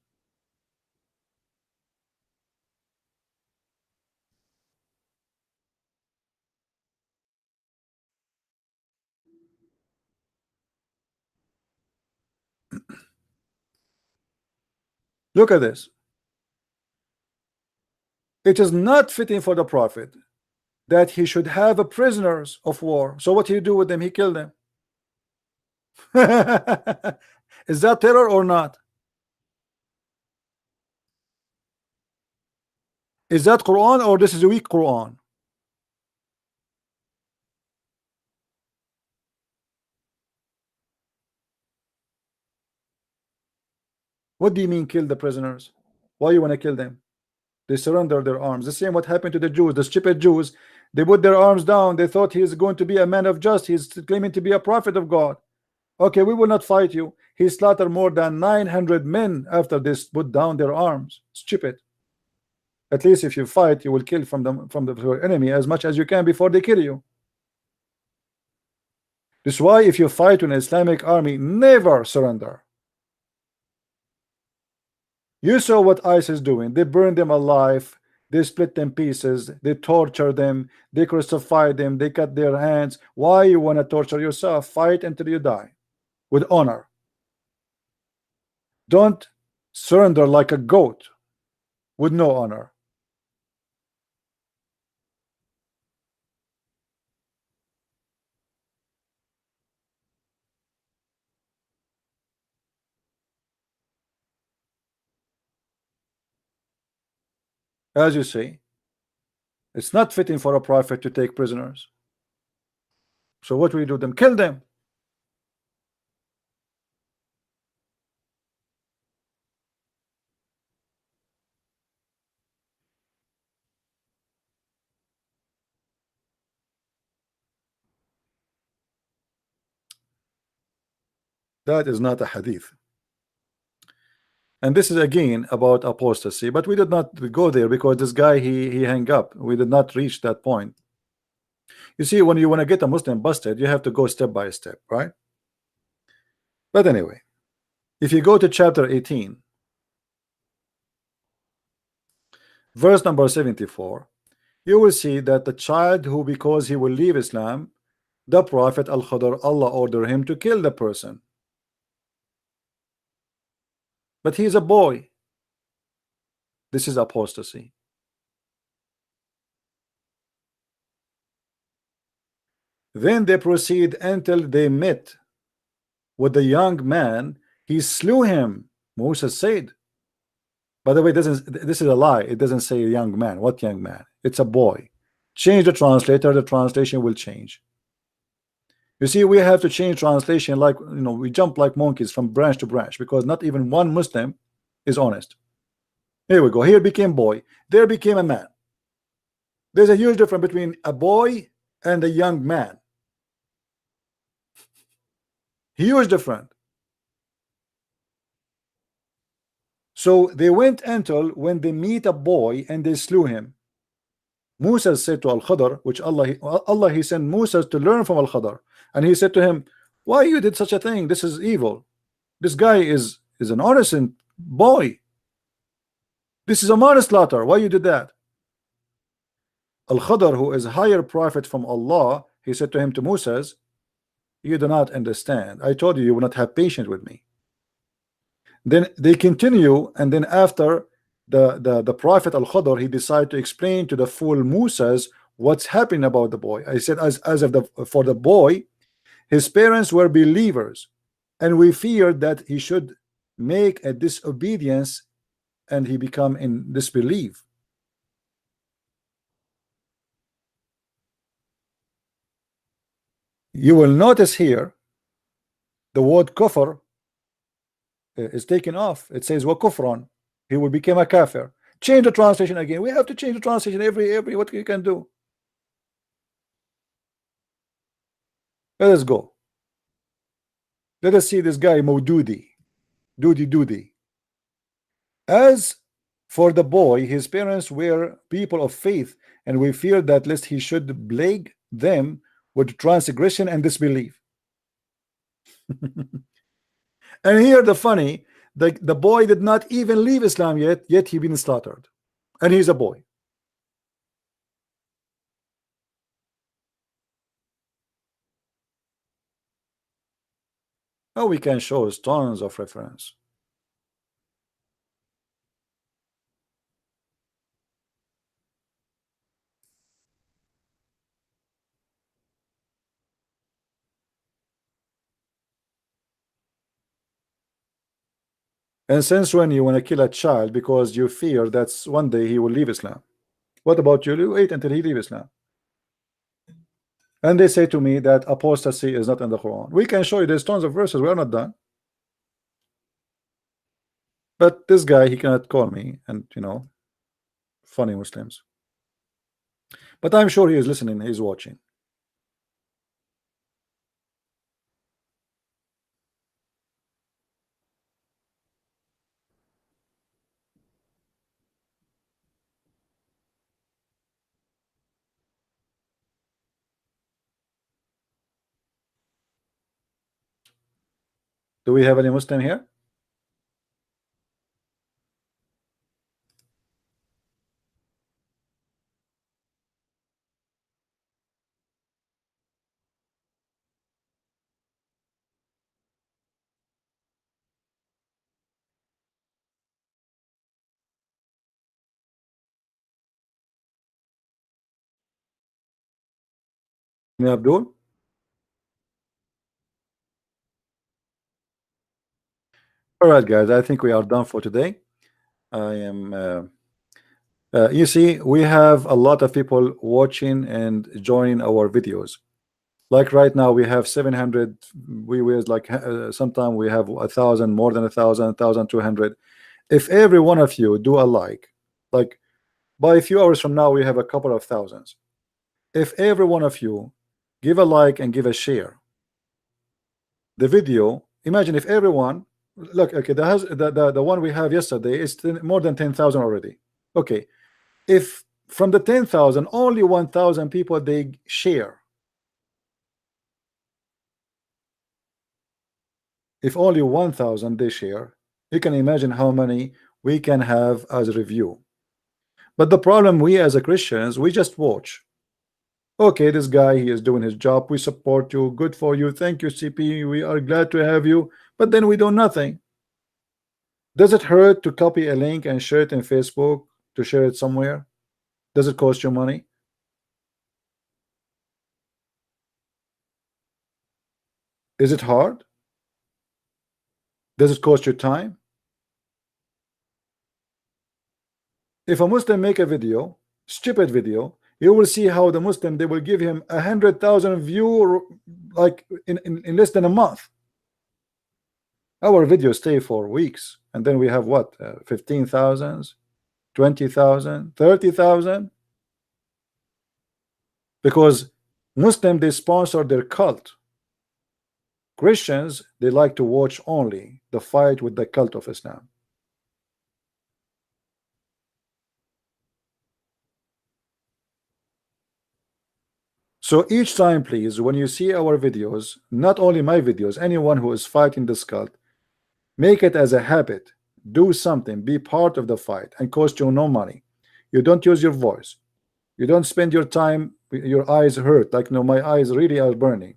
Look at this. It is not fitting for the Prophet that he should have a prisoners of war. So what he do with them? He killed them. Is that terror or not? Is that Quran or this is a weak Quran? What do you mean kill the prisoners? Why you want to kill them? They surrender their arms. The same what happened to the Jews, the stupid Jews. They put their arms down. They thought he is going to be a man of justice. He's claiming to be a prophet of God. Okay, we will not fight you. He slaughtered more than 900 men after this put down their arms. Stupid. At least if you fight, you will kill from the enemy as much as you can before they kill you. This is why if you fight an Islamic army, never surrender. You saw what ISIS is doing. They burn them alive. They split them pieces. They torture them. They crucify them. They cut their hands. Why you want to torture yourself? Fight until you die with honor. Don't surrender like a goat with no honor. As you say, it's not fitting for a prophet to take prisoners. So what we do them? Kill them. That is not a hadith. And this is again about apostasy, but we did not go there because this guy he hung up. We did not reach that point. You see, when you want to get a Muslim busted, you have to go step by step, right? But anyway, if you go to chapter 18, verse number 74, you will see that the child who, because he will leave Islam, the Prophet Al-Khadr, Allah ordered him to kill the person. But he's a boy. This is apostasy. Then they proceed until they met with the young man. He slew him. Moses said. By the way, this is a lie. It doesn't say young man. What young man? It's a boy. Change the translator. The translation will change. You see, we have to change translation like, you know, we jump like monkeys from branch to branch because not even one Muslim is honest. Here we go. Here became boy. There became a man. There's a huge difference between a boy and a young man. Huge difference. So they went until when they meet a boy and they slew him. Musa said to Al-Khadr, which Allah he sent Musa to learn from Al-Khadr, and he said to him, why you did such a thing? This is evil. This guy is an innocent boy. This is a manslaughter. Why you did that? Al-Khadr, who is a higher prophet from Allah, he said to him, to Moses, you do not understand. I told you you will not have patience with me. Then they continue, and then after the Prophet Al-Khadr, he decided to explain to the fool Musa's what's happening about the boy. I said, as of for the boy, his parents were believers, and we feared that he should make a disobedience and he become in disbelief. You will notice here the word kufr is taken off. It says wa kufran. He will become a kafir. Change the translation again. We have to change the translation every what you can do. Let us go. Let us see this guy Maududi. Doody. As for the boy, his parents were people of faith, and we fear that lest he should plague them with transgression and disbelief. And here the funny, the boy did not even leave Islam yet he been slaughtered, and he's a boy. Oh, we can show us tons of reference. And since when you want to kill a child because you fear that one day he will leave Islam? What about you? You wait until he leaves Islam. And they say to me that apostasy is not in the Quran. We can show you there's tons of verses. We're not done. But this guy, he cannot call me, and funny Muslims. But I'm sure he is listening, he's watching. Do we have any Muslim here? Abdul? All right, guys, I think we are done for today. I am you see, we have a lot of people watching and joining our videos. Like right now we have 700 viewers, like sometime we have 1,000, more than 1,000, 1,200. If every one of you do a like by a few hours from now we have a couple of thousands. If every one of you give a like and give a share the video, imagine if everyone look, okay, the one we have yesterday is more than 10,000 already. Okay, if from the 10,000 only 1,000 people they share, if only 1,000 they share, you can imagine how many we can have as a review. But the problem, we as a Christians, we just watch. Okay, this guy, he is doing his job, we support you, good for you, thank you CP, we are glad to have you, but then we do nothing. Does it hurt to copy a link and share it in Facebook, to share it somewhere? Does it cost you money? Is it hard? Does it cost you time? If a Muslim make a video, stupid video, you will see how the Muslim, they will give him 100,000 view like in less than a month. Our videos stay for weeks, and then we have what, 15,000, 20,000, 30,000, because Muslim, they sponsor their cult. Christians, they like to watch only the fight with the cult of Islam. So each time, please, when you see our videos, not only my videos, anyone who is fighting this cult, make it as a habit. Do something, be part of the fight, and cost you no money. You don't use your voice, you don't spend your time, your eyes hurt, like no, my eyes really are burning.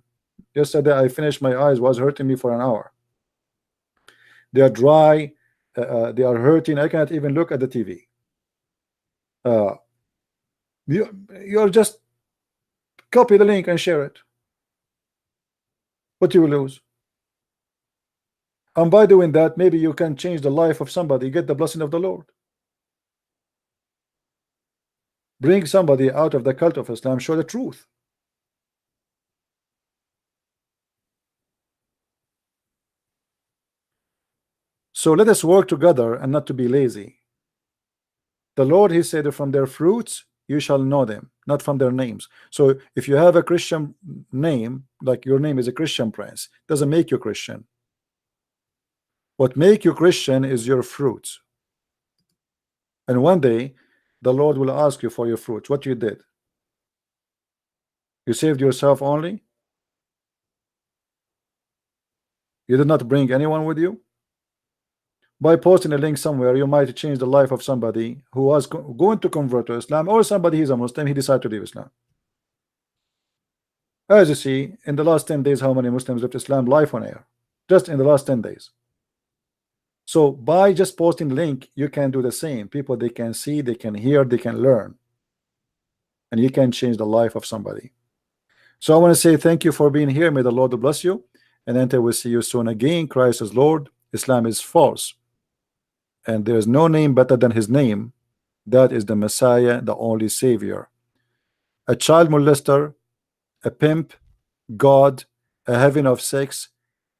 Yesterday I finished, my eyes was hurting me for an hour. They are dry, they are hurting. I cannot even look at the TV. You're just copy the link and share it. What you will lose? And by doing that, maybe you can change the life of somebody, get the blessing of the Lord. Bring somebody out of the cult of Islam, show the truth. So let us work together and not to be lazy. The Lord, he said, from their fruits you shall know them, not from their names. So if you have a Christian name, like your name is a Christian prince, doesn't make you Christian. What make you Christian is your fruits. And one day the Lord will ask you for your fruits, what you did. You saved yourself only? You did not bring anyone with you? By posting a link somewhere, you might change the life of somebody who was going to convert to Islam, or somebody he's a Muslim, he decided to leave Islam. As you see, in the last 10 days, how many Muslims left Islam live on air? Just in the last 10 days. So by just posting link, you can do the same. People, they can see, they can hear, they can learn. And you can change the life of somebody. So I want to say thank you for being here. May the Lord bless you. And until we see you soon again, Christ is Lord, Islam is false. And there is no name better than his name. That is the Messiah, the only Savior. A child molester, a pimp, God, a heaven of sex,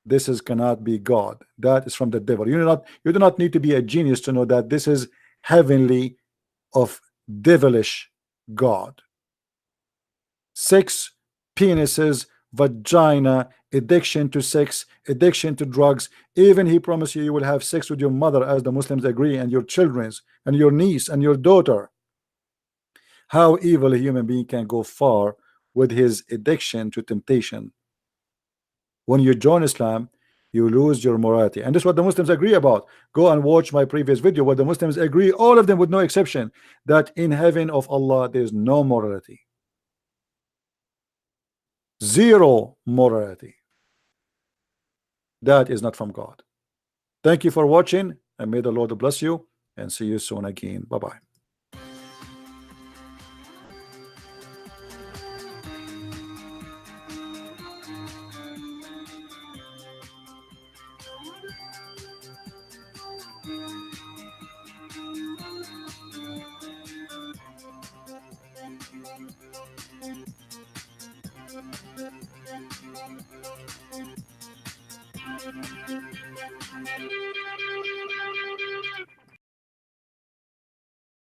this is cannot be God. That is from the devil. You do not need to be a genius to know that this is heavenly of devilish God. Sex, penises, vagina, addiction to sex, addiction to drugs. Even he promised you will have sex with your mother, as the Muslims agree, and your children's and your niece and your daughter. How evil a human being can go far with his addiction to temptation. When you join Islam, you lose your morality, and this is what the Muslims agree about. Go and watch my previous video where the Muslims agree, all of them with no exception, that in heaven of Allah there is no morality. Zero morality. That is not from God. Thank you for watching, and may the Lord bless you, and see you soon again. Bye-bye.